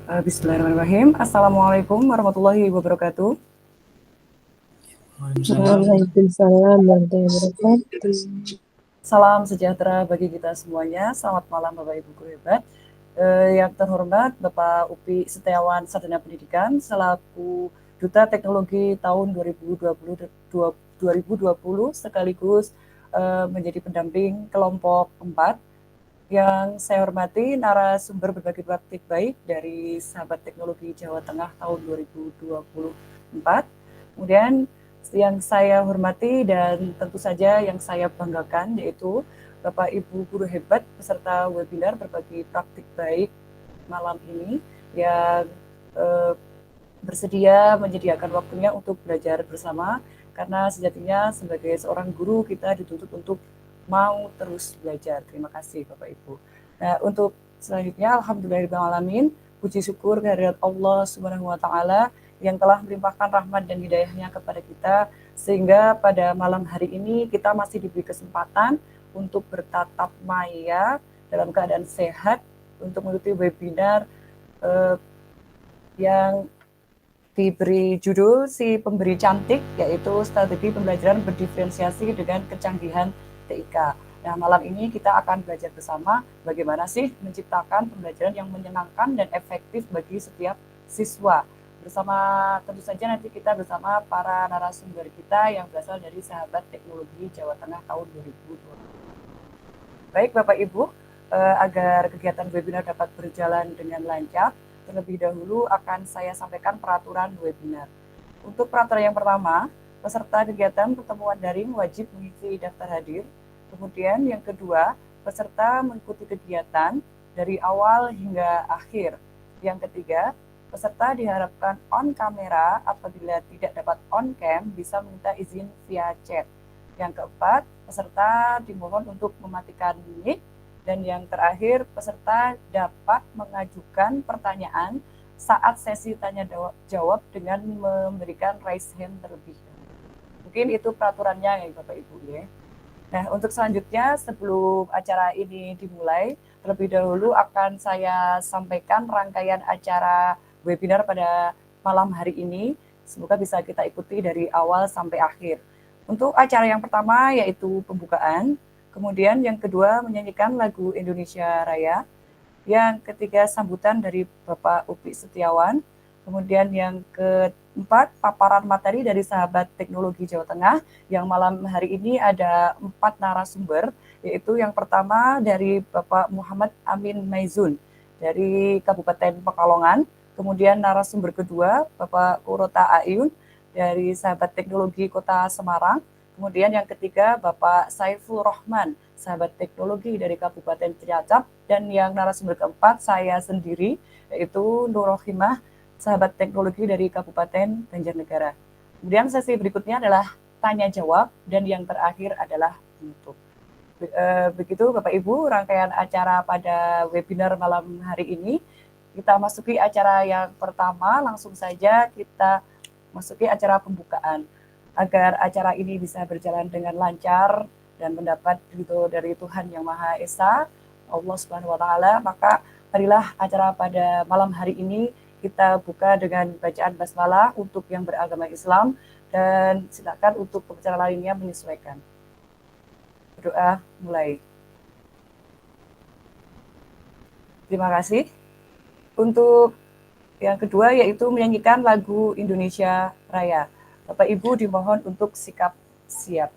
Bismillahirrahmanirrahim. Assalamualaikum warahmatullahi wabarakatuh. Waalaikumsalam warahmatullahi wabarakatuh. Salam sejahtera bagi kita semuanya. Selamat malam Bapak Ibu guru hebat. Yang terhormat Bapak Upi Setiawan Sarjana Pendidikan selaku Duta Teknologi tahun 2020 sekaligus menjadi pendamping kelompok 4. Yang saya hormati narasumber berbagi praktik baik dari Sahabat Teknologi Jawa Tengah tahun 2024. Kemudian yang saya hormati dan tentu saja yang saya banggakan yaitu Bapak Ibu guru hebat peserta webinar berbagi praktik baik malam ini yang bersedia menyediakan waktunya untuk belajar bersama, karena sejatinya sebagai seorang guru kita dituntut untuk mau terus belajar. Terima kasih Bapak Ibu. Nah, untuk selanjutnya alhamdulillahirrahmanirrahim, puji syukur kehadirat Allah Subhanahu wa taala yang telah melimpahkan rahmat dan hidayahnya kepada kita sehingga pada malam hari ini kita masih diberi kesempatan untuk bertatap maya dalam keadaan sehat untuk mengikuti webinar yang diberi judul si pemberi cantik, yaitu strategi pembelajaran berdiferensiasi dengan kecanggihan TIK. Nah, malam ini kita akan belajar bersama bagaimana sih menciptakan pembelajaran yang menyenangkan dan efektif bagi setiap siswa. Bersama tentu saja nanti kita bersama para narasumber kita yang berasal dari Sahabat Teknologi Jawa Tengah tahun 2020. Baik Bapak Ibu, agar kegiatan webinar dapat berjalan dengan lancar, terlebih dahulu akan saya sampaikan peraturan webinar. Untuk peraturan yang pertama, peserta kegiatan pertemuan daring wajib mengisi daftar hadir. Kemudian yang kedua, peserta mengikuti kegiatan dari awal hingga akhir. Yang ketiga, peserta diharapkan on kamera, apabila tidak dapat on cam bisa meminta izin via chat. Yang keempat, peserta dimohon untuk mematikan mic. Dan yang terakhir, peserta dapat mengajukan pertanyaan saat sesi tanya jawab dengan memberikan raise hand terlebih dahulu. Mungkin itu peraturannya ya Bapak Ibu ya. Nah, untuk selanjutnya sebelum acara ini dimulai, terlebih dahulu akan saya sampaikan rangkaian acara webinar pada malam hari ini. Semoga bisa kita ikuti dari awal sampai akhir. Untuk acara yang pertama yaitu pembukaan. Kemudian yang kedua menyanyikan lagu Indonesia Raya. Yang ketiga sambutan dari Bapak Upi Setiawan. Kemudian yang keempat paparan materi dari Sahabat Teknologi Jawa Tengah. Yang malam hari ini ada 4 narasumber. Yaitu yang pertama dari Bapak Muhammad Amin Maizun dari Kabupaten Pekalongan. Kemudian narasumber kedua Bapak Kurota Ayun dari Sahabat Teknologi Kota Semarang. Kemudian yang ketiga, Bapak Saiful Rohman, Sahabat Teknologi dari Kabupaten Cilacap. Dan yang narasumber keempat, saya sendiri, yaitu Nur Rohimah, Sahabat Teknologi dari Kabupaten Banjarnegara. Kemudian sesi berikutnya adalah tanya-jawab, dan yang terakhir adalah penutup. Begitu Bapak Ibu, rangkaian acara pada webinar malam hari ini. Kita masuki acara yang pertama, langsung saja kita masuki acara pembukaan. Agar acara ini bisa berjalan dengan lancar dan mendapat ridho dari Tuhan Yang Maha Esa, Allah Subhanahu wa taala, maka marilah acara pada malam hari ini kita buka dengan bacaan basmalah untuk yang beragama Islam, dan silakan untuk pembicara lainnya menyesuaikan. Berdoa mulai. Terima kasih. Untuk yang kedua yaitu menyanyikan lagu Indonesia Raya. Bapak Ibu dimohon untuk sikap siap.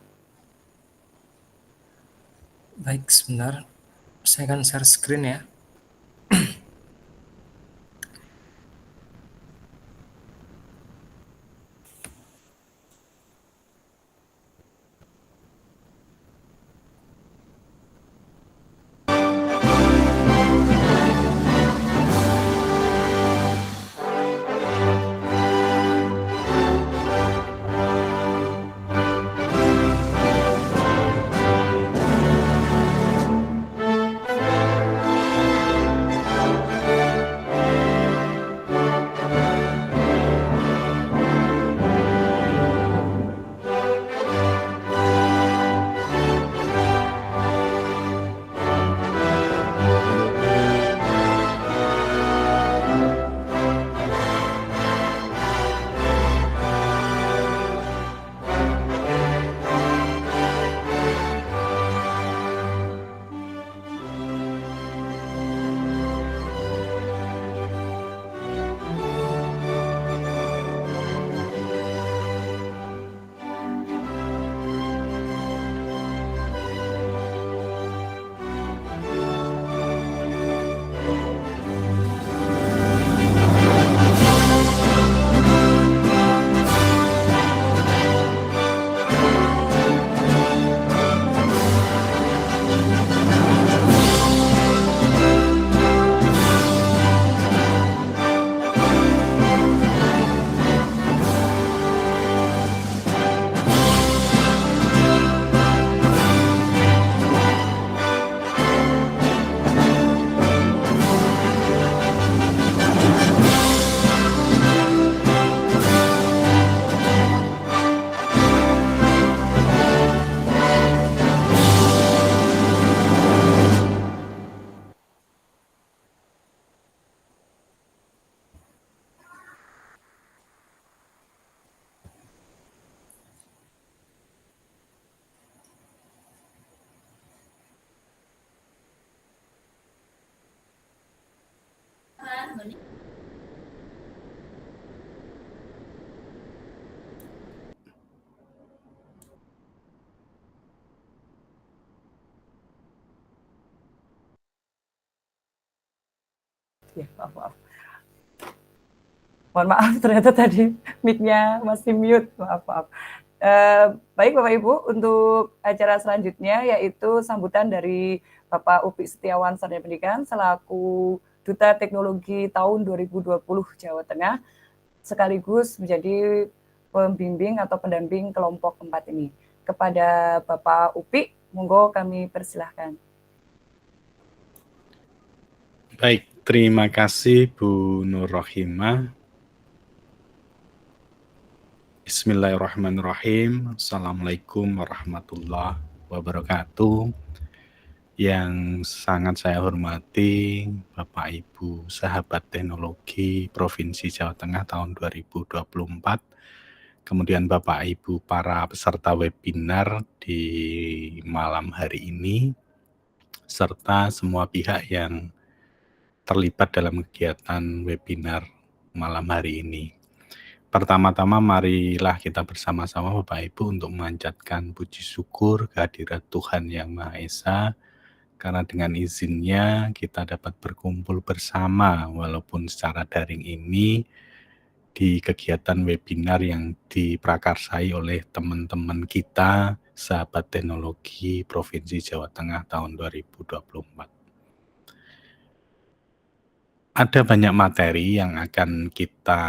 Baik, sebentar. Saya akan share screen ya. Ya, maaf. Mohon maaf, ternyata tadi mic-nya masih mute. Maaf. Baik Bapak Ibu, untuk acara selanjutnya yaitu sambutan dari Bapak Upi Setiawan Sarjana Pendidikan selaku Duta Teknologi tahun 2020 Jawa Tengah, sekaligus menjadi pembimbing atau pendamping kelompok 4 ini. Kepada Bapak Upi, monggo kami persilahkan. Baik, terima kasih Bu Nur Rohimah. Bismillahirrahmanirrahim. Assalamualaikum warahmatullahi wabarakatuh. Yang sangat saya hormati Bapak Ibu sahabat teknologi Provinsi Jawa Tengah tahun 2024. Kemudian Bapak Ibu para peserta webinar di malam hari ini, serta semua pihak yang terlibat dalam kegiatan webinar malam hari ini. Pertama-tama marilah kita bersama-sama Bapak Ibu untuk memanjatkan puji syukur kehadirat Tuhan Yang Maha Esa, karena dengan izinnya kita dapat berkumpul bersama walaupun secara daring ini di kegiatan webinar yang diprakarsai oleh teman-teman kita sahabat teknologi Provinsi Jawa Tengah tahun 2024. Ada banyak materi yang akan kita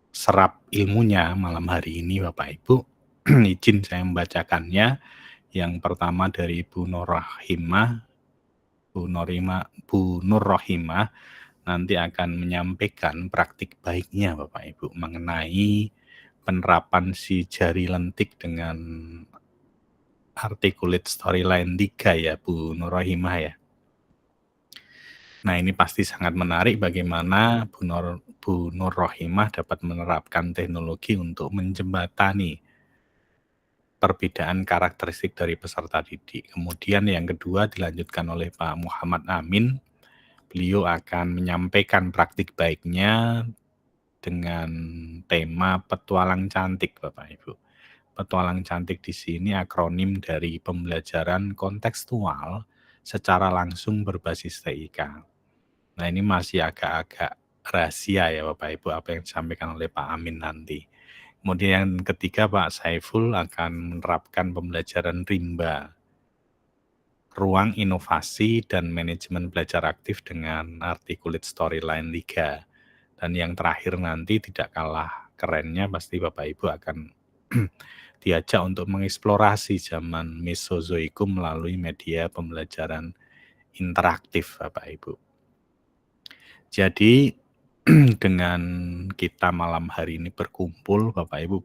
serap ilmunya malam hari ini Bapak Ibu. Izin saya membacakannya. Yang pertama dari Bu Nur Rohimah nanti akan menyampaikan praktik baiknya Bapak Ibu mengenai penerapan si jari lentik dengan articulate storyline 3 ya Bu Nur Rohimah ya. Nah, ini pasti sangat menarik bagaimana Bu Nur Rohimah dapat menerapkan teknologi untuk menjembatani perbedaan karakteristik dari peserta didik. Kemudian yang kedua dilanjutkan oleh Pak Muhammad Amin. Beliau akan menyampaikan praktik baiknya dengan tema petualang cantik Bapak Ibu. Petualang cantik di sini akronim dari pembelajaran kontekstual secara langsung berbasis TIK. Nah, ini masih agak-agak rahasia ya Bapak Ibu apa yang disampaikan oleh Pak Amin nanti. Kemudian yang ketiga Pak Saiful akan menerapkan pembelajaran rimba, ruang inovasi dan manajemen belajar aktif dengan articulate storyline 3. Dan yang terakhir nanti tidak kalah kerennya pasti Bapak Ibu akan diajak untuk mengeksplorasi zaman Mesozoikum melalui media pembelajaran interaktif Bapak Ibu. Jadi dengan kita malam hari ini berkumpul, Bapak Ibu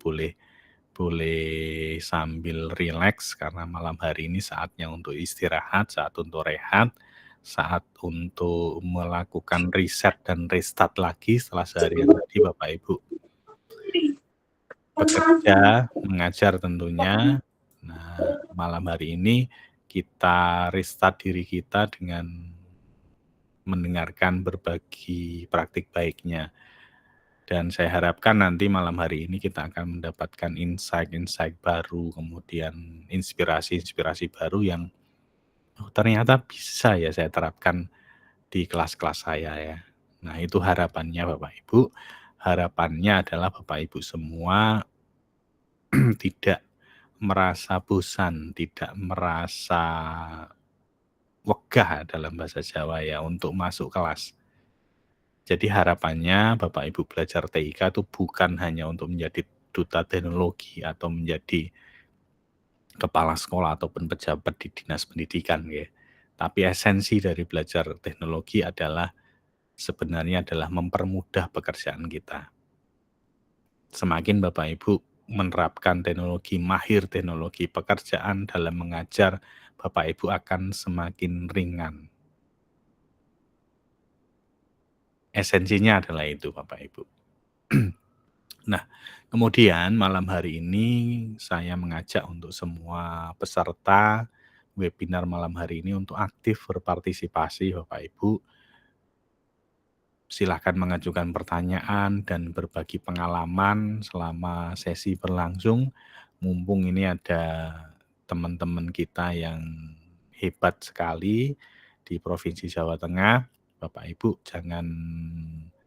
boleh sambil rileks karena malam hari ini saatnya untuk istirahat, saat untuk rehat, saat untuk melakukan riset dan restart lagi setelah seharian tadi Bapak Ibu bekerja, mengajar tentunya. Nah, malam hari ini kita restart diri kita dengan mendengarkan berbagi praktik baiknya. Dan saya harapkan nanti malam hari ini kita akan mendapatkan insight-insight baru, kemudian inspirasi-inspirasi baru yang ternyata bisa ya saya terapkan di kelas-kelas saya ya. Nah, itu harapannya Bapak Ibu. Harapannya adalah Bapak Ibu semua tidak merasa bosan, tidak merasa wegah dalam bahasa Jawa ya untuk masuk kelas. Jadi harapannya Bapak Ibu belajar TIK itu bukan hanya untuk menjadi duta teknologi atau menjadi kepala sekolah ataupun pejabat di dinas pendidikan ya. Tapi esensi dari belajar teknologi adalah sebenarnya adalah mempermudah pekerjaan kita. Semakin Bapak Ibu menerapkan teknologi, mahir teknologi pekerjaan dalam mengajar, Bapak Ibu akan semakin ringan. Esensinya adalah itu Bapak Ibu. Nah, kemudian malam hari ini saya mengajak untuk semua peserta webinar malam hari ini untuk aktif berpartisipasi Bapak Ibu. Silahkan mengajukan pertanyaan dan berbagi pengalaman selama sesi berlangsung. Mumpung ini ada teman-teman kita yang hebat sekali di Provinsi Jawa Tengah, Bapak Ibu jangan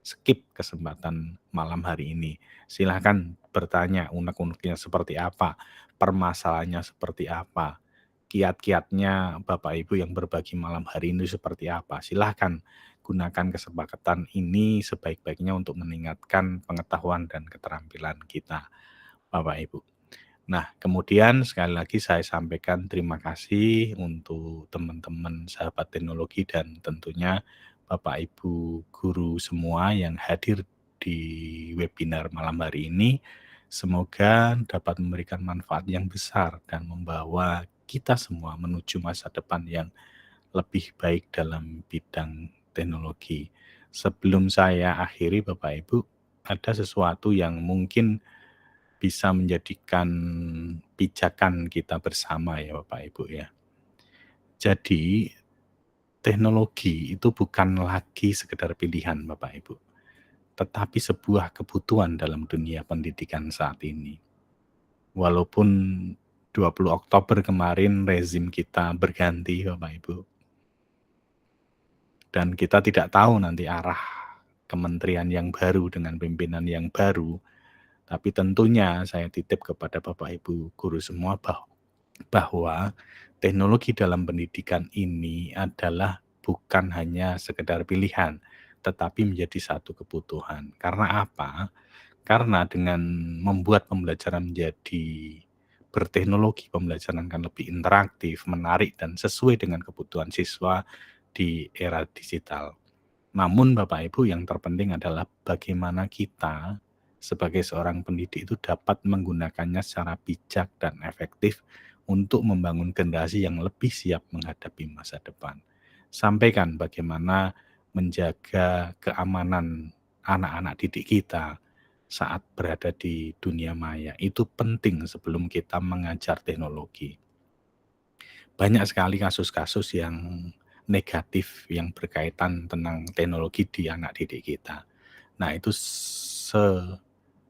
skip kesempatan malam hari ini. Silahkan bertanya unek-uneknya seperti apa, permasalahannya seperti apa, kiat-kiatnya Bapak Ibu yang berbagi malam hari ini seperti apa. Silahkan gunakan kesepakatan ini sebaik-baiknya untuk meningkatkan pengetahuan dan keterampilan kita, Bapak Ibu. Nah, kemudian sekali lagi saya sampaikan terima kasih untuk teman-teman sahabat teknologi dan tentunya Bapak Ibu guru semua yang hadir di webinar malam hari ini. Semoga dapat memberikan manfaat yang besar dan membawa kita semua menuju masa depan yang lebih baik dalam bidang teknologi. Sebelum saya akhiri Bapak Ibu, ada sesuatu yang mungkin bisa menjadikan pijakan kita bersama ya Bapak Ibu ya. Jadi teknologi itu bukan lagi sekedar pilihan Bapak Ibu, tetapi sebuah kebutuhan dalam dunia pendidikan saat ini. Walaupun 20 Oktober kemarin rezim kita berganti Bapak Ibu, dan kita tidak tahu nanti arah kementerian yang baru dengan pimpinan yang baru, tapi tentunya saya titip kepada Bapak Ibu guru semua bahwa teknologi dalam pendidikan ini adalah bukan hanya sekedar pilihan, tetapi menjadi satu kebutuhan. Karena apa? Karena dengan membuat pembelajaran menjadi berteknologi, pembelajaran akan lebih interaktif, menarik, dan sesuai dengan kebutuhan siswa di era digital. Namun Bapak Ibu yang terpenting adalah bagaimana kita sebagai seorang pendidik itu dapat menggunakannya secara bijak dan efektif untuk membangun generasi yang lebih siap menghadapi masa depan. Sampaikan bagaimana menjaga keamanan anak-anak didik kita saat berada di dunia maya. Itu penting sebelum kita mengajar teknologi. Banyak sekali kasus-kasus yang negatif yang berkaitan tentang teknologi di anak didik kita. Nah, itu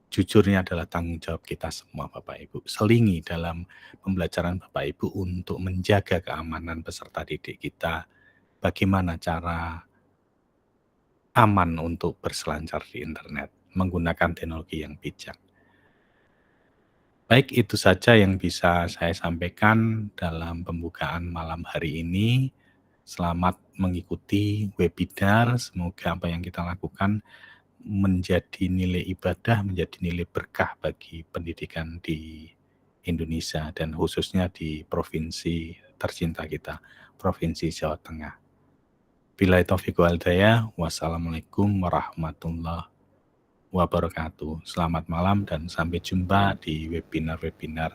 sejujurnya adalah tanggung jawab kita semua Bapak Ibu. Selingi dalam pembelajaran Bapak Ibu untuk menjaga keamanan peserta didik kita. Bagaimana cara aman untuk berselancar di internet menggunakan teknologi yang bijak. Baik, itu saja yang bisa saya sampaikan dalam pembukaan malam hari ini. Selamat mengikuti webinar. Semoga apa yang kita lakukan menjadi nilai ibadah, menjadi nilai berkah bagi pendidikan di Indonesia dan khususnya di provinsi tercinta kita, Provinsi Jawa Tengah. Billahi taufiq wal hidayah. Wassalamualaikum warahmatullahi wabarakatuh. Selamat malam dan sampai jumpa di webinar-webinar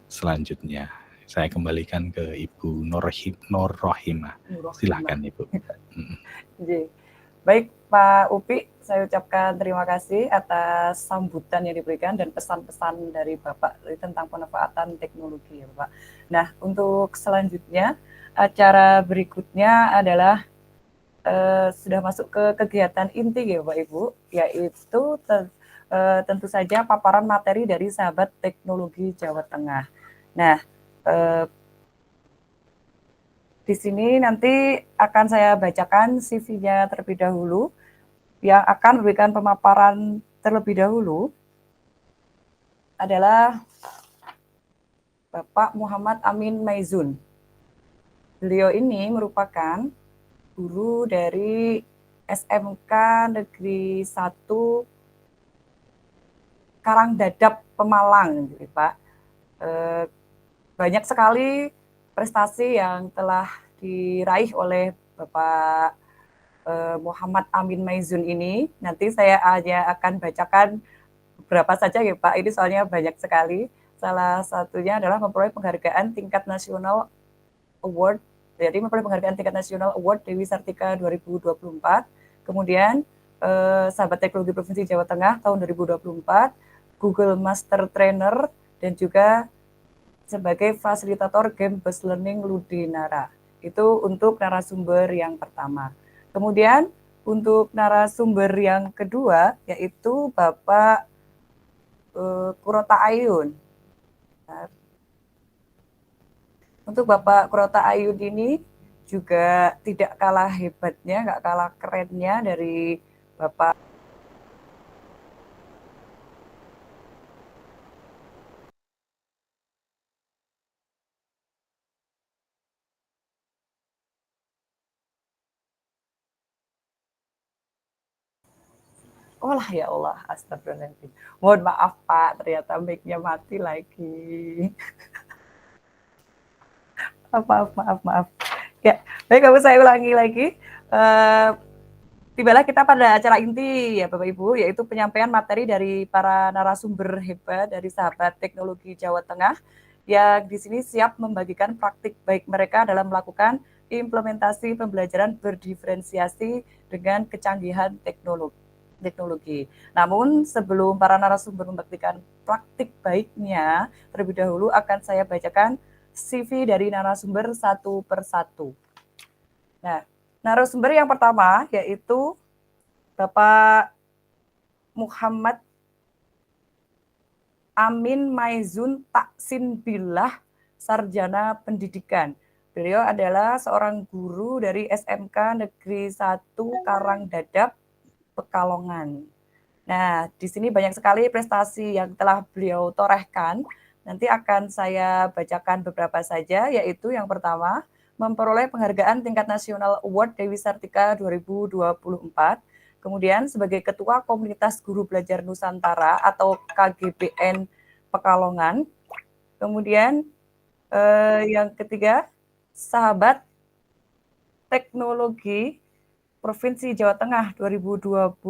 selanjutnya. Saya kembalikan ke Ibu Nur Rohimah. Silakan Ibu. Baik Pak Upi, saya ucapkan terima kasih atas sambutan yang diberikan dan pesan-pesan dari Bapak tentang pemanfaatan teknologi ya Pak. Nah, untuk selanjutnya acara berikutnya adalah sudah masuk ke kegiatan inti ya Bapak Ibu, yaitu tentu saja paparan materi dari sahabat teknologi Jawa Tengah. Nah, di sini nanti akan saya bacakan CV-nya terlebih dahulu, yang akan memberikan pemaparan terlebih dahulu adalah Bapak Muhammad Amin Maizun. Beliau ini merupakan guru dari SMK Negeri 1 Karangdadap Pemalang, gitu, Pak. Banyak sekali prestasi yang telah diraih oleh Bapak Muhammad Amin Maizun ini. Nanti saya hanya akan bacakan beberapa saja ya Pak, ini soalnya banyak sekali. Salah satunya adalah memperoleh penghargaan tingkat nasional award. Jadi memperoleh penghargaan tingkat nasional award Dewi Sartika 2024. Kemudian sahabat teknologi Provinsi Jawa Tengah tahun 2024, Google Master Trainer, dan juga sebagai fasilitator game based learning Ludinara. Itu untuk narasumber yang pertama. Kemudian untuk narasumber yang kedua yaitu Bapak Kurota Ayun. Untuk Bapak Kurota Ayun ini juga tidak kalah hebatnya, nggak kalah kerennya dari Bapak. Oh lah ya Allah, astagfirullahaladzim. Mohon maaf Pak, ternyata mic-nya mati lagi. Maaf. Ya, baik, saya ulangi lagi. Tibalah kita pada acara inti ya Bapak Ibu, yaitu penyampaian materi dari para narasumber hebat dari Sahabat Teknologi Jawa Tengah yang di sini siap membagikan praktik baik mereka dalam melakukan implementasi pembelajaran berdiferensiasi dengan kecanggihan teknologi. Namun sebelum para narasumber membuktikan praktik baiknya, terlebih dahulu akan saya bacakan CV dari narasumber satu persatu. Nah, narasumber yang pertama yaitu Bapak Muhammad Amin Maizun Taksin Billah, Sarjana Pendidikan. Beliau adalah seorang guru dari SMK Negeri 1 Karangdadap, Pekalongan. Nah, di sini banyak sekali prestasi yang telah beliau torehkan. Nanti akan saya bacakan beberapa saja, yaitu yang pertama, memperoleh penghargaan tingkat nasional Award Dewi Sartika 2024. Kemudian sebagai Ketua Komunitas Guru Belajar Nusantara atau KGBN Pekalongan. Kemudian yang ketiga, Sahabat Teknologi Provinsi Jawa Tengah 2024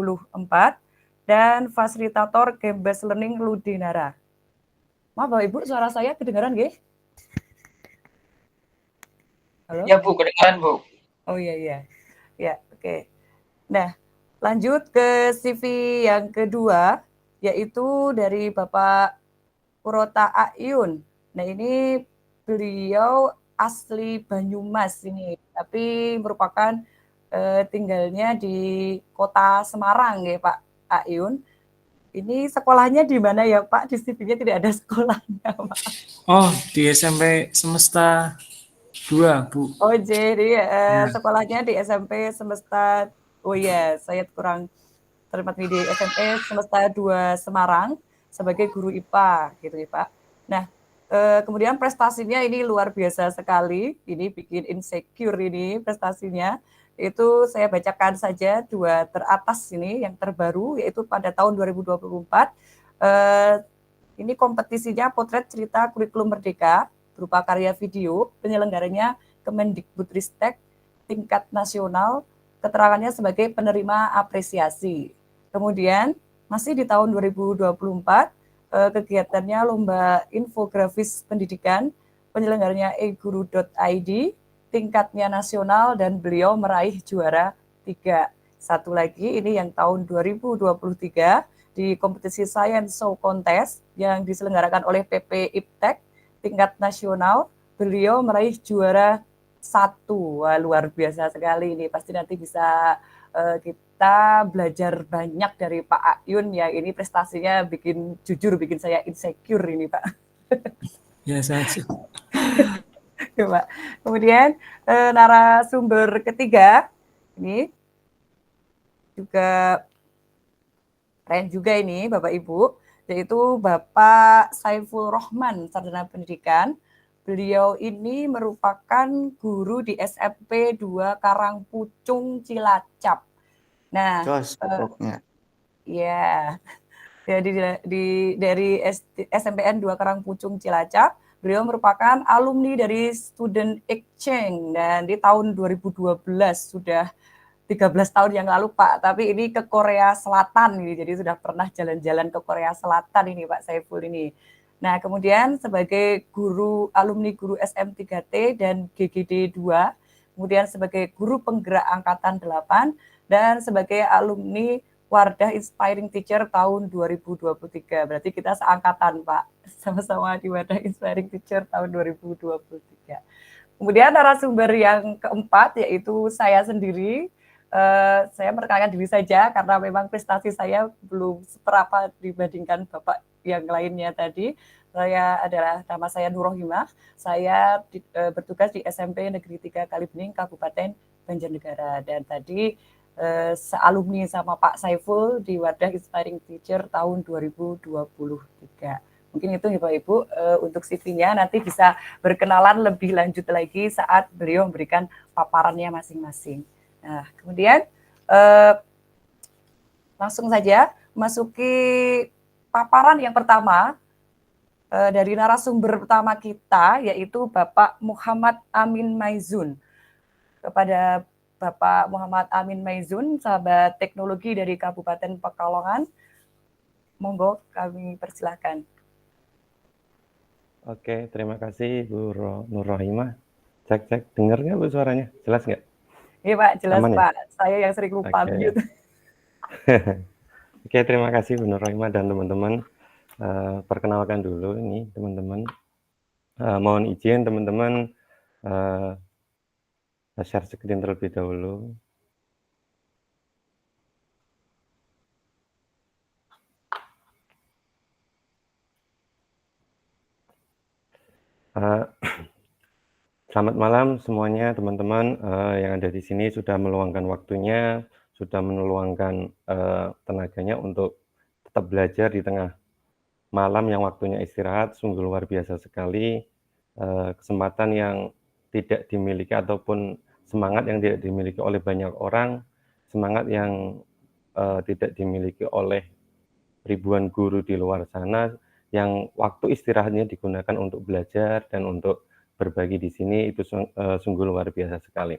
dan fasilitator game based learning Ludinara. Maaf Bapak Ibu, suara saya kedengaran nggih? Halo? Ya Bu, kedengaran Bu. Oh iya. Ya, oke. Nah, lanjut ke CV yang kedua, yaitu dari Bapak Purota Ayun. Nah, ini beliau asli Banyumas ini, tapi merupakan tinggalnya di Kota Semarang ya Pak Ayun. Ini sekolahnya di mana ya Pak? Di CV-nya tidak ada sekolahnya Pak. Oh, di SMP Semesta 2, Bu. Oh jadi sekolahnya di SMP Semesta. Oh iya, saya kurang terima di SMP Semesta 2 Semarang sebagai guru IPA gitu ya Pak. Nah, kemudian prestasinya ini luar biasa sekali. Ini bikin insecure ini prestasinya. Itu saya bacakan saja dua teratas ini yang terbaru yaitu pada tahun 2024. Ini kompetisinya potret cerita kurikulum merdeka berupa karya video, penyelenggaranya Kemendikbudristek tingkat nasional, keterangannya sebagai penerima apresiasi. Kemudian masih di tahun 2024 kegiatannya lomba infografis pendidikan, penyelenggaranya eguru.id tingkatnya nasional dan beliau meraih juara 3. Satu lagi ini yang tahun 2023 di kompetisi Science Show Contest yang diselenggarakan oleh PP Iptek tingkat nasional, beliau meraih juara 1. Wah, luar biasa sekali ini. Pasti nanti bisa kita belajar banyak dari Pak Ayun ya. Ini prestasinya bikin saya insecure ini Pak. Ya, saya Pak. Kemudian narasumber ketiga ini juga keren juga ini Bapak Ibu, yaitu Bapak Saiful Rohman, Sarjana Pendidikan. Beliau ini merupakan guru di SMP 2 Karangpucung Cilacap. Nah, ya, jadi dari SMPN 2 Karangpucung Cilacap, beliau merupakan alumni dari Student Exchange dan di tahun 2012 sudah 13 tahun yang lalu Pak, tapi ini ke Korea Selatan ini, jadi sudah pernah jalan-jalan ke Korea Selatan ini Pak Saiful ini. Nah, kemudian sebagai alumni guru SM3T dan GGD 2, kemudian sebagai guru penggerak angkatan 8 dan sebagai alumni Wardah Inspiring Teacher tahun 2023. Berarti kita seangkatan Pak, sama-sama di Wardah Inspiring Teacher tahun 2023. Kemudian narasumber yang keempat yaitu saya sendiri. Saya memperkenalkan diri saja karena memang prestasi saya belum seberapa dibandingkan Bapak yang lainnya tadi. Nama saya Nurrohimah. Saya bertugas di SMP Negeri 3 Kalibening, Kabupaten Banjarnegara. Dan tadi sealumni sama Pak Saiful di Wadah Inspiring Teacher tahun 2023. Mungkin itu ya Bapak Ibu untuk CV-nya, nanti bisa berkenalan lebih lanjut lagi saat beliau memberikan paparannya masing-masing. Nah, kemudian langsung saja masuki paparan yang pertama dari narasumber pertama kita, yaitu Bapak Muhammad Amin Maizun. Kepada Bapak Muhammad Amin Maizun, sahabat teknologi dari Kabupaten Pekalongan, monggo kami persilahkan. Oke, terima kasih Bu Nurrohimah. Cek, dengar nggak Bu suaranya? Jelas nggak? Iya Pak, jelas Aman ya? Pak. Saya yang sering lupa Oke. gitu. Oke, terima kasih Bu Nurrohimah dan teman-teman. Perkenalkan dulu ini teman-teman. Mohon izin teman-teman share screen terlebih dahulu. Selamat malam semuanya teman-teman yang ada di sini sudah meluangkan waktunya, sudah meluangkan tenaganya untuk tetap belajar di tengah malam yang waktunya istirahat. Sungguh luar biasa sekali kesempatan yang tidak dimiliki ataupun semangat yang tidak dimiliki oleh banyak orang, semangat yang tidak dimiliki oleh ribuan guru di luar sana yang waktu istirahatnya digunakan untuk belajar dan untuk berbagi di sini. Itu sungguh luar biasa sekali.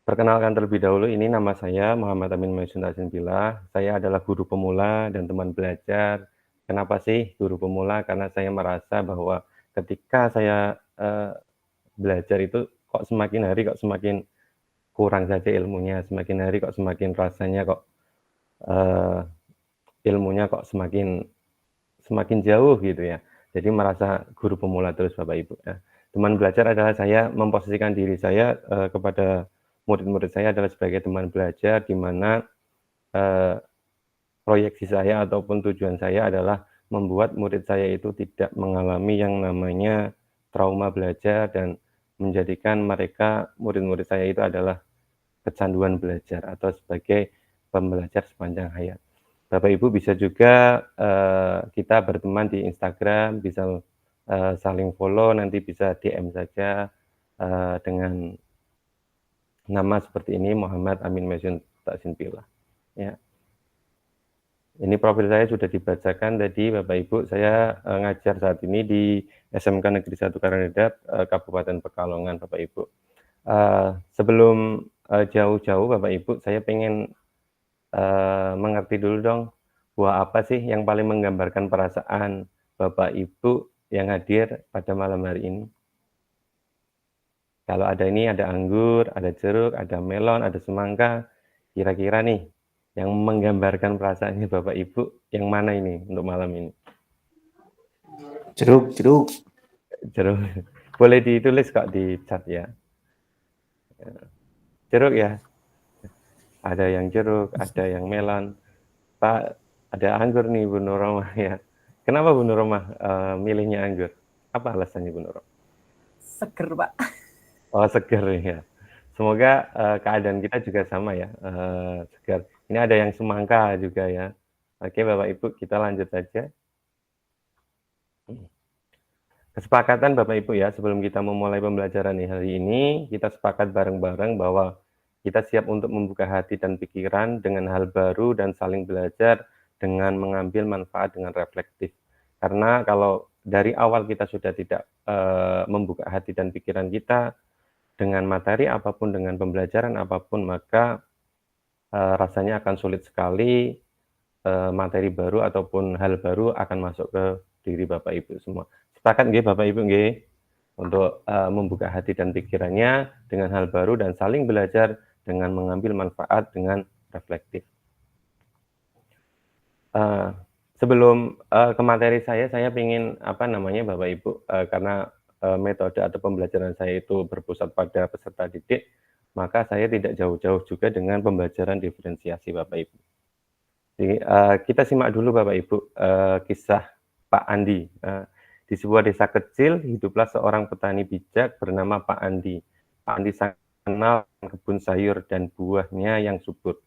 Perkenalkan terlebih dahulu, ini nama saya Muhammad Amin Maizun Taksinbillah. Saya adalah guru pemula dan teman belajar. Kenapa sih guru pemula? Karena saya merasa bahwa ketika saya belajar itu kok semakin hari kok semakin kurang saja ilmunya, semakin hari kok semakin rasanya kok ilmunya kok semakin jauh gitu ya. Jadi merasa guru pemula terus Bapak Ibu. Ya. Teman belajar adalah saya memposisikan diri saya kepada murid-murid saya adalah sebagai teman belajar, di mana proyeksi saya ataupun tujuan saya adalah membuat murid saya itu tidak mengalami yang namanya trauma belajar dan menjadikan mereka, murid-murid saya itu adalah kecanduan belajar atau sebagai pembelajar sepanjang hayat. Bapak Ibu bisa juga kita berteman di Instagram, bisa saling follow, nanti bisa DM saja dengan nama seperti ini, Muhammad Amin Maizun Taksinbillah. Ya. Ini profil saya sudah dibacakan tadi Bapak Ibu. Saya ngajar saat ini di SMK Negeri 1 Karangredap, Kabupaten Pekalongan Bapak Ibu. Sebelum jauh-jauh Bapak Ibu, saya pengen mengerti dulu dong, buah apa sih yang paling menggambarkan perasaan Bapak Ibu yang hadir pada malam hari ini? Kalau ada ini, ada anggur, ada jeruk, ada melon, ada semangka. Kira-kira nih, yang menggambarkan perasaannya Bapak Ibu, yang mana ini untuk malam ini? Jeruk. Jeruk. Boleh ditulis kok di chat ya. Jeruk ya. Ada yang jeruk, ada yang melon. Pak, ada anggur nih Bu Nurrohimah ya. Kenapa Bu Nurrohimah milihnya anggur? Apa alasannya Bu Nurrohimah? Seger Pak. Oh, segar ya. Semoga keadaan kita juga sama ya, segar. Ini ada yang semangka juga ya. Oke Bapak Ibu, kita lanjut saja. Kesepakatan Bapak Ibu ya, sebelum kita memulai pembelajaran hari ini, kita sepakat bareng-bareng bahwa kita siap untuk membuka hati dan pikiran dengan hal baru dan saling belajar dengan mengambil manfaat dengan reflektif. Karena kalau dari awal kita sudah tidak membuka hati dan pikiran kita, dengan materi apapun, dengan pembelajaran apapun, maka rasanya akan sulit sekali materi baru ataupun hal baru akan masuk ke diri Bapak Ibu semua. Sepakat nggih Bapak Ibu nggih untuk membuka hati dan pikirannya dengan hal baru dan saling belajar dengan mengambil manfaat dengan reflektif. Sebelum ke materi saya ingin Bapak Ibu karena metode atau pembelajaran saya itu berpusat pada peserta didik, maka saya tidak jauh-jauh juga dengan pembelajaran diferensiasi Bapak Ibu. Jadi, kita simak dulu Bapak Ibu, kisah Pak Andi. Di sebuah desa kecil hiduplah seorang petani bijak bernama Pak Andi. Pak Andi sangat kenal kebun sayur dan buahnya yang subur,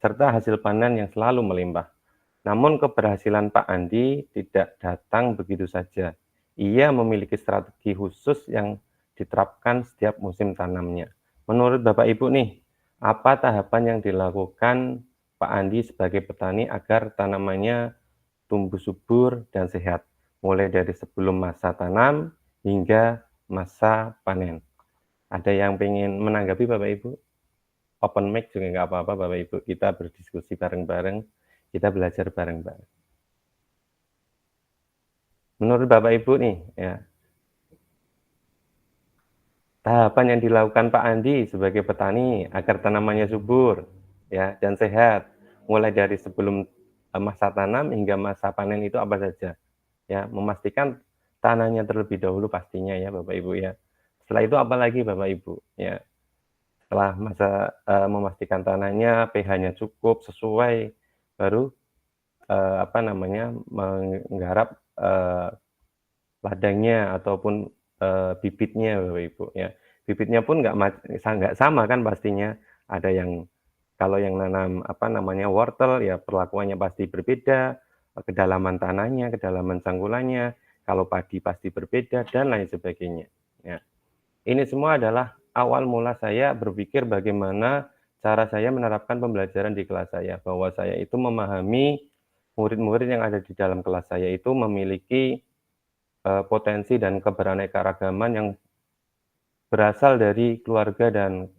serta hasil panen yang selalu melimpah. Namun keberhasilan Pak Andi tidak datang begitu saja. Ia memiliki strategi khusus yang diterapkan setiap musim tanamnya. Menurut Bapak Ibu nih, apa tahapan yang dilakukan Pak Andi sebagai petani agar tanamannya tumbuh subur dan sehat, mulai dari sebelum masa tanam hingga masa panen? Ada yang pengen menanggapi Bapak Ibu? Open mic juga nggak apa-apa Bapak Ibu, kita berdiskusi bareng-bareng, kita belajar bareng-bareng. Menurut Bapak Ibu nih, ya, tahapan yang dilakukan Pak Andi sebagai petani agar tanamannya subur, ya, dan sehat, mulai dari sebelum masa tanam hingga masa panen itu apa saja? Ya, memastikan tanahnya terlebih dahulu pastinya ya Bapak Ibu ya. Setelah itu apa lagi Bapak Ibu? Ya, setelah memastikan tanahnya pH-nya cukup sesuai, baru menggarap ladangnya ataupun bibitnya Bapak Ibu ya. Bibitnya pun nggak sama kan pastinya. Ada yang kalau yang nanam wortel ya perlakuannya pasti berbeda, kedalaman tanahnya, kedalaman sangkulannya, kalau padi pasti berbeda dan lain sebagainya. Ya. Ini semua adalah awal mula saya berpikir bagaimana cara saya menerapkan pembelajaran di kelas saya, bahwa saya itu memahami murid-murid yang ada di dalam kelas saya itu memiliki potensi dan keberaneka-ragaman yang berasal dari keluarga dan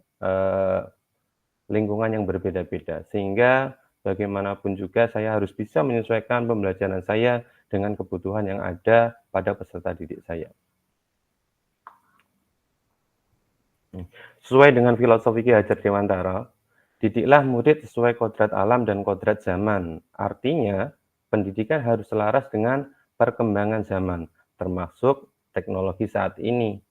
lingkungan yang berbeda-beda. Sehingga bagaimanapun juga saya harus bisa menyesuaikan pembelajaran saya dengan kebutuhan yang ada pada peserta didik saya. Sesuai dengan filosofi Ki Hajar Dewantara, didiklah murid sesuai kodrat alam dan kodrat zaman. Artinya, pendidikan harus selaras dengan perkembangan zaman, termasuk teknologi saat ini.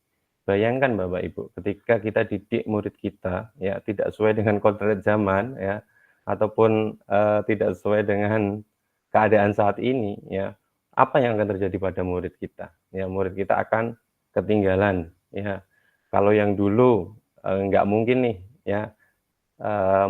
Bayangkan Bapak Ibu, ketika kita didik murid kita, ya tidak sesuai dengan kodrat zaman, ya, ataupun tidak sesuai dengan keadaan saat ini, ya, apa yang akan terjadi pada murid kita? Ya, murid kita akan ketinggalan, ya. Kalau yang dulu nggak mungkin nih, ya,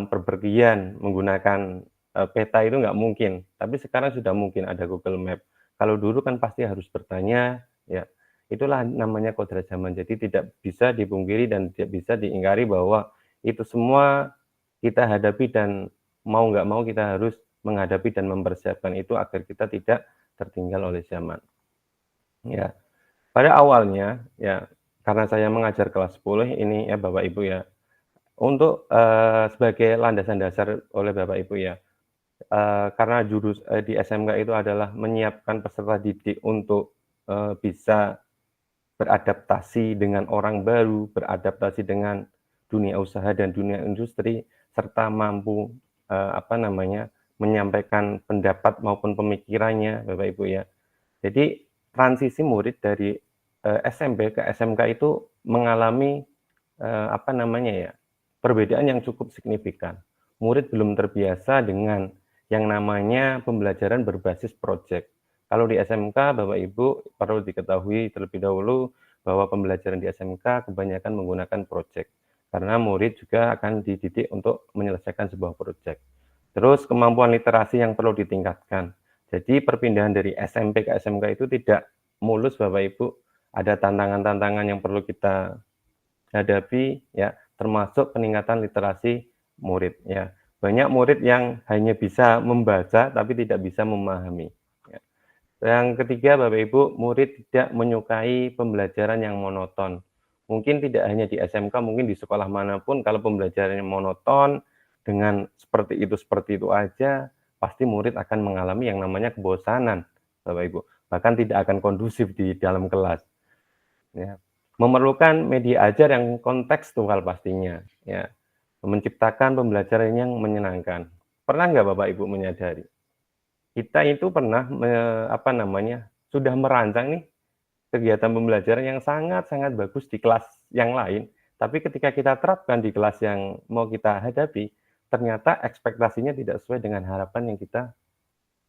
perpergian menggunakan peta itu nggak mungkin, tapi sekarang sudah mungkin ada Google Map. Kalau dulu kan pasti harus bertanya, ya, itulah namanya kodrat zaman. Jadi tidak bisa dipungkiri dan tidak bisa diingkari bahwa itu semua kita hadapi dan mau nggak mau kita harus menghadapi dan mempersiapkan itu agar kita tidak tertinggal oleh zaman. Ya, pada awalnya, ya, karena saya mengajar kelas 10 ini ya Bapak Ibu ya, untuk sebagai landasan dasar oleh Bapak Ibu ya, karena di SMK itu adalah menyiapkan peserta didik untuk bisa beradaptasi dengan orang baru, beradaptasi dengan dunia usaha dan dunia industri, serta mampu menyampaikan pendapat maupun pemikirannya Bapak Ibu ya. Jadi transisi murid dari SMP ke SMK itu mengalami perbedaan yang cukup signifikan. Murid belum terbiasa dengan yang namanya pembelajaran berbasis proyek. Kalau di SMK, Bapak Ibu perlu diketahui terlebih dahulu bahwa pembelajaran di SMK kebanyakan menggunakan proyek. Karena murid juga akan dididik untuk menyelesaikan sebuah proyek. Terus kemampuan literasi yang perlu ditingkatkan. Jadi perpindahan dari SMP ke SMK itu tidak mulus Bapak Ibu. Ada tantangan-tantangan yang perlu kita hadapi ya, termasuk peningkatan literasi murid ya. Banyak murid yang hanya bisa membaca tapi tidak bisa memahami. Ya. Yang ketiga Bapak Ibu, murid tidak menyukai pembelajaran yang monoton. Mungkin tidak hanya di SMK, mungkin di sekolah manapun kalau pembelajarannya monoton dengan seperti itu aja, pasti murid akan mengalami yang namanya kebosanan Bapak Ibu. Bahkan tidak akan kondusif di dalam kelas. Ya. Memerlukan media ajar yang kontekstual pastinya, ya. Menciptakan pembelajaran yang menyenangkan. Pernah nggak Bapak Ibu menyadari? Kita itu pernah sudah merancang nih kegiatan pembelajaran yang sangat-sangat bagus di kelas yang lain, tapi ketika kita terapkan di kelas yang mau kita hadapi, ternyata ekspektasinya tidak sesuai dengan harapan yang kita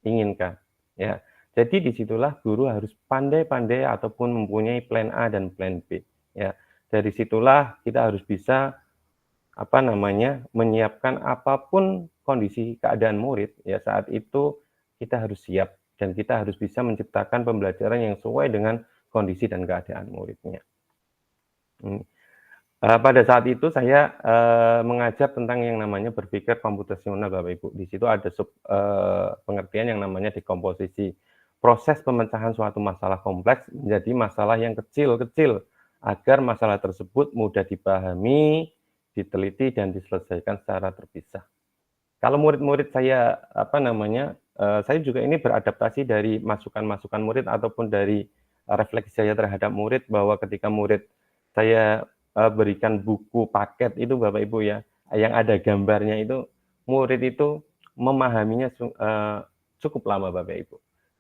inginkan, ya. Jadi disitulah guru harus pandai-pandai ataupun mempunyai plan A dan plan B, ya. Dari situlah kita harus bisa menyiapkan apapun kondisi keadaan murid, ya saat itu kita harus siap dan kita harus bisa menciptakan pembelajaran yang sesuai dengan kondisi dan keadaan muridnya. Pada saat itu saya mengajar tentang yang namanya berpikir komputasional, Bapak Ibu. Di situ ada pengertian yang namanya dekomposisi. Proses pemecahan suatu masalah kompleks menjadi masalah yang kecil-kecil agar masalah tersebut mudah dipahami, diteliti dan diselesaikan secara terpisah. Kalau murid-murid saya saya juga ini beradaptasi dari masukan-masukan murid ataupun dari refleksi saya terhadap murid, bahwa ketika murid saya berikan buku paket itu Bapak Ibu ya, yang ada gambarnya itu, murid itu memahaminya cukup lama Bapak Ibu.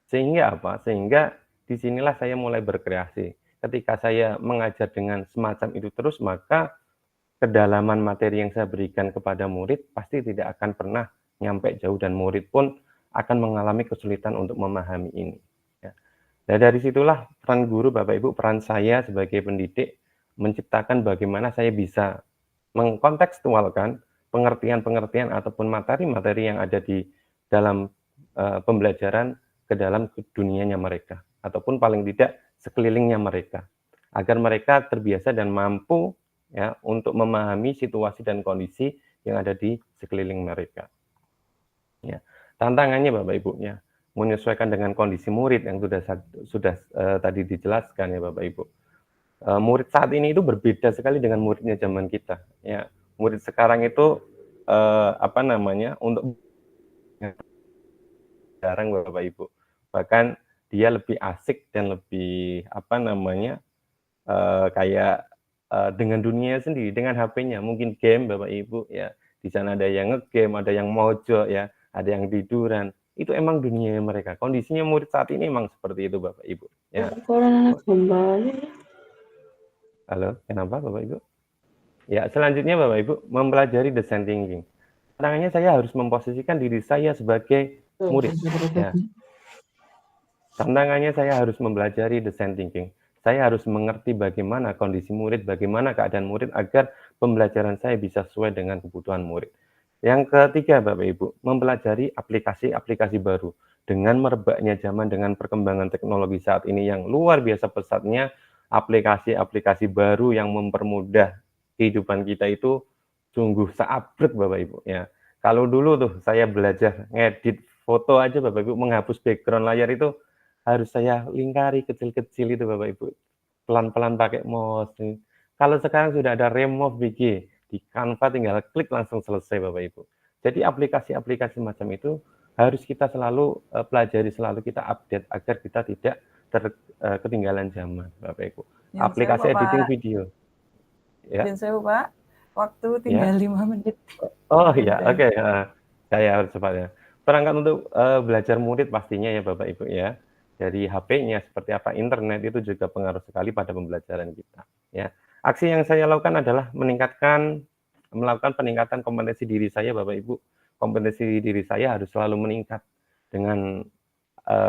Sehingga apa? Sehingga disinilah saya mulai berkreasi. Ketika saya mengajar dengan semacam itu terus, maka kedalaman materi yang saya berikan kepada murid pasti tidak akan pernah nyampe jauh dan murid pun akan mengalami kesulitan untuk memahami ini. Ya. Nah dari situlah peran guru Bapak Ibu, peran saya sebagai pendidik menciptakan bagaimana saya bisa mengkontekstualkan pengertian-pengertian ataupun materi-materi yang ada di dalam pembelajaran ke dalam dunianya mereka, ataupun paling tidak sekelilingnya mereka, agar mereka terbiasa dan mampu ya untuk memahami situasi dan kondisi yang ada di sekeliling mereka. Ya, tantangannya Bapak Ibu ya, menyesuaikan dengan kondisi murid yang sudah tadi dijelaskan ya Bapak Ibu. Murid saat ini itu berbeda sekali dengan muridnya zaman kita. Ya, murid sekarang itu untuk jarang Bapak Ibu. Bahkan dia lebih asik dan lebih dengan dunia sendiri, dengan HP-nya, mungkin game Bapak Ibu ya. Di sana ada yang nge-game, ada yang mojok ya, ada yang tiduran. Itu emang dunia mereka. Kondisinya murid saat ini emang seperti itu Bapak Ibu ya. Halo, kenapa Bapak Ibu? Ya, selanjutnya Bapak Ibu, mempelajari design thinking. Tantangannya saya harus memposisikan diri saya sebagai murid ya. Tantangannya saya harus mempelajari design thinking. Saya harus mengerti bagaimana kondisi murid, bagaimana keadaan murid agar pembelajaran saya bisa sesuai dengan kebutuhan murid. Yang ketiga Bapak Ibu, mempelajari aplikasi-aplikasi baru. Dengan merebaknya zaman, dengan perkembangan teknologi saat ini yang luar biasa pesatnya, aplikasi-aplikasi baru yang mempermudah kehidupan kita itu sungguh seabrek Bapak Ibu ya. Kalau dulu tuh saya belajar ngedit foto aja Bapak Ibu, menghapus background layar itu harus saya lingkari kecil-kecil itu Bapak Ibu, pelan-pelan pakai mouse. Kalau sekarang sudah ada remove VG di Canva, tinggal klik langsung selesai Bapak Ibu. Jadi aplikasi-aplikasi macam itu harus kita selalu pelajari, selalu kita update agar kita tidak ketinggalan zaman Bapak Ibu. Aplikasi editing video. Ya. Dan saya Pak, waktu tinggal 5 menit. Oh iya, oke. Saya harus cepat ya. Perangkat untuk belajar murid pastinya ya Bapak Ibu ya. Dari HP-nya seperti apa, internet itu juga pengaruh sekali pada pembelajaran kita. Ya, aksi yang saya lakukan adalah melakukan peningkatan kompetensi diri saya, Bapak Ibu. Kompetensi diri saya harus selalu meningkat dengan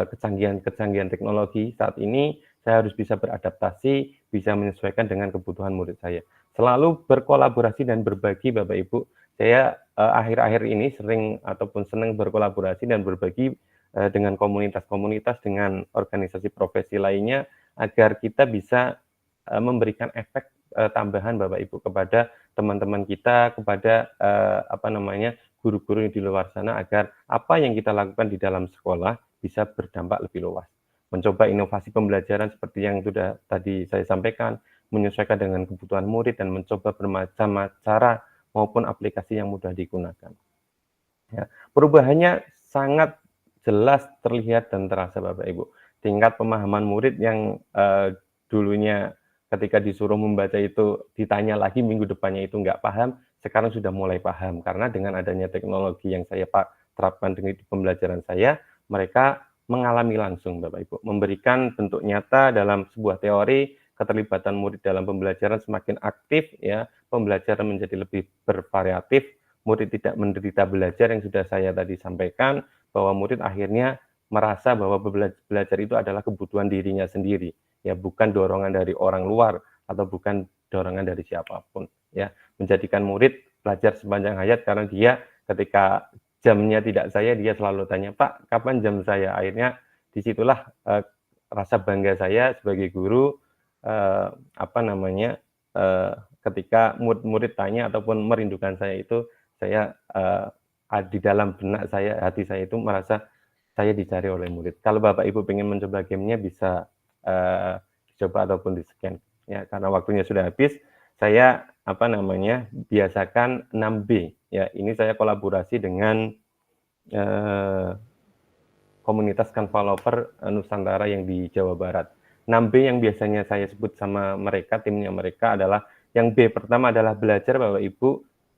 kecanggihan teknologi. Saat ini saya harus bisa beradaptasi, bisa menyesuaikan dengan kebutuhan murid saya. Selalu berkolaborasi dan berbagi, Bapak Ibu. Saya akhir-akhir ini senang berkolaborasi dan berbagi dengan komunitas-komunitas, dengan organisasi profesi lainnya, agar kita bisa memberikan efek tambahan Bapak Ibu kepada teman-teman kita, kepada guru-guru di luar sana, agar apa yang kita lakukan di dalam sekolah bisa berdampak lebih luas. Mencoba inovasi pembelajaran seperti yang sudah tadi saya sampaikan, menyesuaikan dengan kebutuhan murid dan mencoba bermacam cara maupun aplikasi yang mudah digunakan. Ya, perubahannya sangat jelas terlihat dan terasa Bapak Ibu. Tingkat pemahaman murid yang dulunya ketika disuruh membaca itu ditanya lagi minggu depannya itu nggak paham, sekarang sudah mulai paham. Karena dengan adanya teknologi yang saya terapkan dengan pembelajaran saya, mereka mengalami langsung Bapak Ibu. Memberikan bentuk nyata dalam sebuah teori, keterlibatan murid dalam pembelajaran semakin aktif, ya, pembelajaran menjadi lebih bervariatif, murid tidak menderita belajar yang sudah saya tadi sampaikan, bahwa murid akhirnya merasa bahwa belajar itu adalah kebutuhan dirinya sendiri, ya bukan dorongan dari orang luar atau bukan dorongan dari siapapun, ya. Menjadikan murid belajar sepanjang hayat karena dia ketika jamnya tidak saya, dia selalu tanya, "Pak, kapan jam saya?" Akhirnya disitulah rasa bangga saya sebagai guru, ketika murid-murid tanya ataupun merindukan saya itu, saya di dalam benak saya, hati saya itu merasa saya dicari oleh murid. Kalau Bapak Ibu pengen mencoba gamenya bisa dicoba ataupun di-scan. Ya, karena waktunya sudah habis, saya biasakan 6B. Ya, ini saya kolaborasi dengan komunitas Canva Lover Nusantara yang di Jawa Barat. 6B yang biasanya saya sebut sama mereka, timnya mereka adalah, yang B pertama adalah belajar Bapak Ibu,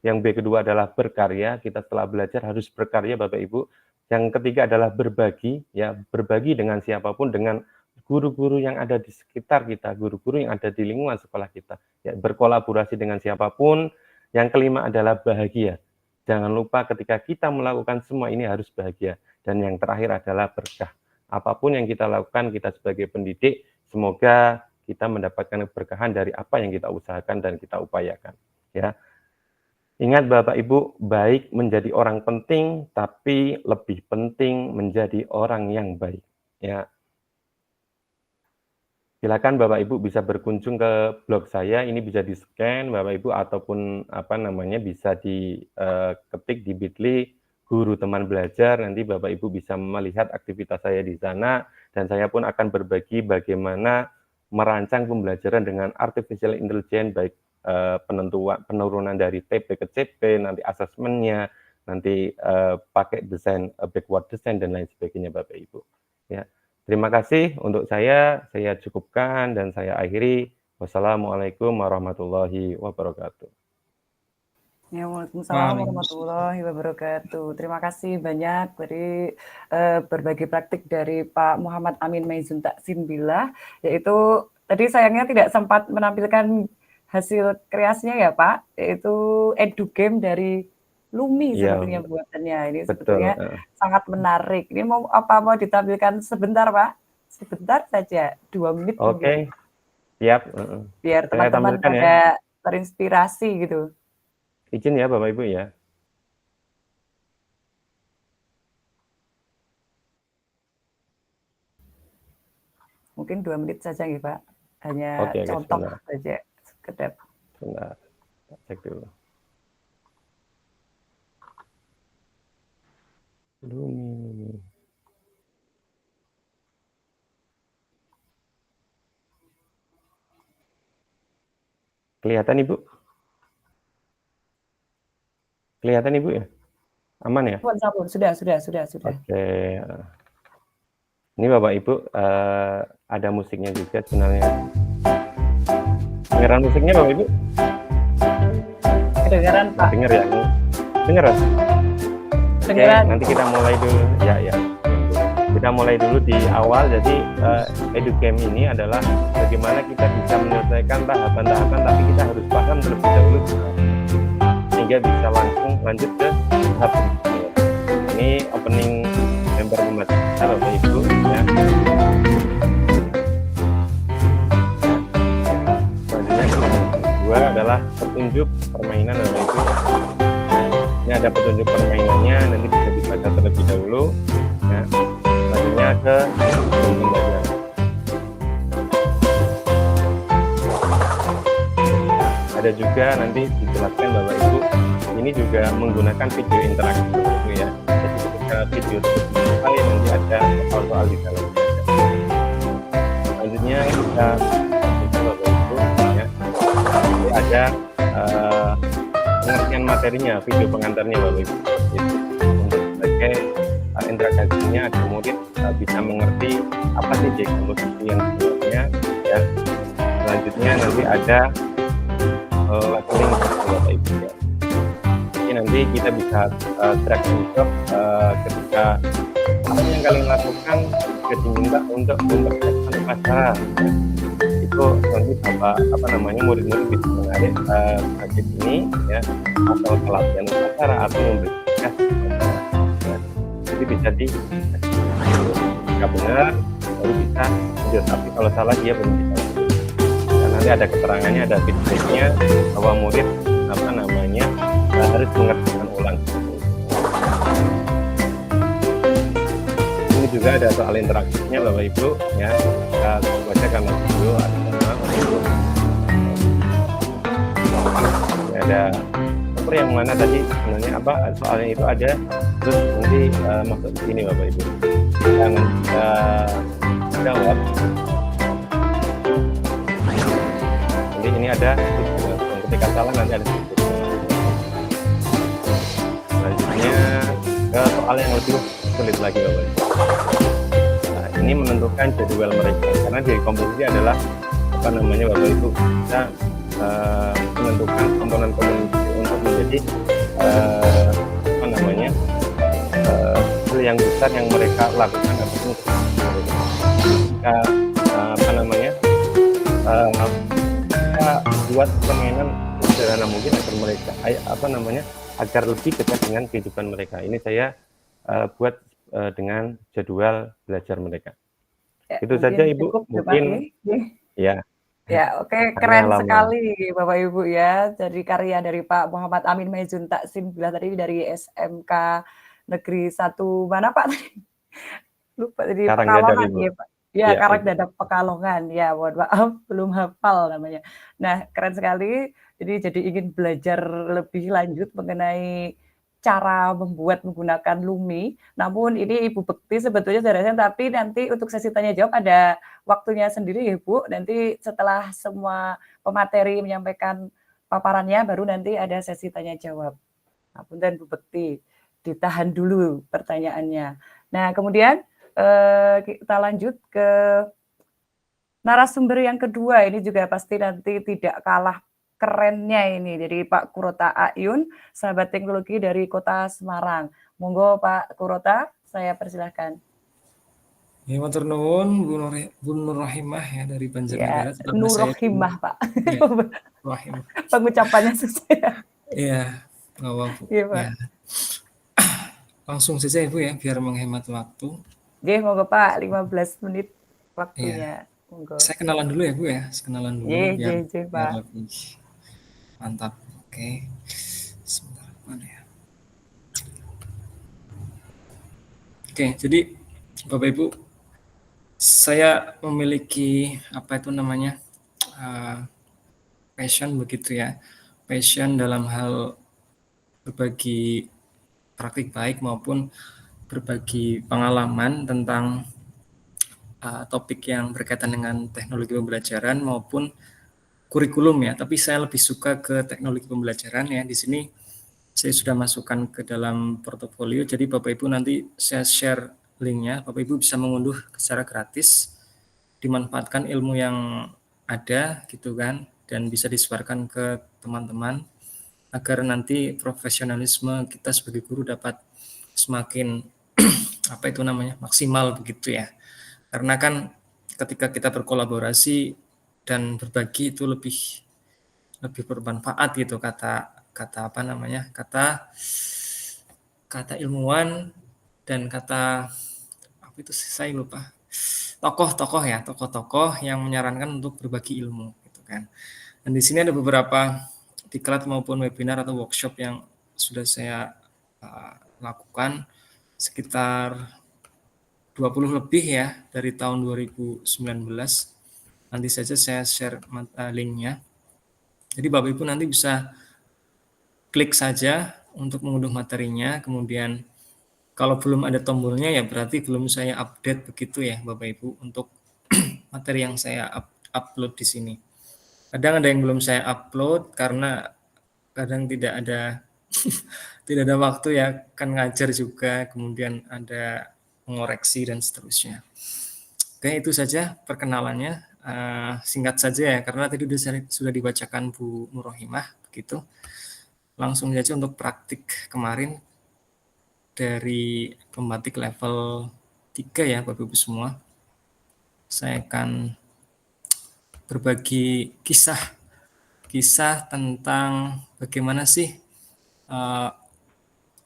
yang B kedua adalah berkarya, kita setelah belajar harus berkarya Bapak Ibu. Yang ketiga adalah berbagi, ya berbagi dengan siapapun, dengan guru-guru yang ada di sekitar kita, guru-guru yang ada di lingkungan sekolah kita, ya berkolaborasi dengan siapapun. Yang kelima adalah bahagia. Jangan lupa ketika kita melakukan semua ini harus bahagia. Dan yang terakhir adalah berkah. Apapun yang kita lakukan, kita sebagai pendidik, semoga kita mendapatkan keberkahan dari apa yang kita usahakan dan kita upayakan. Ya. Ingat Bapak Ibu, baik menjadi orang penting, tapi lebih penting menjadi orang yang baik. Ya. Silakan Bapak Ibu bisa berkunjung ke blog saya, ini bisa di-scan Bapak Ibu, ataupun bisa diketik di Bitly Guru Teman Belajar. Nanti Bapak Ibu bisa melihat aktivitas saya di sana, dan saya pun akan berbagi bagaimana merancang pembelajaran dengan artificial intelligence, baik penurunan dari TP ke CP, nanti asesmennya, nanti pakai desain backward design dan lain sebagainya Bapak Ibu. Ya. Terima kasih untuk saya cukupkan dan saya akhiri. Wassalamualaikum warahmatullahi wabarakatuh. Ya, Waalaikumsalam warahmatullahi wabarakatuh. Terima kasih banyak dari berbagai praktik dari Pak Muhammad Amin Maizun Taksin Billah, yaitu tadi sayangnya tidak sempat menampilkan hasil kreasinya ya Pak, yaitu edugame dari Lumi sepertinya buatannya. Ini sebetulnya sangat menarik. Ini mau ditampilkan sebentar Pak? Sebentar saja, 2 menit. Oke, siap. Biar teman-teman pada terinspirasi gitu. Izin ya Bapak Ibu ya. Mungkin 2 menit saja ya Pak. Hanya contoh saja. Sekedap. Sebentar, cek dulu. Lumi. Kelihatan Ibu? Kelihatan Ibu ya? Aman ya? Sudah. Oke. Ini Bapak Ibu, ada musiknya juga channelnya. Dengeran musiknya Bapak Ibu? Kedengaran Pak. Dengar ya? Dengeran? Oke, nanti kita mulai dulu. Ya. Kita mulai dulu di awal. Jadi edugame ini adalah bagaimana kita bisa menyelesaikan tahapan-tahapan, tapi kita harus paham terlebih dahulu sehingga bisa langsung lanjut ke tahap berikutnya. Ini opening member pembaca Bapak Ibu ya. Selanjutnya kedua adalah petunjuk permainan Bapak Ibu. Ini ada petunjuk permainannya, nanti bisa dibaca terlebih dahulu. Ya. Selanjutnya ke pembelajaran. Ada juga nanti dijelaskan Bapak Ibu, ini juga menggunakan video interaktif Bapak Ibu ya. Jadi ketika video tersebut nanti ada soal-soal di dalamnya. Selanjutnya kita Bapak Ibu ya. Jadi ada pengertian materinya, video pengantarnya Bapak Ibu. Jadi, untuk sebagai integrasinya agar murid bisa mengerti apa sih komposisi yang sebenarnya ya. Selanjutnya nanti ada leveling Bapak Ibu ya. Jadi nanti kita bisa track untuk ketika apa yang kalian lakukan ketika diminta untuk mempersiapkan upacara ya. Itu itu nanti murid-murid bisa menarik bagian ini ya, atau pelatihan upacara atau memberi tugas kepada ya. Jadi bisa jika benar baru bisa lanjut, tapi kalau salah dia belum bisa lanjut. Dan nanti ada keterangannya, ada feedbacknya bahwa murid harus mengerjakan ulang. Ini juga ada soal interaktifnya Bapak Ibu ya. Kita baca karena video ada Bapak Ibu. Ini ada nomor yang mana tadi sebenarnya apa soalnya itu ada, terus nanti masuk di sini Bapak Ibu. Jangan jawab. Jadi ini ada ketika salah nanti ada selanjutnya ke soal yang lebih sulit lagi Bapak Ibu. Nah, ini menentukan jadwal mereka karena di komposisi adalah Bapak Ibu kita menentukan komponen komunikasi untuk menjadi hal yang besar yang mereka lakukan ataupun kita kita buat permainan sederhana mungkin agar mereka agar lebih dekat dengan kehidupan mereka. Ini saya buat dengan jadwal belajar mereka. Ya, itu saja Ibu, mungkin ya. Ya, oke, keren sekali Bapak Ibu ya. Dari karya dari Pak Muhammad Amin Maizun Taksim bilang tadi dari SMK Negeri 1 mana Pak tadi? Lupa tadi Pekalongan ya Pak. Ya, Karangdadap Pekalongan. Ya, mohon maaf belum hafal namanya. Nah, keren sekali. Jadi ingin belajar lebih lanjut mengenai cara membuat menggunakan Lumi. Namun ini Ibu Bekti sebetulnya saudara, tapi nanti untuk sesi tanya jawab ada waktunya sendiri ya Bu. Nanti setelah semua pemateri menyampaikan paparannya baru nanti ada sesi tanya jawab. Nah, punten Bu Bekti, ditahan dulu pertanyaannya. Nah, kemudian kita lanjut ke narasumber yang kedua. Ini juga pasti nanti tidak kalah kerennya ini dari Pak Kurota Ayun, sahabat teknologi dari Kota Semarang. Monggo Pak Kurota, saya persilahkan. Ya, matur nuwun Bu Nur Rohimah ya dari Banjarnegara. Ya, Nur Rohimah Pak. Ya, Rohimah. Pengucapannya susah. Iya, nggak apa-apa. Iya, Pak. Ya. Langsung saja Ibu ya, biar menghemat waktu. Oke, monggo Pak, 15 menit waktunya. Ya. Monggo. Saya kenalan dulu ya Bu ya, kenalan dulu biar Pak. lebih mantap. Oke. Sebentar, mana ya? Oke, jadi Bapak Ibu, saya memiliki passion begitu ya. Passion dalam hal berbagi praktik baik maupun berbagi pengalaman tentang topik yang berkaitan dengan teknologi pembelajaran maupun kurikulum ya, tapi saya lebih suka ke teknologi pembelajaran ya. Di sini saya sudah masukkan ke dalam portofolio, jadi Bapak Ibu nanti saya share linknya, Bapak Ibu bisa mengunduh secara gratis, dimanfaatkan ilmu yang ada gitu kan, dan bisa disebarkan ke teman-teman agar nanti profesionalisme kita sebagai guru dapat semakin maksimal begitu ya. Karena kan ketika kita berkolaborasi dan berbagi itu lebih bermanfaat gitu, kata ilmuwan dan saya lupa, tokoh-tokoh yang menyarankan untuk berbagi ilmu gitu kan. Dan di sini ada beberapa diklat maupun webinar atau workshop yang sudah saya lakukan sekitar 20 lebih ya dari tahun 2019. Nanti saja saya share linknya. Jadi Bapak Ibu nanti bisa klik saja untuk mengunduh materinya, kemudian kalau belum ada tombolnya ya berarti belum saya update begitu ya Bapak Ibu untuk materi yang saya upload di sini. Kadang ada yang belum saya upload karena kadang tidak ada waktu ya, kan ngajar juga, kemudian ada mengoreksi dan seterusnya. Oke, itu saja perkenalannya. Singkat saja ya, karena tadi sudah dibacakan Bu Nur Rohimah, begitu. Langsung saja untuk praktik kemarin dari pembatik level 3 ya Bapak Ibu semua. Saya akan berbagi kisah tentang bagaimana sih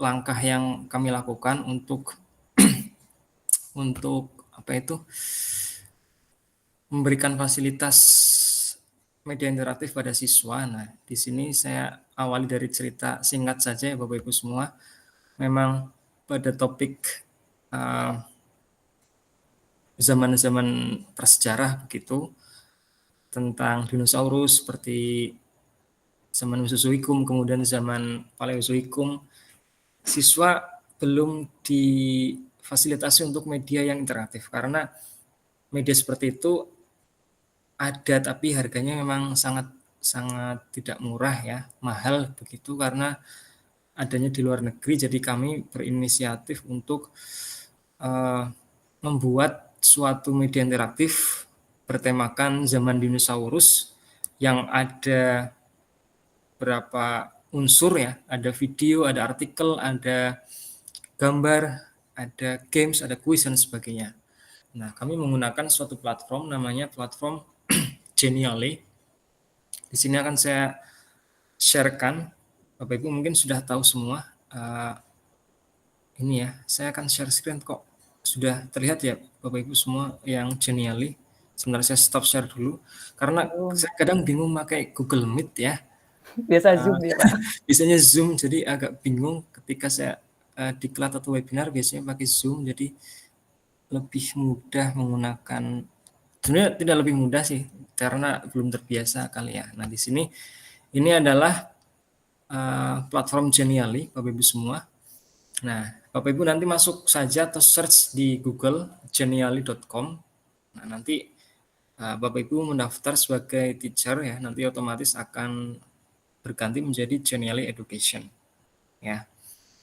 langkah yang kami lakukan untuk apa itu, memberikan fasilitas media interaktif pada siswa. Nah, di sini saya awali dari cerita singkat saja ya Bapak Ibu semua. Memang pada topik zaman-zaman prasejarah begitu, tentang dinosaurus seperti zaman Mesozoikum, kemudian zaman Paleozoikum, siswa belum difasilitasi untuk media yang interaktif karena media seperti itu ada tapi harganya memang sangat tidak murah ya, mahal begitu karena adanya di luar negeri. Jadi kami berinisiatif untuk membuat suatu media interaktif bertemakan zaman dinosaurus yang ada berapa unsur ya, ada video, ada artikel, ada gambar, ada games, ada kuis dan sebagainya. Nah, kami menggunakan suatu platform namanya platform Genially. Di sini akan saya sharekan, Bapak Ibu mungkin sudah tahu semua. Ini ya, saya akan share screen kok. Sudah terlihat ya Bapak Ibu semua yang Genially. Sebentar saya stop share dulu karena saya kadang bingung pakai Google Meet ya. Biasa Zoom ya Pak. Biasanya Zoom, jadi agak bingung ketika saya diklat atau webinar biasanya pakai Zoom, jadi lebih mudah menggunakan. Sebenarnya tidak lebih mudah sih, karena belum terbiasa kali ya. Nah, di sini ini adalah platform Genially, Bapak Ibu semua. Nah, Bapak Ibu nanti masuk saja atau search di Google genially.com. Nah, nanti Bapak Ibu mendaftar sebagai teacher ya, nanti otomatis akan berganti menjadi Genially Education. Ya.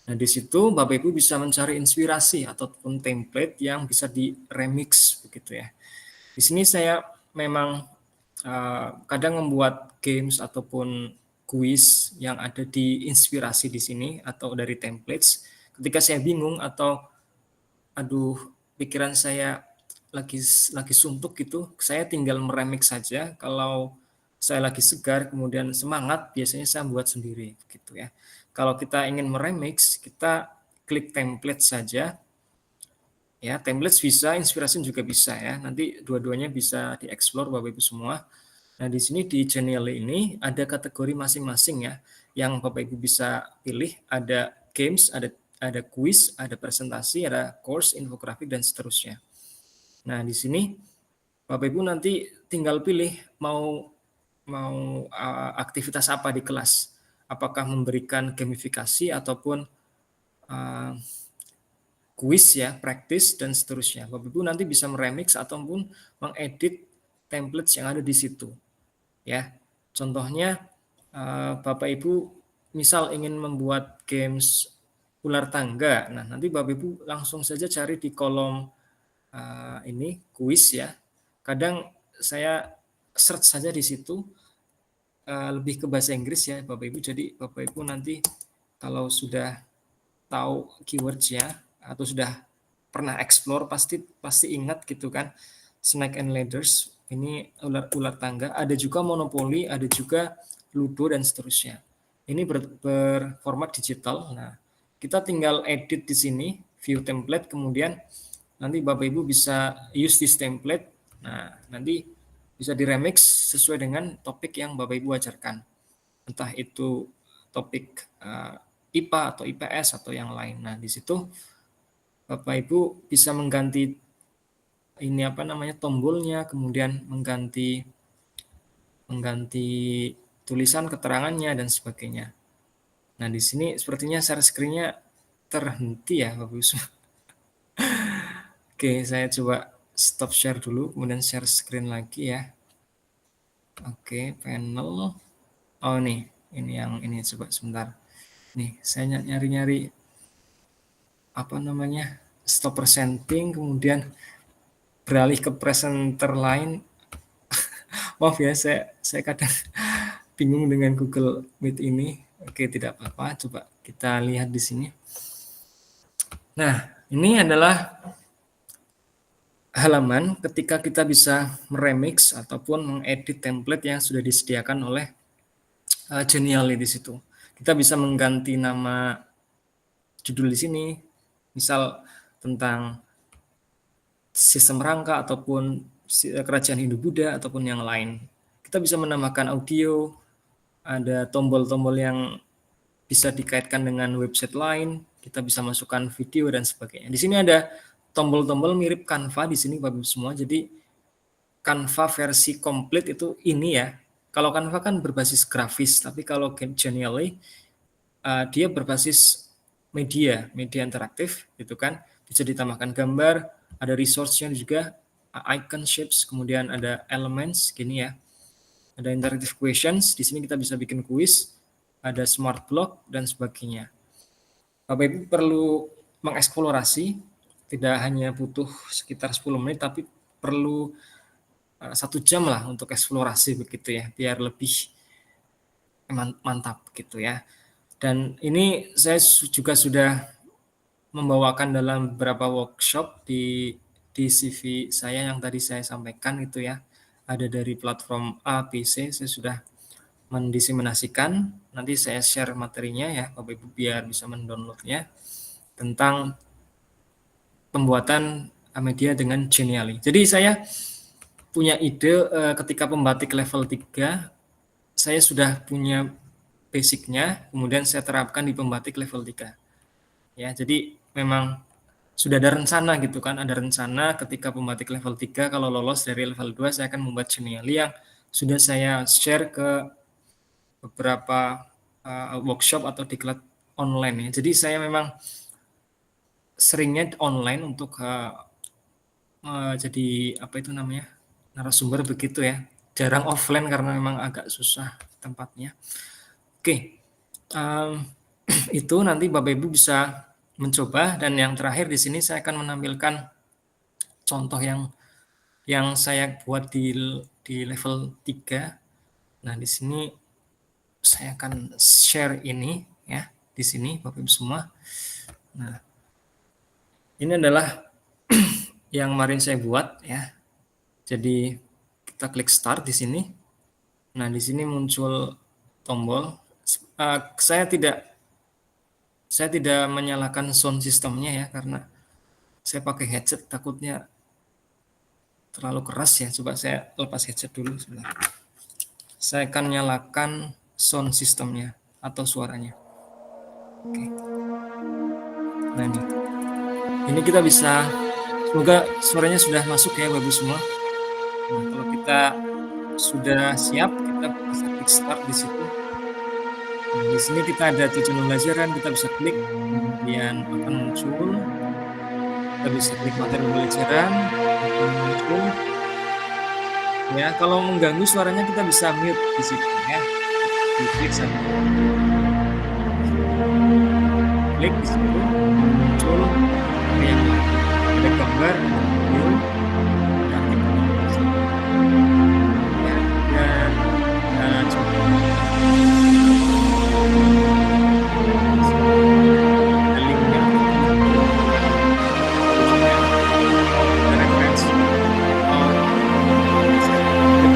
Nah, di situ Bapak Ibu bisa mencari inspirasi ataupun template yang bisa di-remix begitu ya. Di sini saya memang kadang membuat games ataupun kuis yang ada di inspirasi di sini atau dari templates. Ketika saya bingung atau aduh pikiran saya lagi suntuk gitu, saya tinggal meremix saja. Kalau saya lagi segar kemudian semangat, biasanya saya buat sendiri gitu ya. Kalau kita ingin meremix, kita klik template saja. Ya, templates bisa, inspirasi juga bisa ya. Nanti dua-duanya bisa dieksplor Bapak Ibu semua. Nah, di sini di Genially ini ada kategori masing-masing ya, yang Bapak Ibu bisa pilih. Ada games, ada quiz, ada presentasi, ada course, infografik dan seterusnya. Nah, di sini Bapak Ibu nanti tinggal pilih mau aktivitas apa di kelas. Apakah memberikan gamifikasi ataupun kuis ya, praktis dan seterusnya. Bapak Ibu nanti bisa meremix ataupun mengedit templates yang ada di situ. Ya, contohnya Bapak Ibu misal ingin membuat games ular tangga. Nah, nanti Bapak Ibu langsung saja cari di kolom ini kuis ya. Kadang saya search saja di situ lebih ke bahasa Inggris ya Bapak Ibu. Jadi Bapak Ibu nanti kalau sudah tahu keywords-nya atau sudah pernah explore pasti ingat gitu kan, Snake and Ladders, ini ular tangga, ada juga Monopoly, ada juga Ludo dan seterusnya. Ini berformat digital. Nah, kita tinggal edit di sini, view template, kemudian nanti Bapak Ibu bisa use this template. Nah, nanti bisa diremix sesuai dengan topik yang Bapak Ibu ajarkan. Entah itu topik IPA atau IPS atau yang lain. Nah, di situ Bapak Ibu bisa mengganti ini tombolnya, kemudian mengganti tulisan keterangannya dan sebagainya. Nah, di sini sepertinya share screen-nya terhenti ya, Bapak Ibu. Oke, saya coba stop share dulu, kemudian share screen lagi ya. Oke, panel. Oh, nih, ini yang ini coba sebentar. Nih, saya nyari-nyari stop presenting, kemudian beralih ke presenter lain. Maaf ya, saya kadang bingung dengan Google Meet ini. Oke, tidak apa-apa, coba kita lihat di sini. Nah, ini adalah halaman ketika kita bisa meremix ataupun mengedit template yang sudah disediakan oleh Genially di situ. Kita bisa mengganti nama judul di sini, misal tentang sistem rangka ataupun kerajaan Hindu-Buddha ataupun yang lain. Kita bisa menambahkan audio, ada tombol-tombol yang bisa dikaitkan dengan website lain, kita bisa masukkan video dan sebagainya. Di sini ada tombol-tombol mirip Canva di sini Bapak Ibu semua. Jadi Canva versi komplit itu ini ya. Kalau Canva kan berbasis grafis, tapi kalau Genially dia berbasis media interaktif gitu kan. Bisa ditambahkan gambar, ada resource-nya juga, icon shapes, kemudian ada elements gini ya. Ada interactive questions, di sini kita bisa bikin kuis, ada smart block dan sebagainya. Bapak Ibu perlu mengeksplorasi, tidak hanya butuh sekitar 10 menit, tapi perlu 1 jam lah untuk eksplorasi begitu ya, biar lebih mantap gitu ya. Dan ini saya juga sudah membawakan dalam beberapa workshop di CV saya yang tadi saya sampaikan itu ya. Ada dari platform A, B, C, saya sudah mendiseminasikan. Nanti saya share materinya ya, Bapak Ibu biar bisa mendownloadnya tentang pembuatan media dengan Genially. Jadi saya punya ide ketika pembatik level 3, saya sudah punya basicnya, kemudian saya terapkan di pembatik level 3. Ya, jadi memang sudah ada rencana gitu kan, ada rencana ketika pembatik level 3 kalau lolos dari level 2 saya akan membuat Genially yang sudah saya share ke beberapa workshop atau diklat online ya. Jadi saya memang seringnya online untuk jadi apa itu namanya narasumber begitu ya. Jarang offline karena memang agak susah tempatnya. Oke, itu nanti Bapak Ibu bisa mencoba, dan yang terakhir di sini saya akan menampilkan contoh yang saya buat di level 3. Nah, di sini saya akan share ini ya, di sini Bapak Ibu semua. Nah, ini adalah yang kemarin saya buat ya. Jadi kita klik start di sini. Nah, di sini muncul tombol. Saya tidak menyalakan sound sistemnya ya, karena saya pakai headset takutnya terlalu keras ya. Coba saya lepas headset dulu sebentar. Saya akan nyalakan sound sistemnya atau suaranya. Oke. Nah, ini kita bisa, semoga suaranya sudah masuk ya Bapak Ibu semua. Nah, kalau kita sudah siap, kita bisa klik start di situ. Nah, di sini kita ada tujuan pembelajaran, kita bisa klik, kemudian akan muncul. Kita bisa klik materi pembelajaran, akan muncul. Ya, kalau mengganggu suaranya kita bisa mute di situ ya. Diklik saja. Klik di situ, muncul yang ada gambar, ada video, ada artikel. Ya, dan coba ada linknya, ada referensi, ada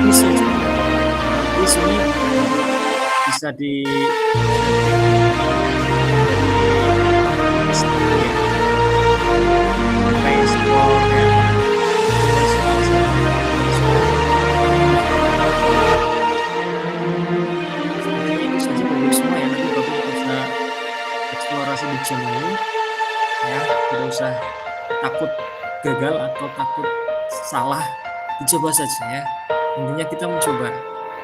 quiz juga. Quiz ini bisa di Play Store ya. Seperti itu saja Bapak semua ya, nanti Bapak bisa eksplorasi di channel ini ya, tidak usah takut gagal atau takut salah, dicoba saja ya. Intinya kita mencoba,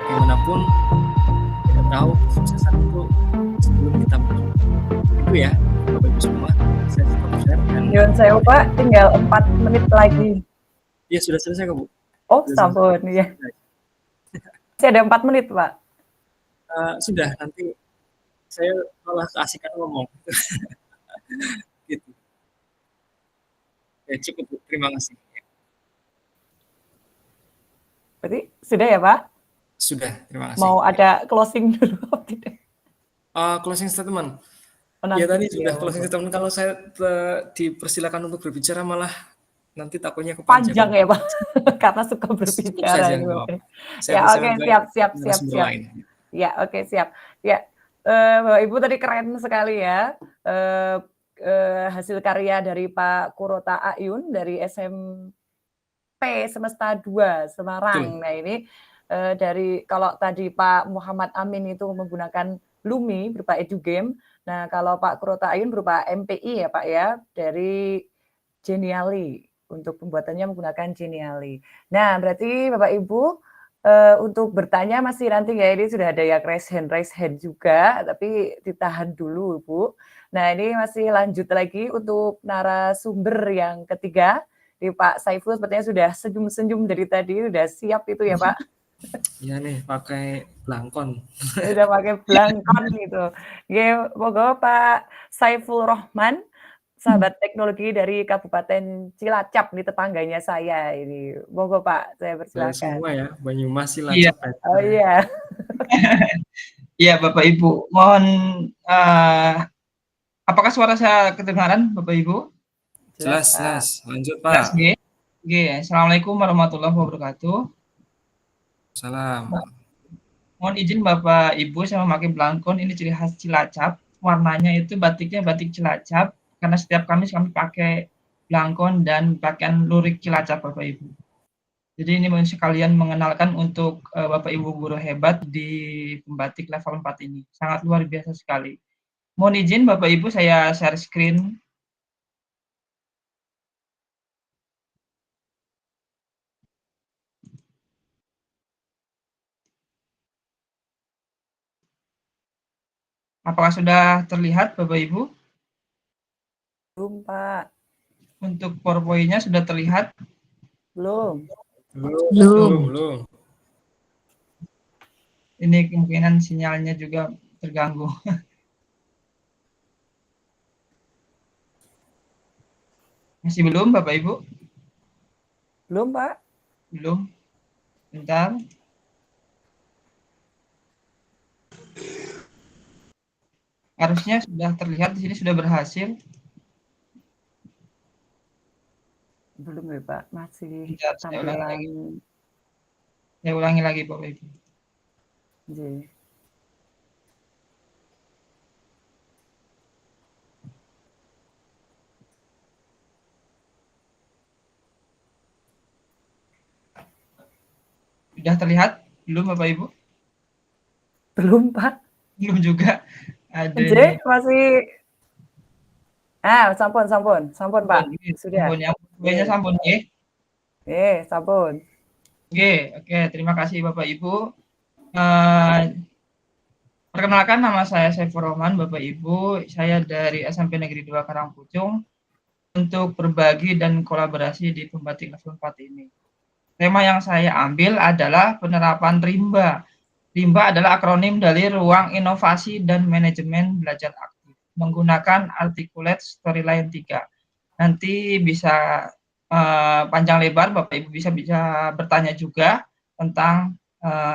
bagaimanapun kita tahu kesuksesan itu sebelum kita mencoba. Itu ya Bapak Ibu semua, saya stop share dan Nyuwun sewu Pak, tinggal 4 menit lagi. ya sudah selesai kok Bu. Oh, Sudah sampun ya. Masih ada 4 menit Pak. Sudah, nanti saya malah keasikan ngomong. Gitu. Ya cukup Bu, terima kasih. Berarti sudah ya Pak? Sudah, terima kasih. Mau ada closing dulu atau tidak? Closing statement. Nanti Ya tadi ya, sudah closing statement. Kalau saya dipersilakan untuk berbicara malah nanti takutnya kepanjangan. Panjang ya Pak, karena suka Cukup berbicara saja, ini nggak Bapak. apa-apa. Saya Ya bisa oke, membantu siap. narasumber lain. Ya oke siap. Ya Bapak Ibu tadi keren sekali ya hasil karya dari Pak Kurota Ayun dari SMP Semesta 2 Semarang. Betul. Nah ini dari kalau tadi Pak Muhammad Amin itu menggunakan Lumi berupa edugame. Nah kalau Pak Kurota Ayun berupa MPI ya Pak ya dari Geniali. Untuk pembuatannya menggunakan Geniali. Nah, berarti Bapak Ibu untuk bertanya masih nanti ya, ini sudah ada yang raise hand juga, tapi ditahan dulu Bu. Nah, ini masih lanjut lagi untuk narasumber yang ketiga. Di Pak Saiful sepertinya sudah senyum-senyum dari tadi, sudah siap itu ya Pak? Iya nih, pakai belangkon. Sudah pakai belangkon gitu. Ya, moga Pak Saiful Rohman, sahabat teknologi dari Kabupaten Cilacap di tetangganya saya ini. Monggo Pak, saya Saya persilakan. semua ya, Banyumas, Iya. Cilacap. Oh iya. Iya Bapak Ibu, mohon apakah suara saya kedengaran Bapak Ibu? Jelas. Lanjut Pak. Jelas nggih? Nggih, Assalamualaikum warahmatullahi wabarakatuh. Salam. Mohon izin Bapak Ibu, saya memakai belangkon, ini ciri khas Cilacap. Warnanya itu batiknya batik Cilacap, karena setiap Kamis kami pakai belangkon dan pakaian lurik Cilacap Bapak Ibu. Jadi ini mau sekalian mengenalkan untuk Bapak Ibu guru hebat di pembatik level 4 ini. Sangat luar biasa sekali. Mohon izin Bapak Ibu saya share screen. Apakah sudah terlihat Bapak Ibu? Belum Pak. Untuk PowerPoint-nya sudah terlihat? Belum. Belum. Ini kemungkinan sinyalnya juga terganggu. Masih belum Bapak Ibu? Belum Pak. Belum. Bentar. Harusnya sudah terlihat di sini, sudah berhasil. Belum ya Pak, masih Bentar, saya ulangi lagi. tampilan. Saya ulangi lagi Bapak Ibu. Iya. Sudah terlihat? Belum Bapak Ibu? Belum Pak. Belum juga. Ada J masih. Sampun Pak. Sudah. Sampun, yang nya sampun nggih. Sampun. Oke, terima kasih Bapak Ibu. Perkenalkan, nama saya Saiful Rohman, Bapak Ibu. Saya dari SMP Negeri 2 Karangpucung untuk berbagi dan kolaborasi di pembatik level 4 ini. Tema yang saya ambil adalah penerapan RIMBA. RIMBA adalah akronim dari Ruang Inovasi dan Manajemen Belajar Aktif, menggunakan Articulate Storyline 3. Nanti bisa panjang lebar, Bapak Ibu bisa bertanya juga tentang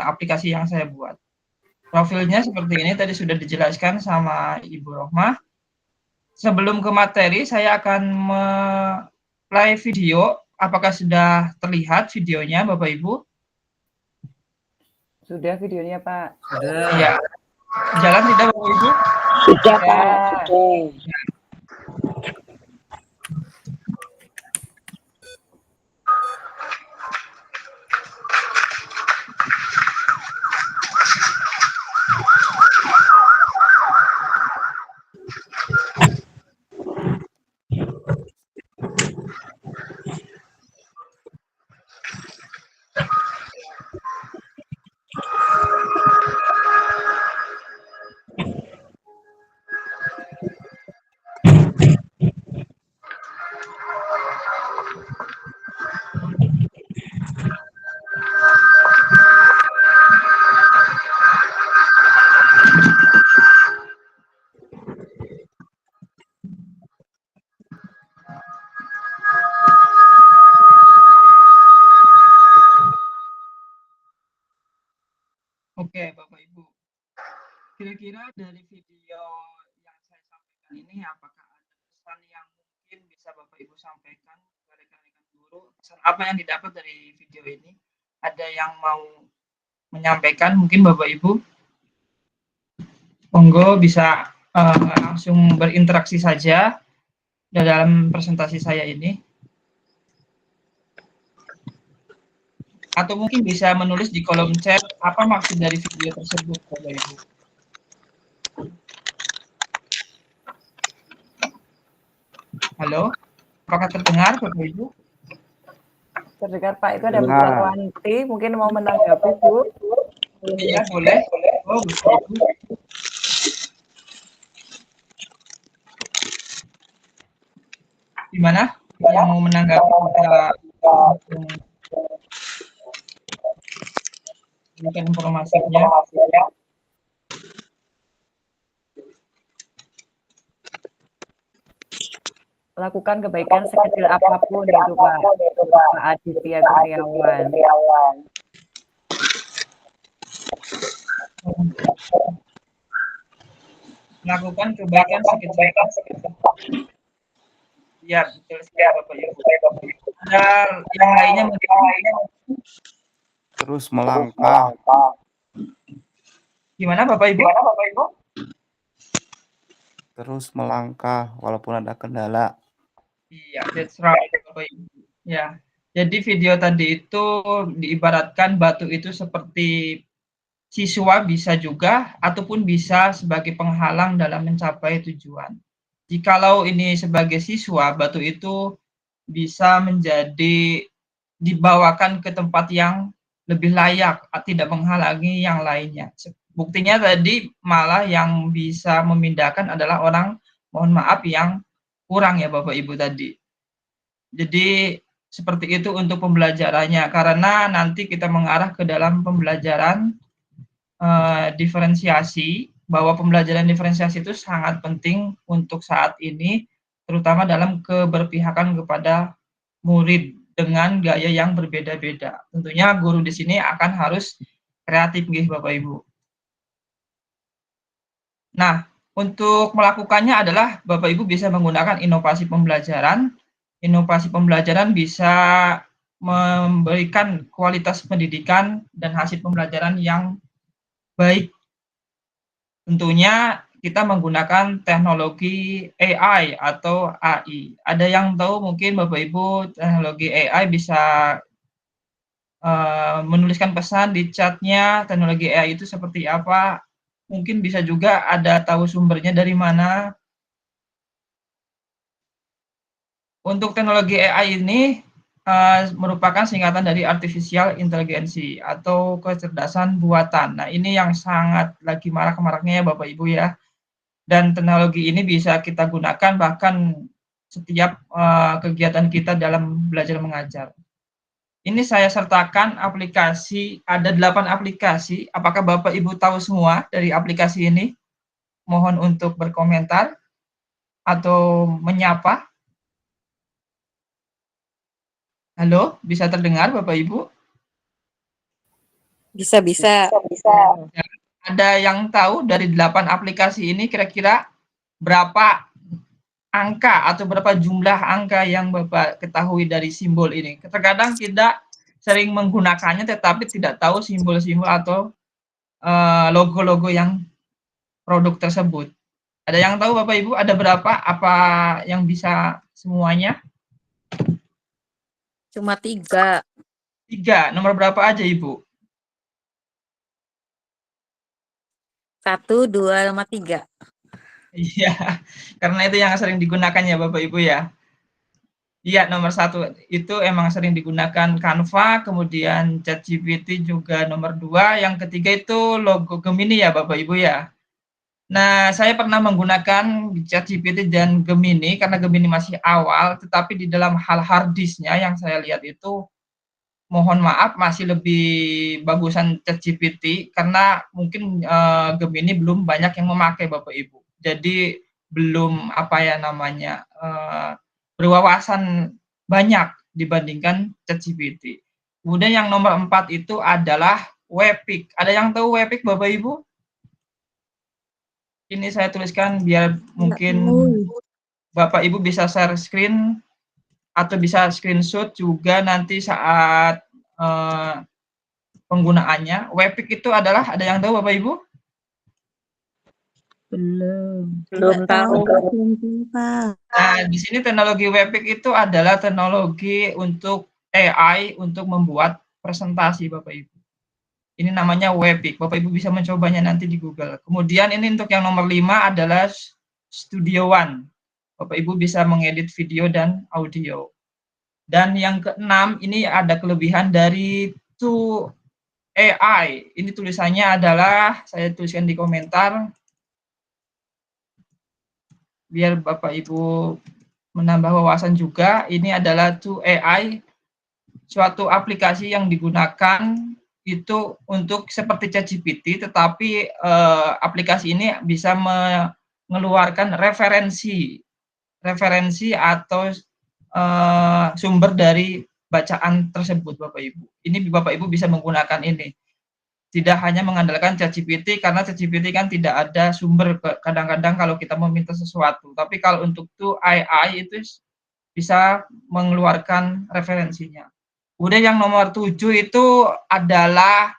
aplikasi yang saya buat. Profilnya seperti ini, tadi sudah dijelaskan sama Ibu Rohmah. Sebelum ke materi, saya akan play video. Apakah sudah terlihat videonya, Bapak Ibu? Sudah videonya Pak. Sudah. Ya. Jalan tidak, Bapak Ibu? Sudah Pak, sudah. Oke, Bapak Ibu. Kira-kira dari video yang saya sampaikan ini, apakah ada pesan yang mungkin bisa Bapak Ibu sampaikan ke rekan-rekan dulu apa yang didapat dari video ini. Ada yang mau menyampaikan mungkin Bapak Ibu? Monggo bisa langsung berinteraksi saja dalam presentasi saya ini. Atau mungkin bisa menulis di kolom chat apa maksud dari video tersebut, Bapak Ibu. Halo, apakah terdengar, Bapak Ibu? Terdengar Pak, itu ada Bu Arwanti, mungkin mau menanggapi Bu. Iya, boleh. Oh, Bapak Ibu. Gimana? Yang mau menanggapi berikan informasinya. Lakukan kebaikan sekecil apapun itu Pak Aditya Kurniawan. Lakukan kebaikan sekecil apapun. Ya, betul sekali Bapak Ibu. Ada yang lainnya mungkin Terus melangkah. gimana Bapak Ibu? Terus melangkah walaupun ada kendala. Iya, that's right Bapak Ibu. Ya. Jadi video tadi itu diibaratkan batu itu seperti siswa bisa juga ataupun bisa sebagai penghalang dalam mencapai tujuan. Jikalau ini sebagai siswa, batu itu bisa menjadi dibawakan ke tempat yang lebih layak, tidak menghalangi yang lainnya. Buktinya tadi malah yang bisa memindahkan adalah orang, mohon maaf, yang kurang ya Bapak Ibu tadi. Jadi seperti itu untuk pembelajarannya, karena nanti kita mengarah ke dalam pembelajaran diferensiasi, bahwa pembelajaran diferensiasi itu sangat penting untuk saat ini, terutama dalam keberpihakan kepada murid dengan gaya yang berbeda-beda. Tentunya guru di sini akan harus kreatif, Bapak Ibu. Nah, untuk melakukannya adalah Bapak Ibu bisa menggunakan inovasi pembelajaran. Inovasi pembelajaran bisa memberikan kualitas pendidikan dan hasil pembelajaran yang baik. Tentunya kita menggunakan teknologi AI atau AI. Ada yang tahu mungkin Bapak Ibu teknologi AI bisa menuliskan pesan di chatnya teknologi AI itu seperti apa. Mungkin bisa juga ada tahu sumbernya dari mana. Untuk teknologi AI ini merupakan singkatan dari artificial intelligence atau kecerdasan buatan. Nah, ini yang sangat lagi marak-maraknya ya Bapak Ibu ya. Dan teknologi ini bisa kita gunakan bahkan setiap kegiatan kita dalam belajar mengajar. Ini saya sertakan aplikasi, ada 8 aplikasi. Apakah Bapak Ibu tahu semua dari aplikasi ini? Mohon untuk berkomentar atau menyapa. Halo, bisa terdengar Bapak Ibu? Bisa. Ada yang tahu dari 8 aplikasi ini kira-kira berapa angka atau berapa jumlah angka yang Bapak ketahui dari simbol ini? Terkadang kita sering menggunakannya tetapi tidak tahu simbol-simbol atau logo-logo yang produk tersebut. Ada yang tahu Bapak Ibu ada berapa? Apa yang bisa semuanya? Cuma 3. 3. Nomor berapa aja Ibu? 1, 2, 3. Iya, karena itu yang sering digunakan ya Bapak Ibu ya. Iya, nomor 1 itu emang sering digunakan Canva, kemudian ChatGPT juga nomor 2, yang ketiga itu logo Gemini ya Bapak Ibu ya. Nah, saya pernah menggunakan ChatGPT dan Gemini karena Gemini masih awal, tetapi di dalam hal hard disk-nya yang saya lihat itu mohon maaf masih lebih bagusan ChatGPT karena mungkin Gemini belum banyak yang memakai Bapak Ibu. Jadi belum berwawasan banyak dibandingkan ChatGPT. Kemudian yang nomor 4 itu adalah Webpick. Ada yang tahu Webpick Bapak Ibu? Ini saya tuliskan biar mungkin Bapak Ibu bisa share screen. atau bisa screenshot juga nanti saat penggunaannya. Webpick itu adalah, ada yang tahu Bapak Ibu? Belum Belum tahu. Nah, di sini teknologi Webpick itu adalah teknologi untuk AI untuk membuat presentasi Bapak Ibu. Ini namanya Webpick. Bapak Ibu bisa mencobanya nanti di Google. Kemudian ini untuk yang nomor 5 adalah Studio One. Bapak Ibu bisa mengedit video dan audio. Dan yang keenam, ini ada kelebihan dari AI. Ini tulisannya adalah, saya tuliskan di komentar, biar Bapak Ibu menambah wawasan juga. Ini adalah AI, suatu aplikasi yang digunakan itu untuk seperti ChatGPT, tetapi aplikasi ini bisa mengeluarkan referensi atau sumber dari bacaan tersebut Bapak Ibu. Ini Bapak Ibu bisa menggunakan ini. Tidak hanya mengandalkan ChatGPT, karena ChatGPT kan tidak ada sumber kadang-kadang kalau kita meminta sesuatu. Tapi kalau untuk AI itu bisa mengeluarkan referensinya. Kemudian yang nomor 7 itu adalah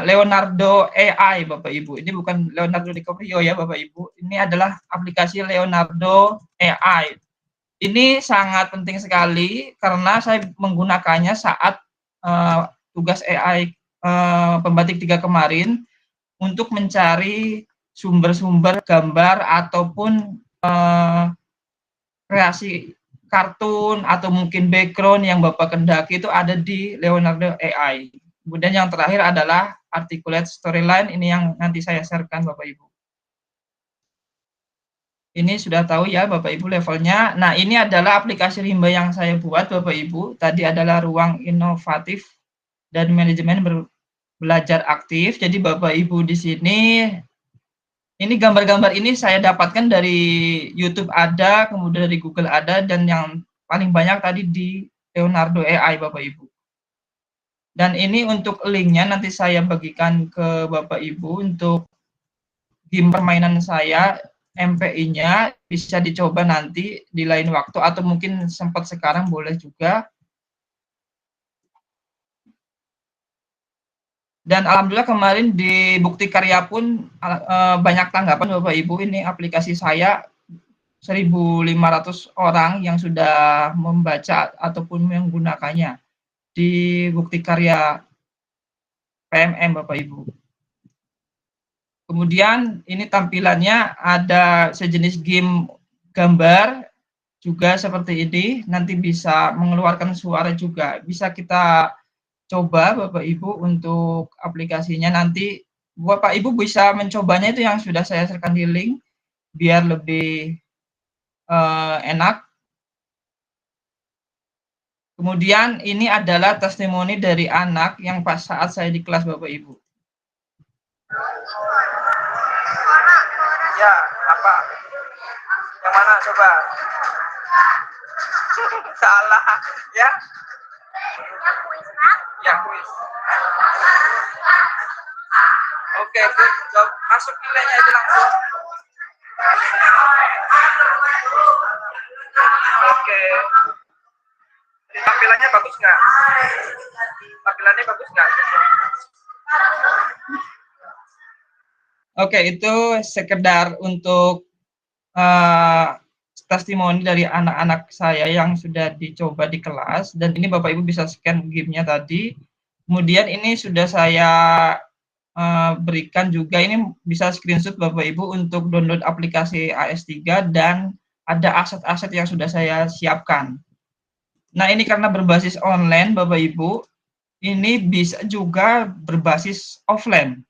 Leonardo AI Bapak Ibu. Ini bukan Leonardo DiCaprio ya Bapak Ibu. Ini adalah aplikasi Leonardo AI. Ini sangat penting sekali karena saya menggunakannya saat tugas AI pembatik 3 kemarin untuk mencari sumber-sumber gambar ataupun kreasi kartun atau mungkin background yang Bapak kendaki itu ada di Leonardo AI. Kemudian yang terakhir adalah Articulate Storyline, ini yang nanti saya sharekan Bapak Ibu. Ini sudah tahu ya Bapak Ibu levelnya. Nah, ini adalah aplikasi rimba yang saya buat Bapak Ibu. Tadi adalah ruang inovatif dan manajemen belajar aktif. Jadi Bapak Ibu di sini, ini gambar-gambar ini saya dapatkan dari YouTube ada, kemudian dari Google ada, dan yang paling banyak tadi di Leonardo AI Bapak Ibu. Dan ini untuk linknya nanti saya bagikan ke Bapak Ibu untuk game permainan saya, MPI-nya bisa dicoba nanti di lain waktu atau mungkin sempat sekarang boleh juga. Dan alhamdulillah kemarin di Bukti Karya pun banyak tanggapan Bapak Ibu. Ini aplikasi saya 1.500 orang yang sudah membaca ataupun menggunakannya di Bukti Karya PMM Bapak Ibu. Kemudian ini tampilannya ada sejenis game gambar juga seperti ini, nanti bisa mengeluarkan suara juga. Bisa kita coba Bapak Ibu untuk aplikasinya, nanti Bapak Ibu bisa mencobanya itu yang sudah saya share-kan di link biar lebih enak. Kemudian ini adalah testimoni dari anak yang pas saat saya di kelas Bapak Ibu. Ya, apa? Yang mana coba? Salah, ya? Ya, kuis. Oke, good. Masuk nilainya itu langsung. Oke. Tampilannya bagus nggak? Tampilannya bagus nggak? Oke, itu sekedar untuk testimoni dari anak-anak saya yang sudah dicoba di kelas, dan ini Bapak Ibu bisa scan game-nya tadi. Kemudian ini sudah saya berikan juga, ini bisa screenshot Bapak Ibu untuk download aplikasi AS3 dan ada aset-aset yang sudah saya siapkan. Nah, ini karena berbasis online Bapak Ibu, ini bisa juga berbasis offline.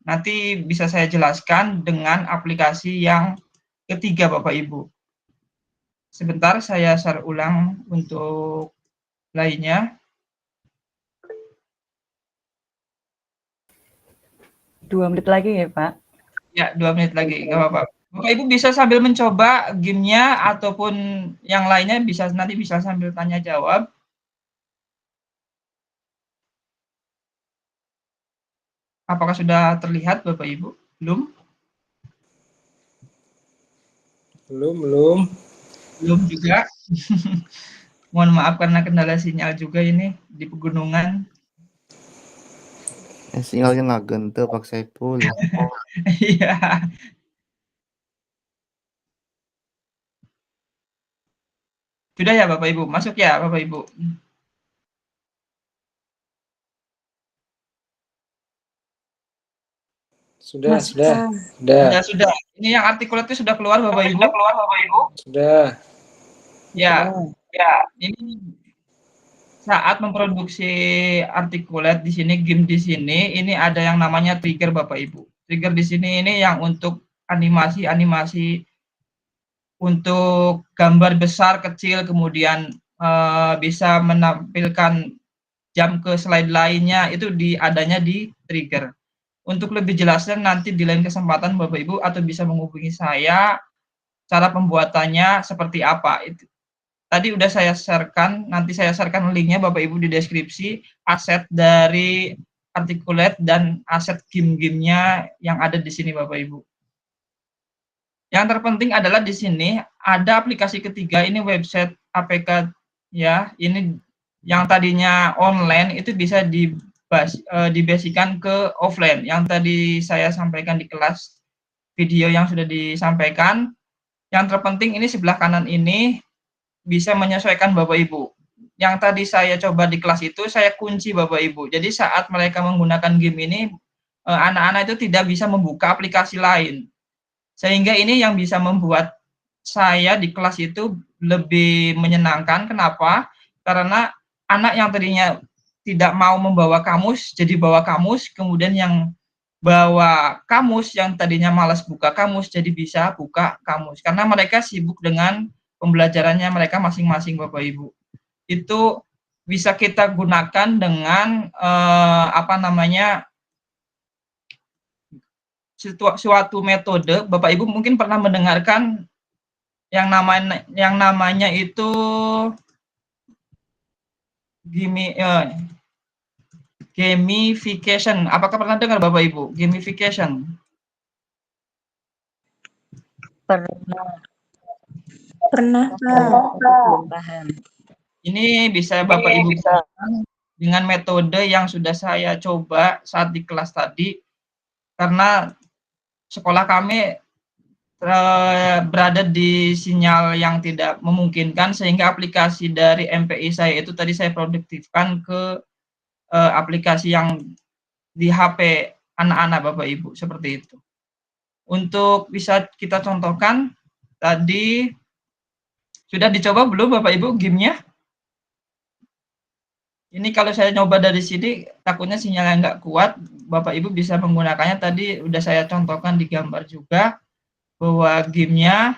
Nanti bisa saya jelaskan dengan aplikasi yang ketiga Bapak Ibu. Sebentar saya share ulang untuk lainnya. 2 menit lagi ya Pak? Ya, 2 menit lagi, nggak apa-apa. Bapak Ibu bisa sambil mencoba gamenya ataupun yang lainnya, bisa nanti bisa sambil tanya jawab. Apakah sudah terlihat Bapak Ibu? Belum? Belum. Belum juga. Mohon maaf karena kendala sinyal juga ini di pegunungan. Sinyalnya nggak gente Pak Saiful. Iya. Sudah ya Bapak Ibu? Masuk ya Bapak Ibu? Sudah. Sudah. Ini yang artikulatnya sudah keluar Bapak Ibu? Sudah. Ya. Ini saat memproduksi artikulat di sini, game di sini, ini ada yang namanya trigger Bapak Ibu. Trigger di sini ini yang untuk animasi untuk gambar besar, kecil, kemudian bisa menampilkan jam ke slide lainnya, itu adanya di trigger. Untuk lebih jelasnya nanti di lain kesempatan Bapak Ibu atau bisa menghubungi saya, cara pembuatannya seperti apa. Tadi udah saya share-kan, nanti saya share-kan linknya Bapak Ibu di deskripsi, aset dari articulate dan aset game-gamenya yang ada di sini Bapak Ibu. Yang terpenting adalah di sini ada aplikasi ketiga, ini website APK ya, ini yang tadinya online itu bisa dibasikan ke offline. Yang tadi saya sampaikan di kelas video yang sudah disampaikan. Yang terpenting ini sebelah kanan ini bisa menyesuaikan Bapak Ibu. Yang tadi saya coba di kelas itu saya kunci Bapak Ibu. Jadi saat mereka menggunakan game ini, anak-anak itu tidak bisa membuka aplikasi lain. Sehingga ini yang bisa membuat saya di kelas itu lebih menyenangkan. Kenapa? Karena anak yang tadinya tidak mau membawa kamus, jadi bawa kamus, kemudian yang bawa kamus yang tadinya malas buka kamus, jadi bisa buka kamus. Karena mereka sibuk dengan pembelajarannya mereka masing-masing Bapak Ibu. Itu bisa kita gunakan dengan suatu metode. Bapak Ibu mungkin pernah mendengarkan yang namanya itu gamification. Apakah pernah dengar Bapak Ibu gamification? Pernah belum paham. Ini bisa Bapak Ibu dengan metode yang sudah saya coba saat di kelas tadi, karena sekolah kami berada di sinyal yang tidak memungkinkan, sehingga aplikasi dari MPI saya itu tadi saya produktifkan ke aplikasi yang di HP anak-anak Bapak Ibu, seperti itu. Untuk bisa kita contohkan, tadi sudah dicoba belum Bapak Ibu game-nya? Ini kalau saya nyoba dari sini, takutnya sinyalnya nggak kuat, Bapak Ibu bisa menggunakannya. Tadi udah saya contohkan di gambar juga, bahwa game-nya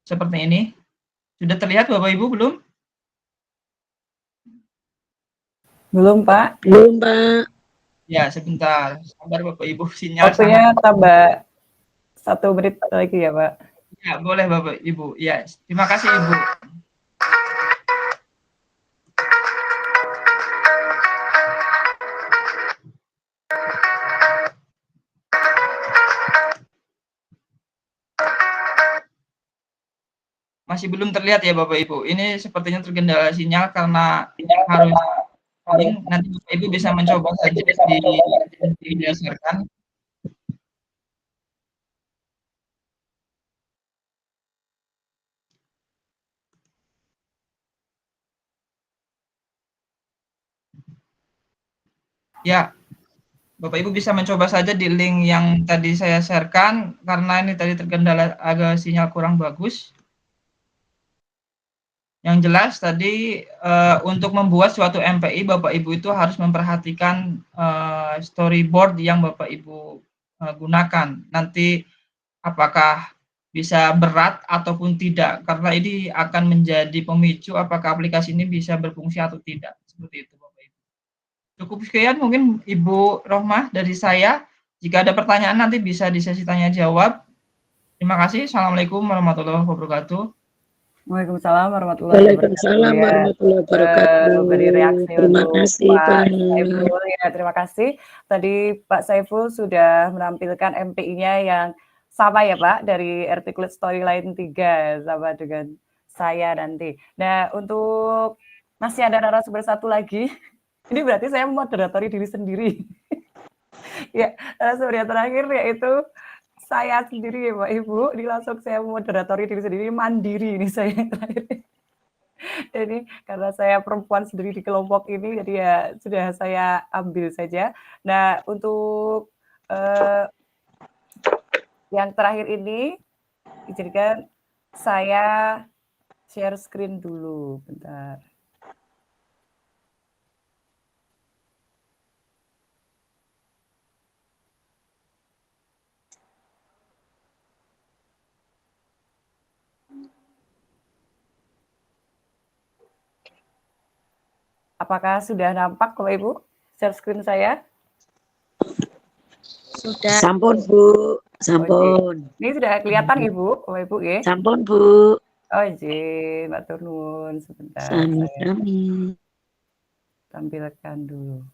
seperti ini. Sudah terlihat Bapak Ibu belum? Belum, Pak. Ya, sebentar. Sabar Bapak Ibu, sinyal Waktunya tambah 1 menit lagi ya, Pak. Ya, boleh Bapak Ibu. Ya, terima kasih Ibu. Masih belum terlihat ya Bapak Ibu. Ini sepertinya terkendala sinyal karena harus nanti Bapak Ibu bisa mencoba saja didasarkan. Ya, Bapak Ibu bisa mencoba saja di link yang tadi saya share-kan, karena ini tadi terkendala agak sinyal kurang bagus. Yang jelas tadi untuk membuat suatu MPI, Bapak Ibu itu harus memperhatikan storyboard yang Bapak Ibu gunakan. Nanti apakah bisa berat ataupun tidak, karena ini akan menjadi pemicu apakah aplikasi ini bisa berfungsi atau tidak. Seperti itu Bapak Ibu. Cukup sekian mungkin Ibu Rohmah dari saya. Jika ada pertanyaan nanti bisa di sesi tanya jawab. Terima kasih. Assalamualaikum warahmatullahi wabarakatuh. Waalaikumsalam warahmatullahi wabarakatuh. Beri reaksi Terima untuk kasih, Pak Pak. Saiful. Ya, terima kasih. Tadi Pak Saiful sudah menampilkan MPI-nya yang sama ya Pak, dari Articulate Storyline 3, sama dengan saya nanti. Nah, untuk masih ada narasumber satu lagi. Ini berarti saya moderatori diri sendiri. Ya, narasumber yang terakhir yaitu saya sendiri ya Pak Ibu. Ini langsung saya moderatori diri sendiri, mandiri ini saya yang terakhir. Ini karena saya perempuan sendiri di kelompok ini, jadi ya sudah saya ambil saja. Nah, untuk yang terakhir ini, izinkan saya share screen dulu, bentar. Apakah sudah nampak Bapak Ibu share screen saya? Sudah. Sampun Bu, sampun. Oke. Ini sudah kelihatan Ibu, Bapak Ibu ya? Sampun Bu. Oh jee, Mbak Turnun, sebentar saya tampilkan dulu.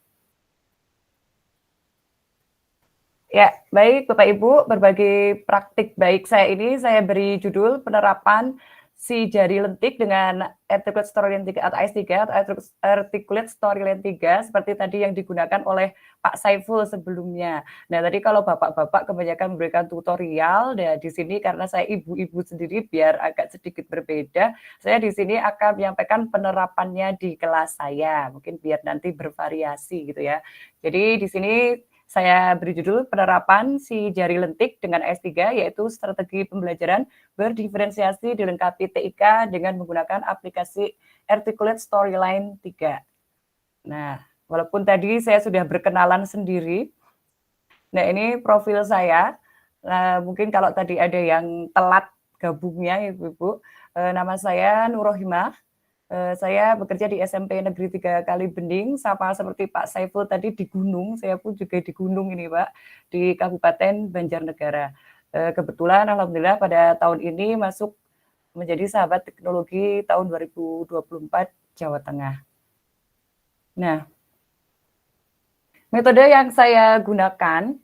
Ya, baik Bapak Ibu, berbagai praktik baik saya ini saya beri judul penerapan si jari lentik dengan Articulate Storyline 3 atau AS3 atau Articulate Storyline 3 seperti tadi yang digunakan oleh Pak Saiful sebelumnya. Nah, tadi kalau Bapak-bapak kebanyakan memberikan tutorial, dan di sini karena saya ibu-ibu sendiri biar agak sedikit berbeda, saya di sini akan menyampaikan penerapannya di kelas saya, mungkin biar nanti bervariasi gitu ya. Jadi di sini saya beri judul penerapan si jari lentik dengan S3 yaitu strategi pembelajaran berdiferensiasi dilengkapi TIK dengan menggunakan aplikasi Articulate Storyline 3. Nah, walaupun tadi saya sudah berkenalan sendiri, nah ini profil saya. Nah, mungkin kalau tadi ada yang telat gabungnya Ibu-Ibu, nama saya Nurohimah. Saya bekerja di SMP Negeri 3 Kalibening, sama seperti Pak Saiful tadi di gunung, saya pun juga di gunung ini Pak, di Kabupaten Banjarnegara. Kebetulan Alhamdulillah pada tahun ini masuk menjadi sahabat teknologi tahun 2024 Jawa Tengah. Nah, metode yang saya gunakan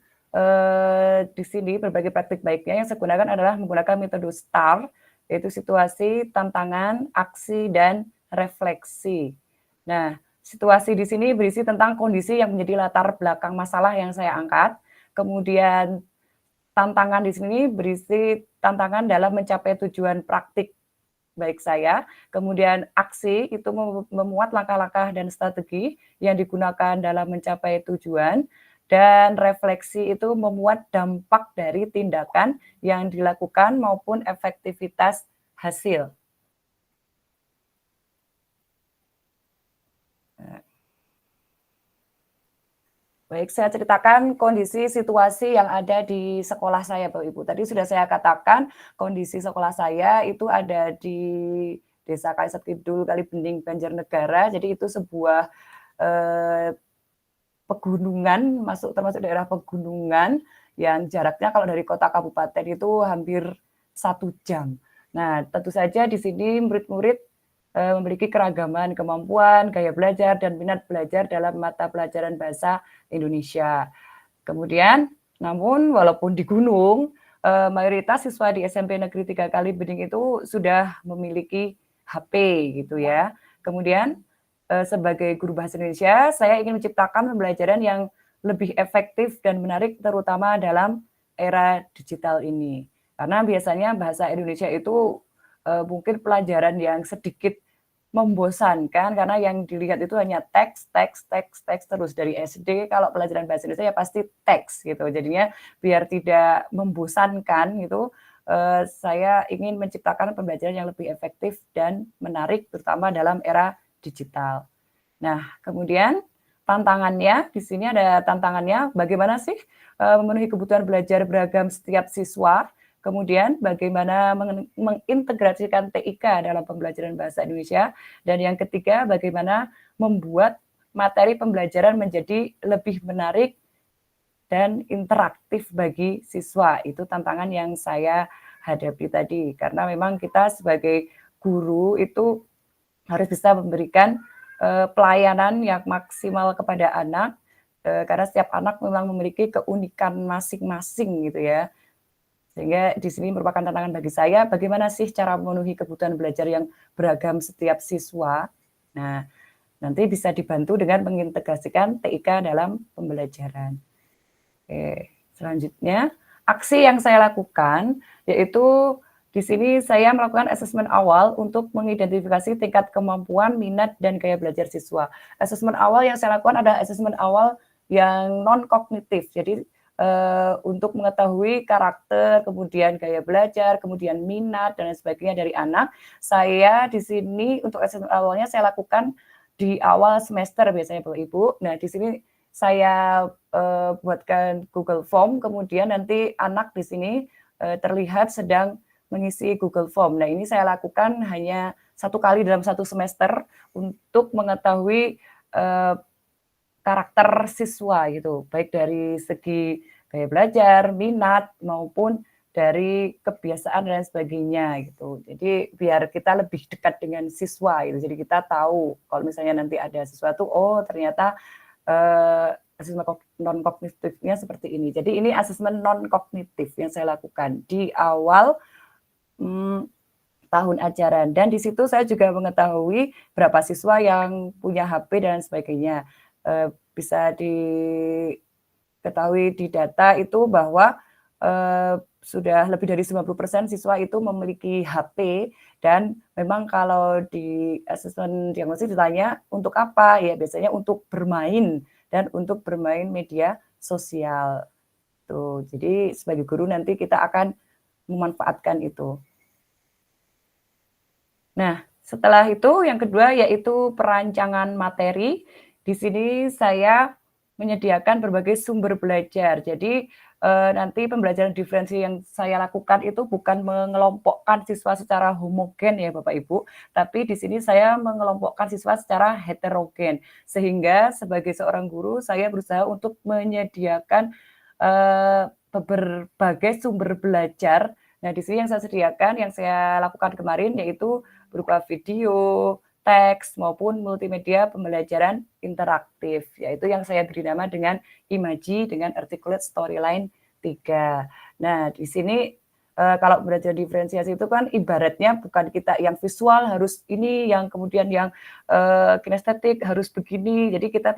di sini berbagai praktik baiknya yang saya gunakan adalah menggunakan metode STAR, yaitu situasi, tantangan, aksi, dan refleksi. Nah, situasi di sini berisi tentang kondisi yang menjadi latar belakang masalah yang saya angkat. Kemudian tantangan di sini berisi tantangan dalam mencapai tujuan praktik baik saya. Kemudian aksi itu memuat langkah-langkah dan strategi yang digunakan dalam mencapai tujuan. Dan refleksi itu memuat dampak dari tindakan yang dilakukan maupun efektivitas hasil. Baik, saya ceritakan kondisi situasi yang ada di sekolah saya, Bapak Ibu. Tadi sudah saya katakan kondisi sekolah saya itu ada di Desa Kalisat Kidul, Kalibening, Banjarnegara. Jadi itu sebuah pegunungan, termasuk daerah pegunungan yang jaraknya kalau dari kota kabupaten itu hampir 1 jam. Nah, tentu saja di sini murid-murid memiliki keragaman kemampuan, gaya belajar, dan minat belajar dalam mata pelajaran bahasa Indonesia. Kemudian, namun walaupun di gunung, mayoritas siswa di SMP Negeri 3 Kalibening itu sudah memiliki HP gitu ya. Kemudian, sebagai guru bahasa Indonesia, saya ingin menciptakan pembelajaran yang lebih efektif dan menarik terutama dalam era digital ini. Karena biasanya bahasa Indonesia itu mungkin pelajaran yang sedikit membosankan karena yang dilihat itu hanya teks terus dari SD. Kalau pelajaran bahasa Indonesia ya pasti teks gitu. Jadinya biar tidak membosankan gitu, saya ingin menciptakan pembelajaran yang lebih efektif dan menarik terutama dalam era digital. Nah, kemudian tantangannya, di sini ada tantangannya bagaimana sih memenuhi kebutuhan belajar beragam setiap siswa, kemudian bagaimana mengintegrasikan TIK dalam pembelajaran bahasa Indonesia, dan yang ketiga bagaimana membuat materi pembelajaran menjadi lebih menarik dan interaktif bagi siswa. Itu tantangan yang saya hadapi tadi, karena memang kita sebagai guru itu harus bisa memberikan pelayanan yang maksimal kepada anak, karena setiap anak memang memiliki keunikan masing-masing gitu ya. Sehingga di sini merupakan tantangan bagi saya, bagaimana sih cara memenuhi kebutuhan belajar yang beragam setiap siswa. Nah, nanti bisa dibantu dengan mengintegrasikan TIK dalam pembelajaran. Oke, selanjutnya aksi yang saya lakukan yaitu di sini saya melakukan asesmen awal untuk mengidentifikasi tingkat kemampuan, minat, dan gaya belajar siswa. Asesmen awal yang saya lakukan adalah asesmen awal yang non-kognitif. Jadi untuk mengetahui karakter, kemudian gaya belajar, kemudian minat, dan lain sebagainya dari anak. Saya di sini untuk asesmen awalnya saya lakukan di awal semester biasanya Bapak Ibu. Nah, di sini saya buatkan Google Form, kemudian nanti anak di sini terlihat sedang mengisi Google Form. Nah, ini saya lakukan hanya 1 kali dalam 1 semester untuk mengetahui karakter siswa gitu, baik dari segi gaya belajar, minat, maupun dari kebiasaan dan sebagainya gitu. Jadi biar kita lebih dekat dengan siswa gitu. Jadi kita tahu kalau misalnya nanti ada sesuatu, oh ternyata asesmen non-kognitifnya seperti ini. Jadi ini asesmen non-kognitif yang saya lakukan di awal tahun ajaran. Dan di situ saya juga mengetahui berapa siswa yang punya HP dan sebagainya. Bisa diketahui di data itu bahwa sudah lebih dari 90% siswa itu memiliki HP, dan memang kalau di asesmen diagnosis ditanya untuk apa? Ya biasanya untuk bermain dan untuk bermain media sosial. Tuh, jadi sebagai guru nanti kita akan memanfaatkan itu. Nah, setelah itu yang kedua yaitu perancangan materi. Di sini saya menyediakan berbagai sumber belajar. Jadi nanti pembelajaran diferensi yang saya lakukan itu bukan mengelompokkan siswa secara homogen ya Bapak Ibu, tapi di sini saya mengelompokkan siswa secara heterogen. Sehingga sebagai seorang guru saya berusaha untuk menyediakan berbagai sumber belajar. Nah, di sini yang saya sediakan, yang saya lakukan kemarin yaitu berupa video, teks, maupun multimedia pembelajaran interaktif, yaitu yang saya beri nama dengan Imaji dengan Articulate Storyline 3. Nah, di sini kalau belajar diferensiasi itu kan ibaratnya bukan kita yang visual harus ini, yang kemudian yang kinestetik harus begini. Jadi kita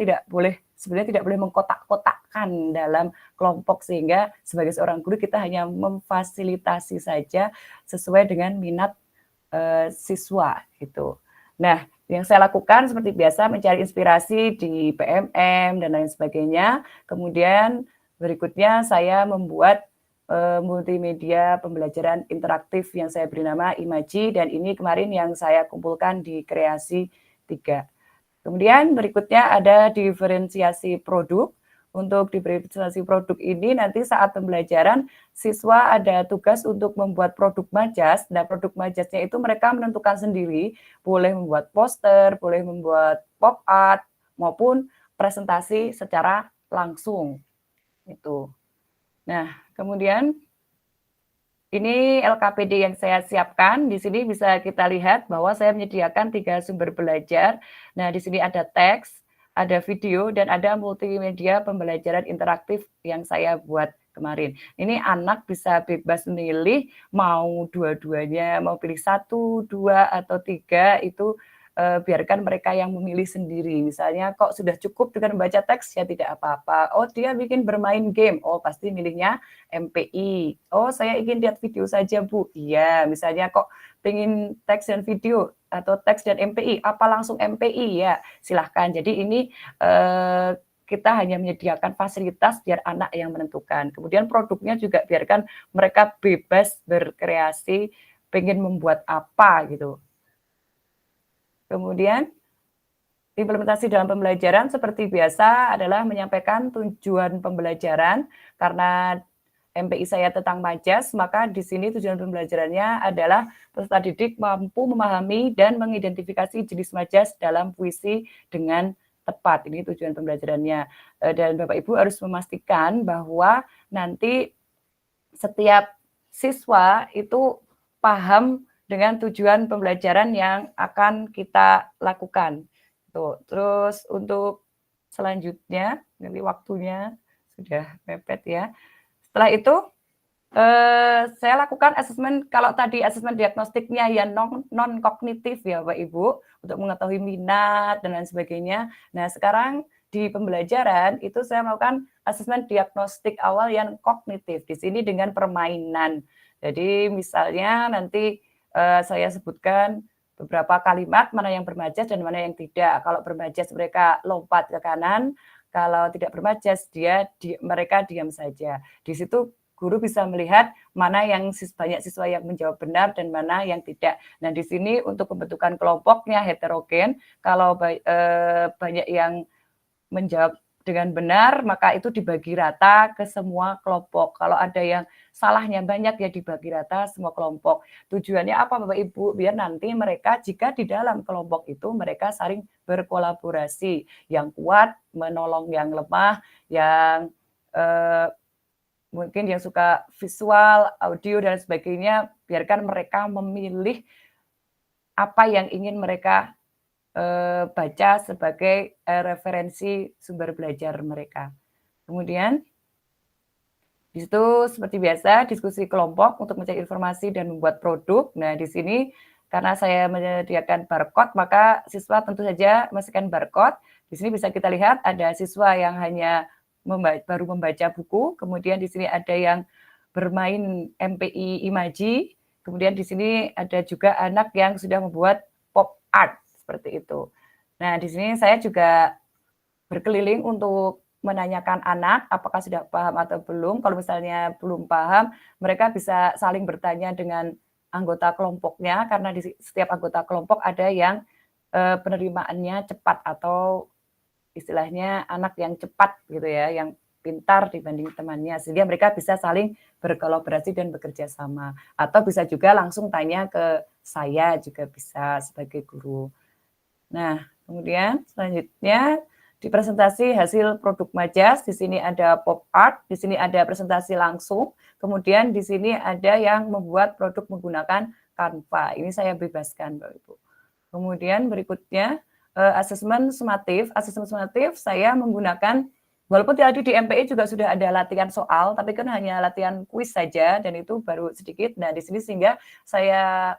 sebenarnya tidak boleh mengkotak-kotakkan dalam kelompok, sehingga sebagai seorang guru kita hanya memfasilitasi saja sesuai dengan minat siswa gitu. Nah, yang saya lakukan seperti biasa mencari inspirasi di PMM dan lain sebagainya. Kemudian berikutnya saya membuat multimedia pembelajaran interaktif yang saya beri nama Imaji, dan ini kemarin yang saya kumpulkan di Kreasi 3. Kemudian berikutnya ada diferensiasi produk. Untuk diferensiasi produk ini nanti saat pembelajaran siswa ada tugas untuk membuat produk majas. Nah, produk majasnya itu mereka menentukan sendiri, boleh membuat poster, boleh membuat pop art, maupun presentasi secara langsung. Itu. Nah, kemudian ini LKPD yang saya siapkan. Di sini bisa kita lihat bahwa saya menyediakan 3 sumber belajar. Nah, di sini ada teks, ada video, dan ada multimedia pembelajaran interaktif yang saya buat kemarin. Ini anak bisa bebas memilih mau dua-duanya, mau pilih 1, 2, atau 3, itu biarkan mereka yang memilih sendiri. Misalnya kok sudah cukup dengan membaca teks, ya tidak apa-apa. Oh, dia bikin bermain game, oh pasti milihnya MPI. Oh, saya ingin lihat video saja Bu. Iya, misalnya kok pengen teks dan video atau teks dan MPI, apa langsung MPI? Ya silahkan. Jadi ini kita hanya menyediakan fasilitas biar anak yang menentukan. Kemudian produknya juga biarkan mereka bebas berkreasi, pengen membuat apa gitu. Kemudian implementasi dalam pembelajaran seperti biasa adalah menyampaikan tujuan pembelajaran. Karena MPI saya tentang majas, maka di sini tujuan pembelajarannya adalah peserta didik mampu memahami dan mengidentifikasi jenis majas dalam puisi dengan tepat. Ini tujuan pembelajarannya. Dan Bapak Ibu harus memastikan bahwa nanti setiap siswa itu paham dengan tujuan pembelajaran yang akan kita lakukan. Tuh. Terus untuk selanjutnya, nanti waktunya sudah mepet ya. Setelah itu Saya lakukan asesmen, kalau tadi asesmen diagnostiknya ya non kognitif ya Bapak Ibu, untuk mengetahui minat dan lain sebagainya. Nah, sekarang di pembelajaran itu saya melakukan asesmen diagnostik awal yang kognitif. Di sini dengan permainan. Jadi misalnya nanti saya sebutkan beberapa kalimat mana yang bermajas dan mana yang tidak. Kalau bermajas mereka lompat ke kanan, kalau tidak bermajas mereka diam saja. Di situ guru bisa melihat mana yang banyak siswa yang menjawab benar dan mana yang tidak. Nah, di sini untuk pembentukan kelompoknya heterogen, kalau banyak yang menjawab dengan benar, maka itu dibagi rata ke semua kelompok. Kalau ada yang salahnya banyak, ya dibagi rata semua kelompok. Tujuannya apa Bapak Ibu? Biar nanti mereka jika di dalam kelompok itu mereka saling berkolaborasi. Yang kuat menolong yang lemah, yang mungkin yang suka visual, audio, dan sebagainya, biarkan mereka memilih apa yang ingin mereka baca sebagai referensi sumber belajar mereka. Kemudian, di situ seperti biasa, diskusi kelompok untuk mencari informasi dan membuat produk. Nah, di sini karena saya menyediakan barcode, maka siswa tentu saja men-scan barcode. Di sini bisa kita lihat ada siswa yang hanya baru membaca buku, kemudian di sini ada yang bermain MPI Imaji, kemudian di sini ada juga anak yang sudah membuat pop art seperti itu. Nah, di sini saya juga berkeliling untuk menanyakan anak apakah sudah paham atau belum. Kalau misalnya belum paham, mereka bisa saling bertanya dengan anggota kelompoknya, karena di setiap anggota kelompok ada yang penerimaannya cepat atau istilahnya anak yang cepat gitu ya, yang pintar dibanding temannya, sehingga mereka bisa saling berkolaborasi dan bekerja sama. Atau bisa juga langsung tanya ke saya juga bisa sebagai guru. Nah, kemudian selanjutnya di presentasi hasil produk majas, di sini ada pop art, di sini ada presentasi langsung, kemudian di sini ada yang membuat produk menggunakan Canva. Ini saya bebaskan Bapak Ibu. Kemudian berikutnya asesmen sumatif. Asesmen sumatif saya menggunakan, walaupun tadi di MPI juga sudah ada latihan soal, tapi kan hanya latihan kuis saja dan itu baru sedikit. Nah, di sini sehingga saya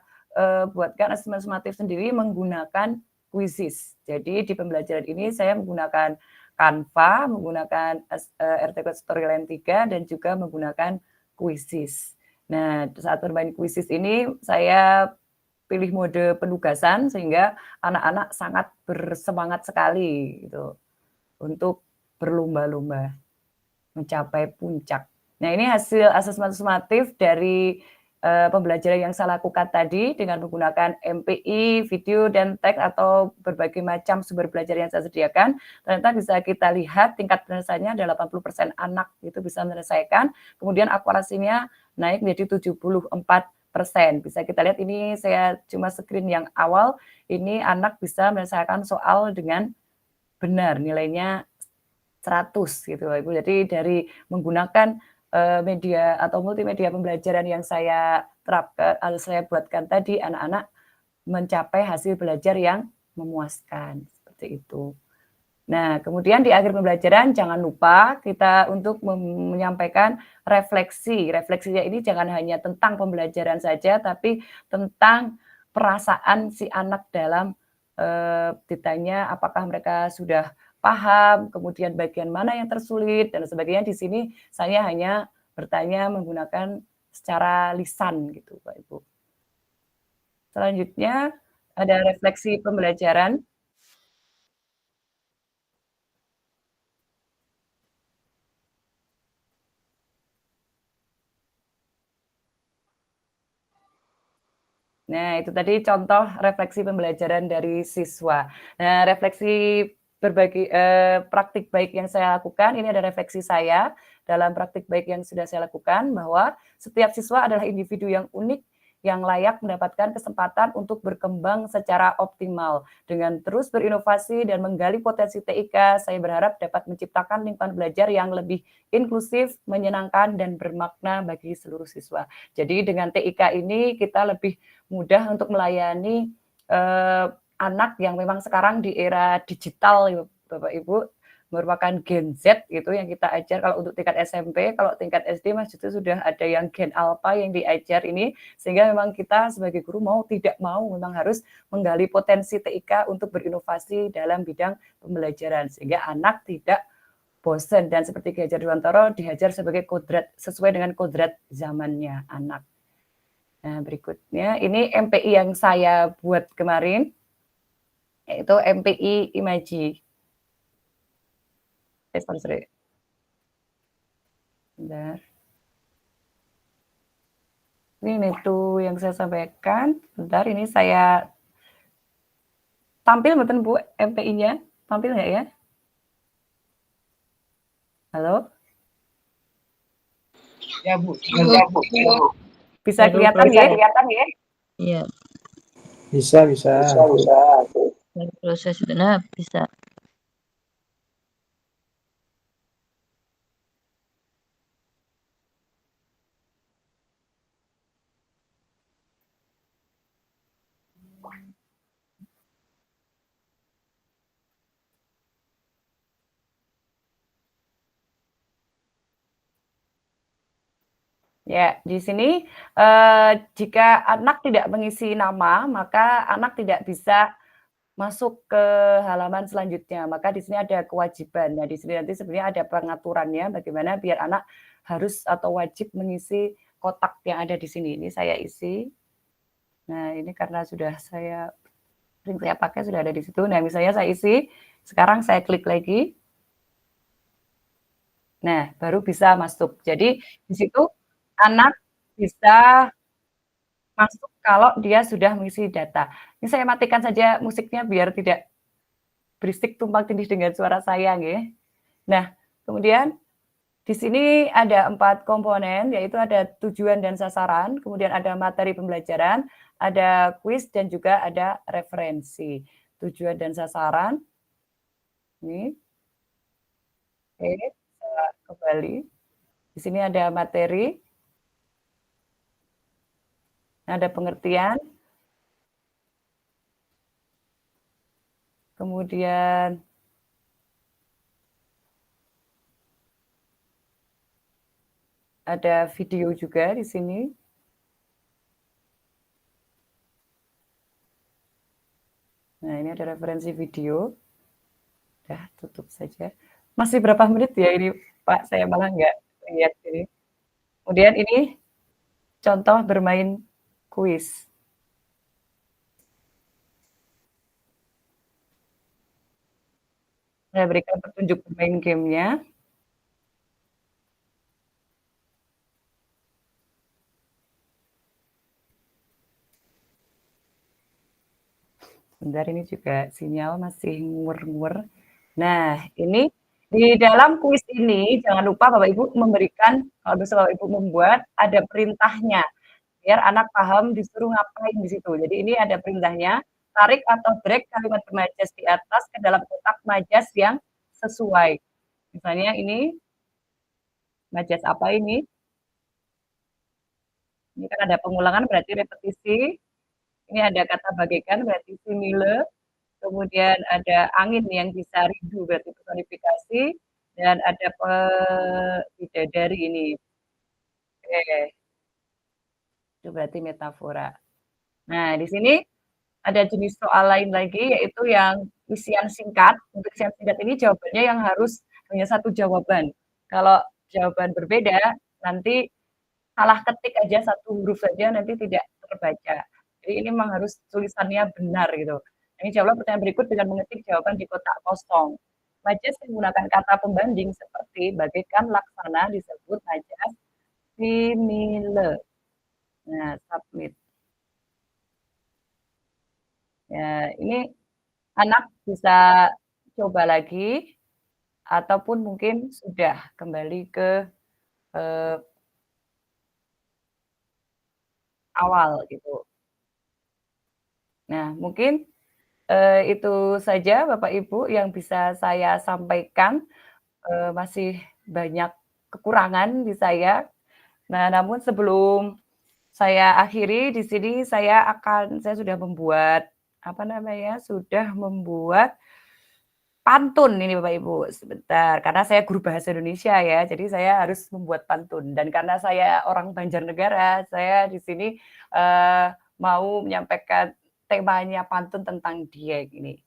buatkan asesmen sumatif sendiri menggunakan quizzes. Jadi di pembelajaran ini saya menggunakan Canva, menggunakan RT Storyline 3 dan juga menggunakan quizzes. Nah, saat bermain quizzes ini saya pilih mode penugasan sehingga anak-anak sangat bersemangat sekali gitu untuk berlomba-lomba mencapai puncak. Nah, ini hasil asesmen sumatif dari pembelajaran yang saya lakukan tadi dengan menggunakan MPI, video, dan teks atau berbagai macam sumber belajar yang saya sediakan. Ternyata bisa kita lihat tingkat penyelesaiannya ada 80% anak itu bisa menyelesaikan. Kemudian akurasinya naik menjadi 74%. Bisa kita lihat ini saya cuma screen yang awal, ini anak bisa menyelesaikan soal dengan benar, nilainya 100 gitu Ibu. Jadi dari menggunakan media atau multimedia pembelajaran yang saya terapkan, saya buatkan tadi, anak-anak mencapai hasil belajar yang memuaskan seperti itu. Nah, kemudian di akhir pembelajaran jangan lupa kita untuk menyampaikan refleksi. Refleksinya ini jangan hanya tentang pembelajaran saja, tapi tentang perasaan si anak dalam ditanya apakah mereka sudah paham, kemudian bagian mana yang tersulit, dan sebagainya. Di sini saya hanya bertanya menggunakan secara lisan gitu, Pak Ibu. Selanjutnya ada refleksi pembelajaran. Nah, itu tadi contoh refleksi pembelajaran dari siswa. Nah, refleksi berbagi praktik baik yang saya lakukan, ini ada refleksi saya dalam praktik baik yang sudah saya lakukan, bahwa setiap siswa adalah individu yang unik, yang layak mendapatkan kesempatan untuk berkembang secara optimal. Dengan terus berinovasi dan menggali potensi TIK, saya berharap dapat menciptakan lingkungan belajar yang lebih inklusif, menyenangkan, dan bermakna bagi seluruh siswa. Jadi dengan TIK ini kita lebih mudah untuk melayani anak yang memang sekarang di era digital, Bapak Ibu, merupakan gen Z gitu yang kita ajar kalau untuk tingkat SMP, kalau tingkat SD Mas Jutu sudah ada yang gen alpha yang diajar ini, sehingga memang kita sebagai guru mau tidak mau memang harus menggali potensi TIK untuk berinovasi dalam bidang pembelajaran, sehingga anak tidak bosan dan seperti Ki Hajar Dewantara dihajar sebagai kodrat sesuai dengan kodrat zamannya anak. Nah, berikutnya ini MPI yang saya buat kemarin, yaitu MPI Imaji. Sorry. Bentar. Ini tuh yang saya sampaikan. Bentar, ini saya tampil betul Bu MPI-nya? Tampil nggak ya? Halo? Ya, Bu. Bisa kelihatan ya? Iya, Bisa. dari proses benar bisa. Ya, di sini jika anak tidak mengisi nama, maka anak tidak bisa masuk ke halaman selanjutnya. Maka di sini ada kewajiban. Nah, di sini nanti sebenarnya ada pengaturannya bagaimana biar anak harus atau wajib mengisi kotak yang ada di sini. Ini saya isi. Nah, ini karena sudah saya sering saya pakai sudah ada di situ. Nah, misalnya saya isi, sekarang saya klik lagi. Nah, baru bisa masuk. Jadi di situ anak bisa masuk kalau dia sudah mengisi data. Ini saya matikan saja musiknya biar tidak berisik tumpang tindih dengan suara saya, nggih. Nah, kemudian di sini ada 4 komponen, yaitu ada tujuan dan sasaran, kemudian ada materi pembelajaran, ada kuis, dan juga ada referensi. Tujuan dan sasaran. Ini. Oke, saya kembali. Di sini ada materi. Ada pengertian. Kemudian ada video juga di sini. Nah, ini ada referensi video. Udah, tutup saja. Masih berapa menit ya ini, Pak? Saya malah nggak lihat ini. Kemudian ini contoh bermain kuis. Saya berikan petunjuk bermain gamenya. Sebentar, ini juga sinyal masih nguwer-nguwer. Nah, ini di dalam kuis ini jangan lupa Bapak Ibu memberikan, kalau bisa Bapak Ibu membuat ada perintahnya, biar anak paham disuruh ngapain di situ. Jadi ini ada perintahnya, tarik atau drag kalimat bermajas di atas ke dalam kotak majas yang sesuai. Misalnya ini, majas apa ini? Ini kan ada pengulangan berarti repetisi. Ini ada kata bagaikan berarti simile. Kemudian ada angin yang bisa rindu berarti personifikasi. Dan ada bidadari ini. Oke. Itu berarti metafora. Nah, di sini ada jenis soal lain lagi, yaitu yang isian singkat. Untuk isian singkat ini jawabannya yang harus hanya satu jawaban. Kalau jawaban berbeda, nanti salah ketik aja satu huruf saja nanti tidak terbaca. Jadi ini memang harus tulisannya benar gitu. Ini jawablah pertanyaan berikut dengan mengetik jawaban di kotak kosong. Majas menggunakan kata pembanding seperti bagaikan laksana disebut majas simile. Nah, submit. Ya, ini anak bisa coba lagi ataupun mungkin sudah kembali ke awal gitu. Nah, mungkin itu saja Bapak Ibu yang bisa saya sampaikan. Masih banyak kekurangan di saya. Nah, namun sebelum saya akhiri di sini saya sudah membuat sudah membuat pantun ini Bapak Ibu, sebentar. Karena saya guru bahasa Indonesia ya, jadi saya harus membuat pantun. Dan karena saya orang Banjarnegara, saya di sini mau menyampaikan temanya pantun tentang Dieng ini.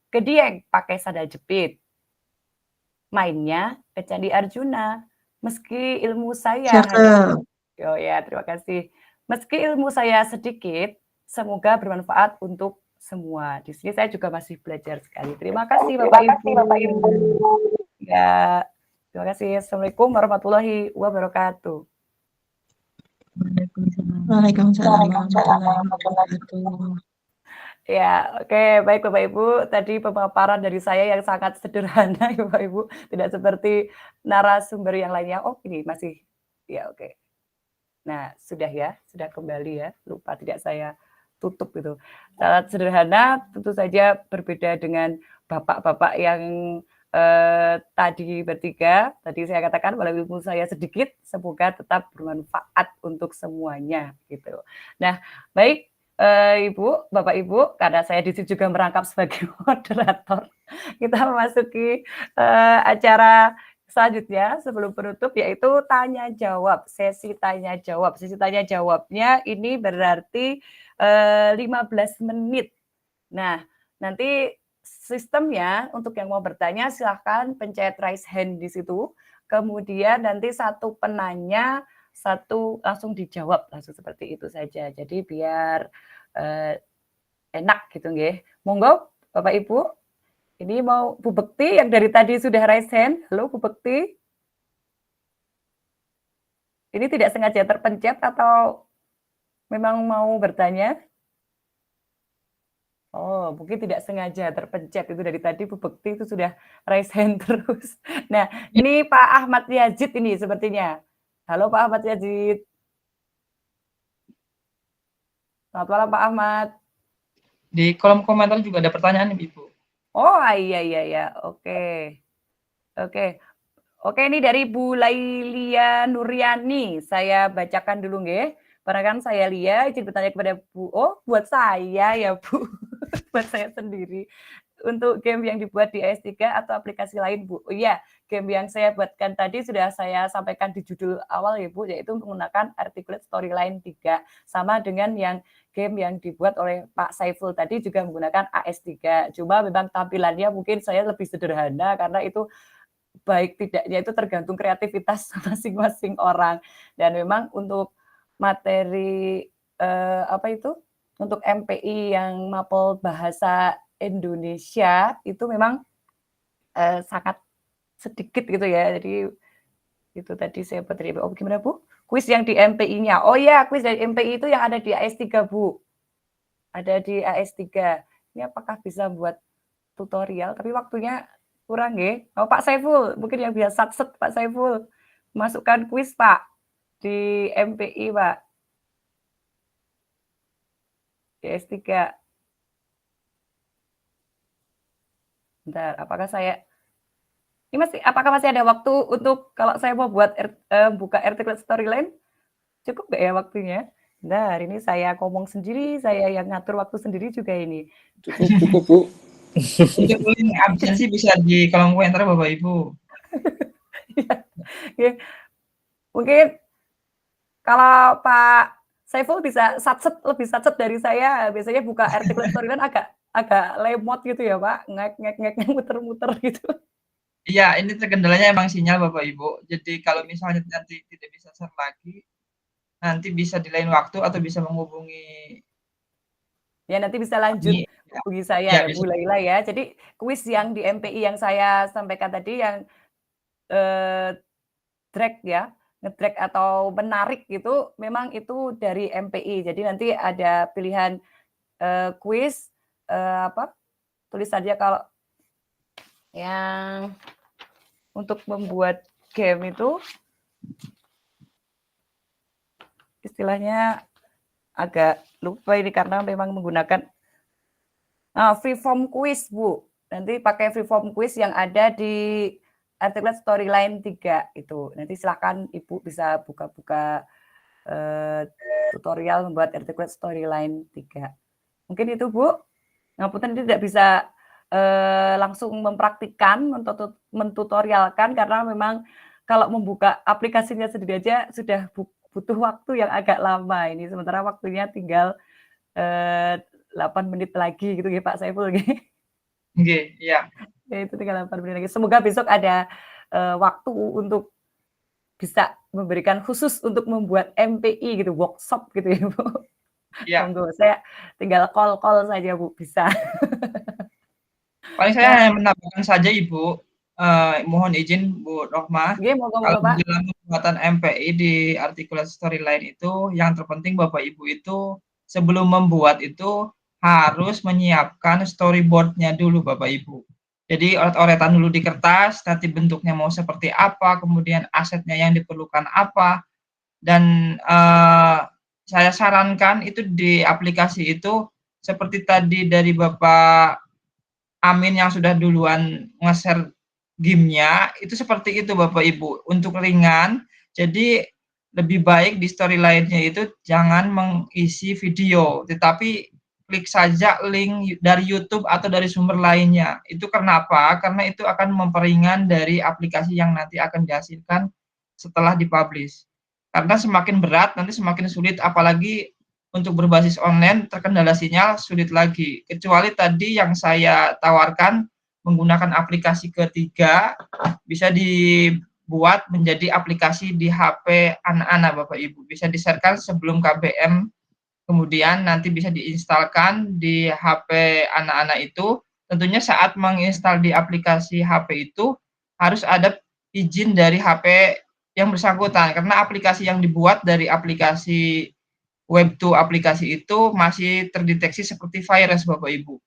Ke Dieng pakai sandal jepit, mainnya ke Candi Arjuna. Meski ilmu saya hanya oh ya, terima kasih. Meski ilmu saya sedikit, semoga bermanfaat untuk semua. Di sini saya juga masih belajar sekali. Terima kasih Bapak Ibu. Ya, terima kasih. Assalamualaikum warahmatullahi wabarakatuh. Waalaikumsalam warahmatullahi wabarakatuh. Ya, oke, baik Bapak Ibu. Tadi pemaparan dari saya yang sangat sederhana, ya, Bapak Ibu, tidak seperti narasumber yang lainnya. Oh, ini masih, ya oke. Nah, sudah ya, sudah kembali ya. Lupa tidak saya tutup itu. Sangat sederhana, tentu saja berbeda dengan bapak-bapak yang tadi bertiga. Tadi saya katakan walau ilmu saya sedikit, semoga tetap bermanfaat untuk semuanya gitu. Nah, baik. Ibu, Bapak Ibu, karena saya di sini juga merangkap sebagai moderator, kita memasuki acara selanjutnya sebelum penutup yaitu tanya jawab, sesi tanya jawab. Sesi tanya jawabnya ini berarti 15 menit. Nah, nanti sistemnya untuk yang mau bertanya silahkan pencet raise hand di situ. Kemudian nanti satu penanya, satu langsung dijawab, langsung seperti itu saja. Jadi biar enak gitu nggih. Monggo Bapak Ibu. Ini mau Bu Bekti yang dari tadi sudah raise hand. Halo Bu Bekti. Ini tidak sengaja terpencet atau memang mau bertanya? Oh, mungkin tidak sengaja terpencet itu dari tadi Bu Bekti itu sudah raise hand terus. Nah, ini Pak Ahmad Yazid ini sepertinya. Halo Pak Ahmad Yazid. Selamat malam Pak Ahmad. Di kolom komentar juga ada pertanyaan nih, Ibu. Oh, iya. Oke. Oke, ini dari Bu Lailia Nuryani. Saya bacakan dulu nggih. Perkenalkan saya Lia, izin bertanya kepada Bu. Oh, buat saya ya, Bu. Buat saya sendiri. Untuk game yang dibuat di AS3 atau aplikasi lain, Bu. Oh iya, game yang saya buatkan tadi sudah saya sampaikan di judul awal ya, Bu, yaitu menggunakan Articulate Storyline 3. Sama dengan yang game yang dibuat oleh Pak Saiful tadi juga menggunakan AS3. Cuma memang tampilannya mungkin saya lebih sederhana karena itu baik tidaknya itu tergantung kreativitas masing-masing orang. Dan memang untuk materi untuk MPI yang mapel bahasa Indonesia itu memang sangat sedikit gitu ya. Jadi itu tadi saya berterima. Oh, gimana Bu? Kuis yang di MPI-nya. Oh ya, kuis dari MPI itu yang ada di AS3 Bu. Ada di AS3. Ini apakah bisa buat tutorial? Tapi waktunya kurang ya. Oh, Pak Saiful, mungkin yang biasa satset Pak Saiful. Masukkan kuis Pak di MPI Pak. Di S3. Bentar, apakah masih ada waktu untuk kalau saya mau buat buka Articulate Storyline? Cukup nggak ya waktunya? Nah, hari ini saya ngomong sendiri, saya yang ngatur waktu sendiri juga ini. Cukup, Bu. Untuk link absensi bisa di kolom komentar Bapak Ibu. Ya. Mungkin kalau Pak Saiful bisa lebih satset dari saya. Biasanya buka Articulate Storyline agak lemot gitu ya Pak, ngek muter-muter gitu. Iya, ini terkendalanya emang sinyal Bapak Ibu. Jadi kalau misalnya nanti tidak bisa share lagi, nanti bisa di lain waktu atau bisa menghubungi. Ya nanti bisa lanjut hubungi saya ya Bu Laila ya. Jadi kuis yang di MPI yang saya sampaikan tadi yang drag ya, ngedrag atau menarik gitu, memang itu dari MPI. Jadi nanti ada pilihan kuis tulis saja kalau yang untuk membuat game itu istilahnya agak lupa ini karena memang menggunakan freeform quiz Bu. Nanti pakai freeform quiz yang ada di Articulate Storyline 3 itu. Nanti silakan Ibu bisa buka-buka tutorial membuat Articulate Storyline 3. Mungkin itu Bu. Ngapunten tidak bisa langsung mempraktikkan, mentutorialkan karena memang kalau membuka aplikasinya sendiri aja sudah butuh waktu yang agak lama ini, sementara waktunya tinggal 8 menit lagi gitu ya Pak Saiful nggih. Nggih, iya. Ya itu tinggal 8 menit lagi. Semoga besok ada waktu untuk bisa memberikan khusus untuk membuat MPI gitu, workshop gitu ya Bu. Iya. Monggo, saya tinggal call-call saja Bu, bisa. Paling saya Nah, hanya menambahkan saja Ibu, mohon izin Bu Rohmah, nggih monggo kalau monggo Pak. dalam pembuatan MPI di artikulasi storyline itu, yang terpenting Bapak Ibu itu sebelum membuat itu harus menyiapkan storyboard-nya dulu Bapak Ibu. Jadi oret-oretan dulu di kertas, nanti bentuknya mau seperti apa, kemudian asetnya yang diperlukan apa, dan saya sarankan itu di aplikasi itu seperti tadi dari Bapak Amin yang sudah duluan nge-share game-nya, itu seperti itu Bapak Ibu, untuk ringan, jadi lebih baik di storyline-nya itu jangan mengisi video, tetapi klik saja link dari YouTube atau dari sumber lainnya. Itu kenapa? Karena itu akan memperingan dari aplikasi yang nanti akan dihasilkan setelah dipublish. Karena semakin berat, nanti semakin sulit, apalagi untuk berbasis online terkendala sinyal sulit lagi. Kecuali tadi yang saya tawarkan menggunakan aplikasi ketiga bisa dibuat menjadi aplikasi di HP anak-anak Bapak Ibu. Bisa di-share-kan sebelum KBM, kemudian nanti bisa diinstalkan di HP anak-anak itu. Tentunya saat menginstal di aplikasi HP itu harus ada izin dari HP yang bersangkutan karena aplikasi yang dibuat dari aplikasi web to aplikasi itu masih terdeteksi seperti virus Bapak Ibu,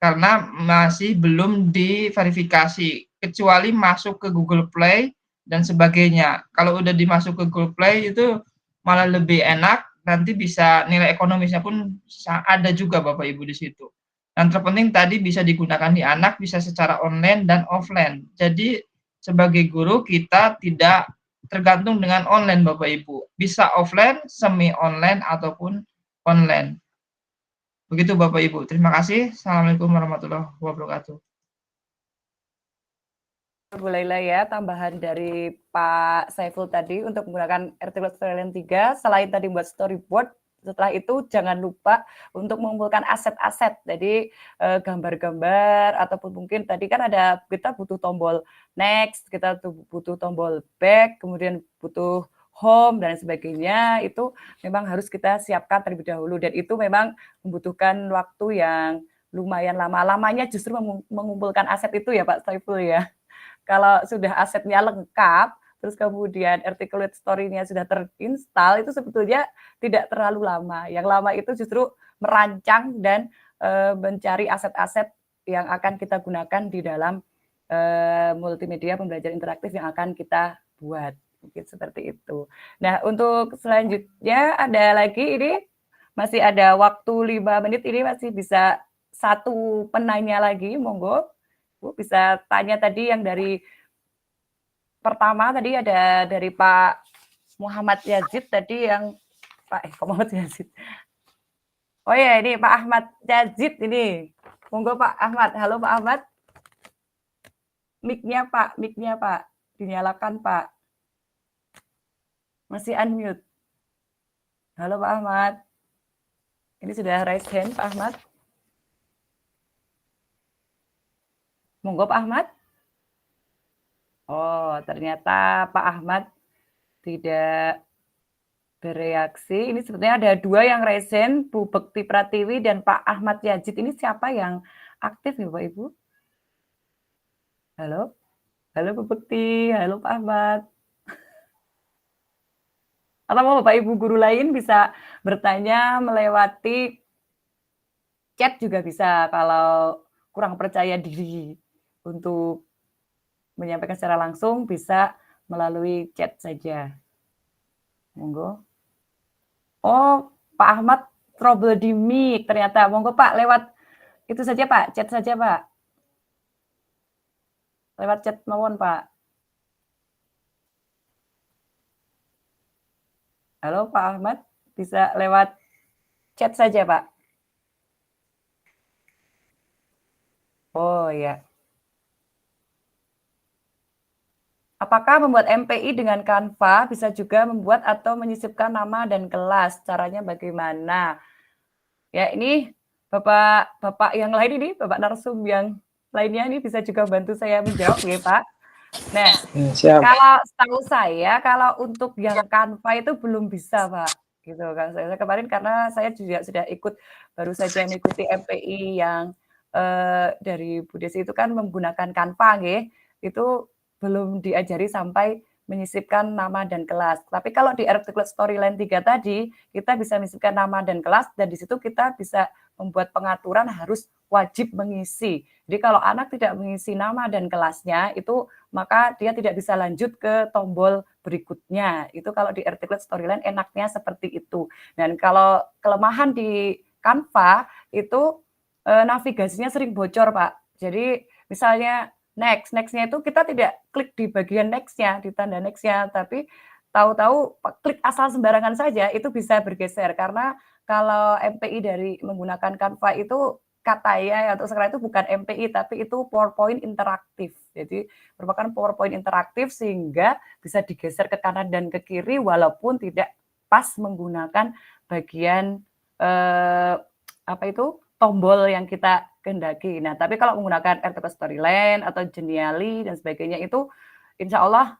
karena masih belum diverifikasi, kecuali masuk ke Google Play dan sebagainya. Kalau udah dimasuk ke Google Play itu malah lebih enak, nanti bisa nilai ekonomisnya pun ada juga Bapak Ibu di situ. Dan terpenting tadi bisa digunakan di anak, bisa secara online dan offline. Jadi sebagai guru kita tidak tergantung dengan online Bapak Ibu. Bisa offline, semi online ataupun online. Begitu Bapak Ibu. Terima kasih. Assalamualaikum warahmatullahi wabarakatuh. Bu Laila ya, tambahan dari Pak Saiful tadi untuk menggunakan artikel storyline 3, selain tadi membuat storyboard, setelah itu jangan lupa untuk mengumpulkan aset-aset. Jadi gambar-gambar ataupun mungkin tadi kan ada kita butuh tombol next, kita butuh tombol back, kemudian butuh home dan sebagainya, itu memang harus kita siapkan terlebih dahulu dan itu memang membutuhkan waktu yang lumayan lama. Lamanya justru mengumpulkan aset itu ya Pak Saiful ya. Kalau sudah asetnya lengkap, terus kemudian articulate story-nya sudah terinstall, itu sebetulnya tidak terlalu lama. Yang lama itu justru merancang dan mencari aset-aset yang akan kita gunakan di dalam multimedia pembelajaran interaktif yang akan kita buat. Mungkin seperti itu. Nah, untuk selanjutnya ada lagi ini, masih ada waktu 5 menit, ini masih bisa satu penanya lagi, monggo. Bu bisa tanya tadi yang dari pertama tadi ada dari Pak Muhammad Yazid tadi yang Pak Muhammad Yazid. Oh ya ini Pak Ahmad Yazid ini. Monggo Pak Ahmad. Halo Pak Ahmad. Mic-nya Pak, dinyalakan Pak. Masih unmute. Halo Pak Ahmad. Ini sudah raise hand Pak Ahmad. Monggo Pak Ahmad. Oh, ternyata Pak Ahmad tidak bereaksi. Ini sebenarnya ada dua yang raise hand, Bu Bekti Pratiwi dan Pak Ahmad Yazid. Ini siapa yang aktif ya Bapak Ibu? Halo? Halo Bu Bekti, halo Pak Ahmad. Atau mau Bapak Ibu guru lain bisa bertanya melewati chat juga bisa kalau kurang percaya diri untuk menyampaikan secara langsung bisa melalui chat saja. Monggo. Oh, Pak Ahmad trouble di mic ternyata. Monggo Pak, lewat itu saja Pak, chat saja Pak. Lewat chat mawon Pak. Halo Pak Ahmad, bisa lewat chat saja Pak. Oh ya. Apakah membuat MPI dengan Canva bisa juga membuat atau menyisipkan nama dan kelas? Caranya bagaimana? Ya, ini Bapak yang lain ini, Bapak narsum yang lainnya ini bisa juga bantu saya menjawab ya, Pak. Nah, Siap. kalau setahu saya, kalau untuk yang Canva itu belum bisa, Pak. Gitu kan. Saya kemarin karena saya juga sudah baru saja mengikuti MPI yang dari Bu Desi itu kan menggunakan Canva, nggih. Itu belum diajari sampai menyisipkan nama dan kelas. Tapi kalau di artikel storyline 3 tadi, kita bisa menyisipkan nama dan kelas, dan di situ kita bisa membuat pengaturan harus wajib mengisi. Jadi kalau anak tidak mengisi nama dan kelasnya, itu maka dia tidak bisa lanjut ke tombol berikutnya. Itu kalau di artikel storyline enaknya seperti itu. Dan kalau kelemahan di Canva, itu navigasinya sering bocor, Pak. Jadi misalnya next-nya itu kita tidak klik di bagian next-nya, di tanda next-nya, tapi tahu-tahu klik asal sembarangan saja itu bisa bergeser karena kalau MPI dari menggunakan Canva itu katanya untuk sekarang itu bukan MPI tapi itu PowerPoint interaktif. Jadi merupakan PowerPoint interaktif sehingga bisa digeser ke kanan dan ke kiri walaupun tidak pas menggunakan bagian tombol yang kita kehendaki. Nah, tapi kalau menggunakan artikel storyline atau Genially dan sebagainya itu insya Allah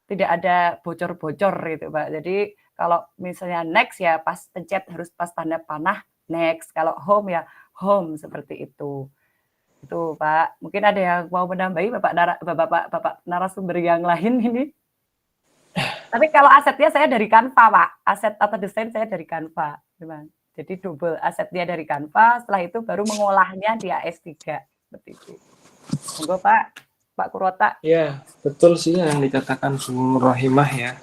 tidak ada bocor-bocor gitu, Pak. Jadi kalau misalnya next ya pas pencet harus pas tanda panah next. Kalau home ya home seperti itu. Itu, Pak. Mungkin ada yang mau menambahi Bapak narasumber yang lain ini. Tapi kalau asetnya saya dari Canva, Pak. Aset atau desain saya dari Canva, memang. Jadi double asetnya dari Canva, setelah itu baru mengolahnya di AS3 seperti itu. Monggo Pak Kurota. Ya, betul sih yang dikatakan Bu Rohimah ya.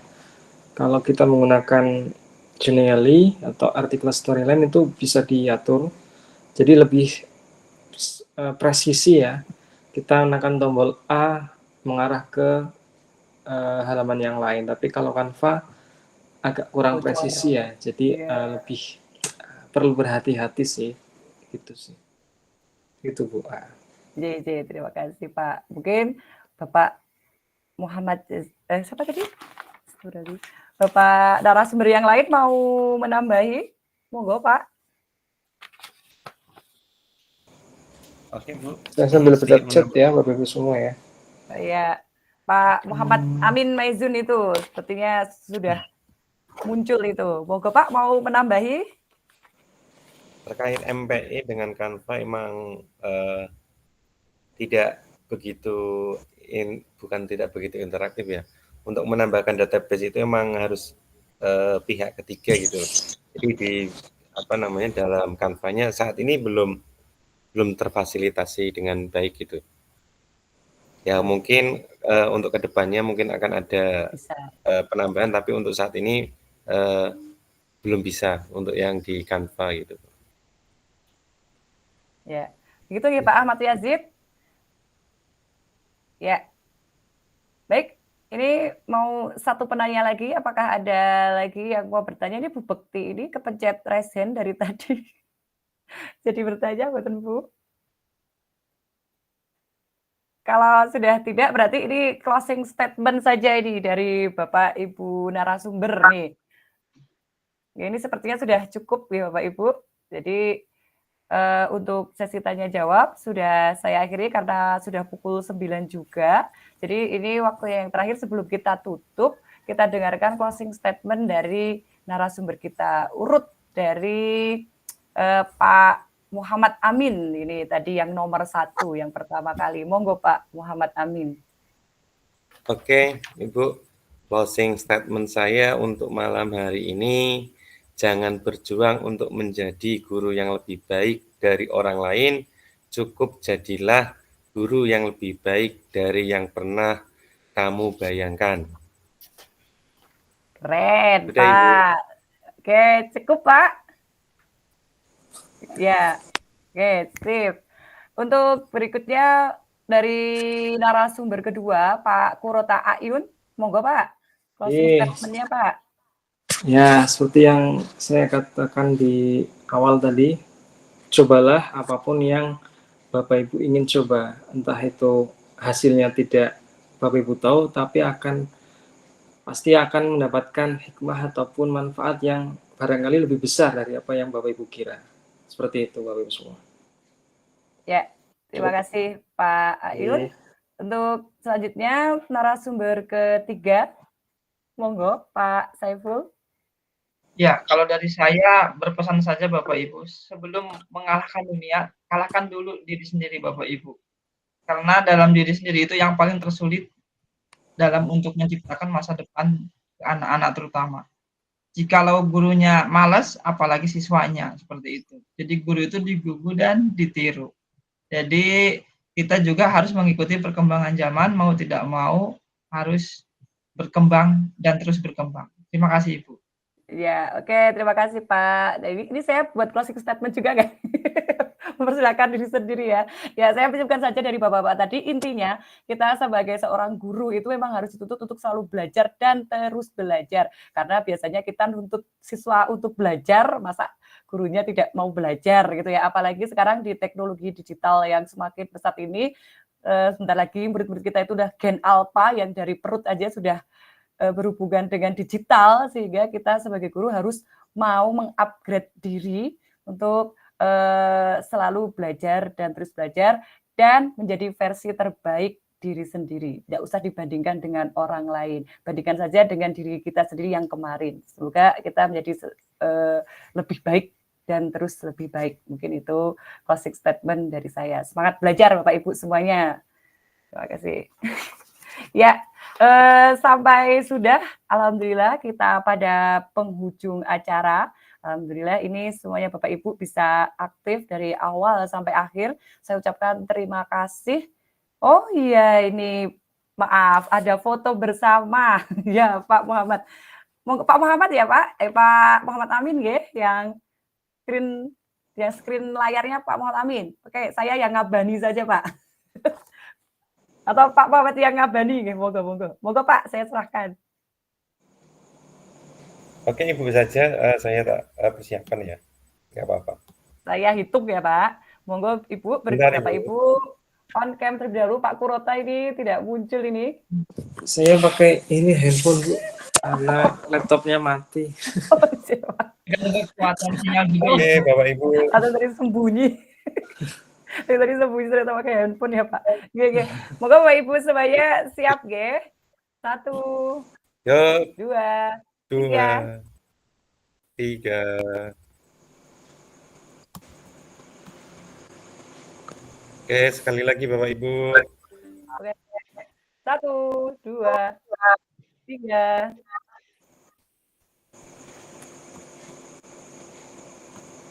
Kalau kita menggunakan Genially atau artikel storyline itu bisa diatur. Jadi lebih presisi ya. Kita menekan tombol A mengarah ke halaman yang lain. Tapi kalau Canva agak kurang presisi ya. Jadi lebih perlu berhati-hati sih. Gitu sih. Gitu Bu. JJ, terima kasih Pak. Mungkin Bapak Muhammad, siapa tadi? Bapak narasumber yang lain mau menambahi? Monggo Pak. Oke Bu. Saya sambil baca chat ya Bapak Ibu semua ya. Ya, Pak Muhammad Amin Maizun itu sepertinya sudah muncul itu. Monggo Pak mau menambahi? Terkait MPI dengan Canva emang bukan tidak begitu interaktif ya. Untuk menambahkan database itu emang harus pihak ketiga gitu. Jadi dalam Canva-nya saat ini belum terfasilitasi dengan baik gitu. Ya mungkin untuk kedepannya mungkin akan ada penambahan, tapi untuk saat ini belum bisa untuk yang di Canva gitu. Ya, begitu ya Pak Ahmad Yazid. Ya, baik. Ini mau satu penanya lagi. Apakah ada lagi yang mau bertanya? Ini Bu Bekti ini kepencet raise hand dari tadi. Jadi bertanya, buatan Bu. Kalau sudah tidak, berarti ini closing statement saja ini dari Bapak Ibu narasumber nih. Ya, ini sepertinya sudah cukup ya Bapak Ibu. Jadi untuk sesi tanya jawab sudah saya akhiri karena sudah pukul 9 juga. Jadi ini waktu yang terakhir sebelum kita tutup, kita dengarkan closing statement dari narasumber kita. Urut dari Pak Muhammad Amin, ini tadi yang nomor 1, yang pertama kali. Monggo Pak Muhammad Amin. Oke, Ibu. Closing statement saya untuk malam hari ini, jangan berjuang untuk menjadi guru yang lebih baik dari orang lain, cukup jadilah guru yang lebih baik dari yang pernah kamu bayangkan. Keren, Udah, Pak. Ibu. Oke, cukup, Pak. Ya, oke, sip. Untuk berikutnya dari narasumber kedua, Pak Kurota Ayun. Monggo, Pak. Closing statement-nya, Pak. Ya, seperti yang saya katakan di awal tadi, cobalah apapun yang Bapak Ibu ingin coba, entah itu hasilnya tidak Bapak Ibu tahu, tapi pasti akan mendapatkan hikmah ataupun manfaat yang barangkali lebih besar dari apa yang Bapak Ibu kira. Seperti itu Bapak Ibu semua. Ya, terima kasih Pak Ayun. Oke. Untuk selanjutnya narasumber ketiga, monggo Pak Saiful. Ya, kalau dari saya berpesan saja Bapak Ibu, sebelum mengalahkan dunia, kalahkan dulu diri sendiri Bapak Ibu. Karena dalam diri sendiri itu yang paling tersulit dalam untuk menciptakan masa depan anak-anak terutama. Jikalau gurunya malas, apalagi siswanya, seperti itu. Jadi guru itu digugu dan ditiru. Jadi kita juga harus mengikuti perkembangan zaman, mau tidak mau harus berkembang dan terus berkembang. Terima kasih Ibu. Ya, oke, terima kasih Pak. Ini saya buat closing statement juga kan? Mempersilakan diri sendiri ya. Ya, saya simpulkan saja dari Bapak-Bapak tadi, intinya kita sebagai seorang guru itu memang harus dituntut untuk selalu belajar dan terus belajar. Karena biasanya kita nuntut siswa untuk belajar, masa gurunya tidak mau belajar gitu ya. Apalagi sekarang di teknologi digital yang semakin pesat ini, sebentar lagi murid-murid kita itu udah gen alpha yang dari perut aja sudah berhubungan dengan digital, sehingga kita sebagai guru harus mau mengupgrade diri untuk selalu belajar dan terus belajar dan menjadi versi terbaik diri sendiri. Tidak usah dibandingkan dengan orang lain. Bandingkan saja dengan diri kita sendiri yang kemarin. Semoga kita menjadi lebih baik dan terus lebih baik. Mungkin itu closing statement dari saya. Semangat belajar Bapak Ibu semuanya. Terima kasih. Ya, sampai sudah, alhamdulillah kita pada penghujung acara. Alhamdulillah ini semuanya Bapak Ibu bisa aktif dari awal sampai akhir. Saya ucapkan terima kasih. Oh iya, ini maaf ada foto bersama ya Pak Muhammad. Pak Muhammad ya Pak, Pak Muhammad Amin ya, yang screen layarnya Pak Muhammad Amin. Oke, saya yang ngabani saja Pak. Atau Pak Muhammad yang ngabani, monggo Pak, saya serahkan. Oke, Ibu saja, saya tak persiapkan ya, nggak apa-apa. Saya hitung ya Pak, monggo Ibu, Bentar, Bapak Ibu on cam terlebih dahulu. Pak Kurota ini tidak muncul ini. Saya pakai ini handphone Bu, karena laptopnya mati. Oh, siapa? Kekuatan sinyal juga. Oke, Bapak Ibu. Atau tadi sembunyi. Tadi sembunyi ternyata pakai handphone ya Pak. Oke. Moga Bapak Ibu semuanya siap ge. 1, 2, 3. 3. Oke, sekali lagi Bapak Ibu. Oke. 1, 2, 3.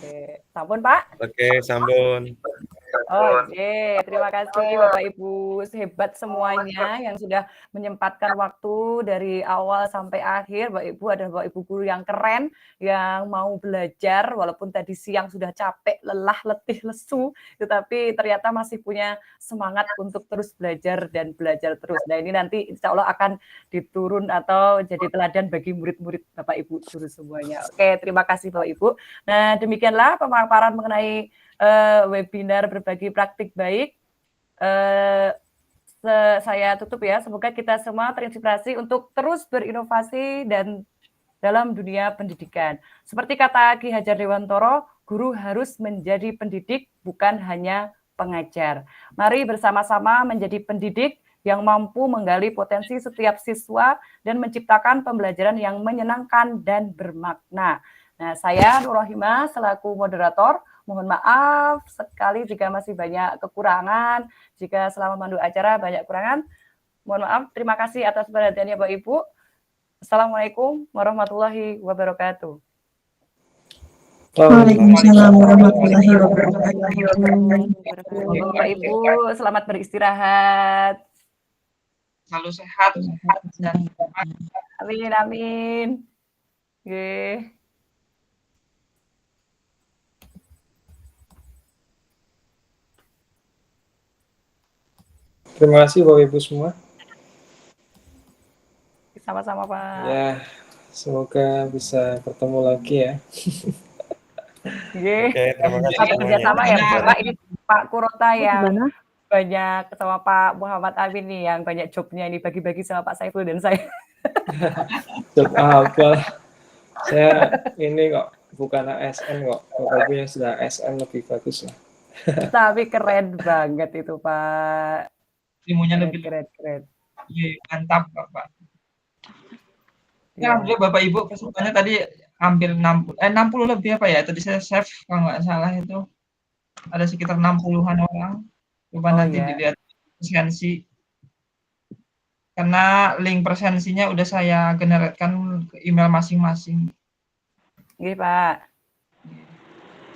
Oke, sampun Pak. Oke, sampun. Oke, terima kasih Bapak Ibu, hebat semuanya yang sudah menyempatkan waktu dari awal sampai akhir. Bapak Ibu adalah Bapak Ibu guru yang keren, yang mau belajar walaupun tadi siang sudah capek, lelah, letih, lesu, tetapi ternyata masih punya semangat untuk terus belajar dan belajar terus. Nah ini nanti insya Allah akan diturun atau jadi teladan bagi murid-murid Bapak Ibu guru semuanya. Oke, terima kasih Bapak Ibu. Nah demikianlah pemaparan mengenai webinar berbagi praktik baik. Saya tutup ya. Semoga kita semua terinspirasi untuk terus berinovasi dan dalam dunia pendidikan. Seperti kata Ki Hajar Dewantoro, guru harus menjadi pendidik, bukan hanya pengajar. Mari bersama-sama menjadi pendidik yang mampu menggali potensi setiap siswa dan menciptakan pembelajaran yang menyenangkan dan bermakna. Nah, saya Nur Rohimah selaku moderator, mohon maaf sekali jika masih banyak kekurangan, jika selama memandu acara banyak kekurangan. Mohon maaf, terima kasih atas perhatiannya Bapak Ibu. Assalamualaikum warahmatullahi wabarakatuh. Waalaikumsalam warahmatullahi wabarakatuh. Bapak Ibu, selamat beristirahat. Selalu sehat. Amin, amin. Oke. Terima kasih Bapak Ibu semua. Sama-sama Pak. Ya, semoga bisa bertemu lagi ya. Oke, terima kasih sampai kerjasama ya Pak. Ini Pak Kurota yang Gimana? banyak sama Pak Muhammad Amin nih yang banyak jobnya ini bagi-bagi sama Pak Saiful dan saya. Job apa? Saya ini kok bukan ASN kok. Bapak Ibu yang sudah ASN lebih bagus lah. Tapi keren banget itu Pak. Ilmunya Keren, lebih keren. Iya, mantap Bapak. Iya. Ya, alhamdulillah Bapak Ibu pesertanya tadi hampir 60 lebih apa ya? Tadi saya save kalau nggak salah itu ada sekitar 60-an orang. Coba nanti iya. dilihat presensi. Karena link presensinya udah saya generate-kan ke email masing-masing. Iya Pak.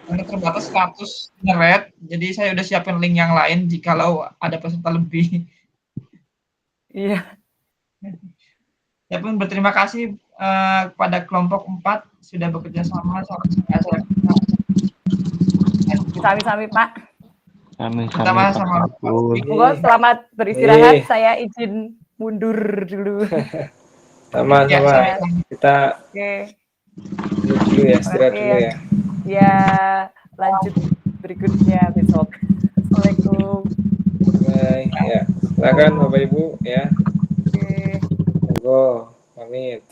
Karena terbatas 100 generate, jadi saya udah siapin link yang lain jikalau ada peserta lebih. Iya. Saya pun berterima kasih kepada kelompok 4 sudah bekerja sama saya. Sami-sami Pak. Pertama sama Monggo selamat beristirahat. Saya izin mundur dulu. Sama-sama. Kita Oke. dulu ya, istirahat dulu ya. Ya, lanjut berikutnya besok. Assalamualaikum. Baik, ya. Silakan Bapak Ibu ya. Oke. Monggo, pamit.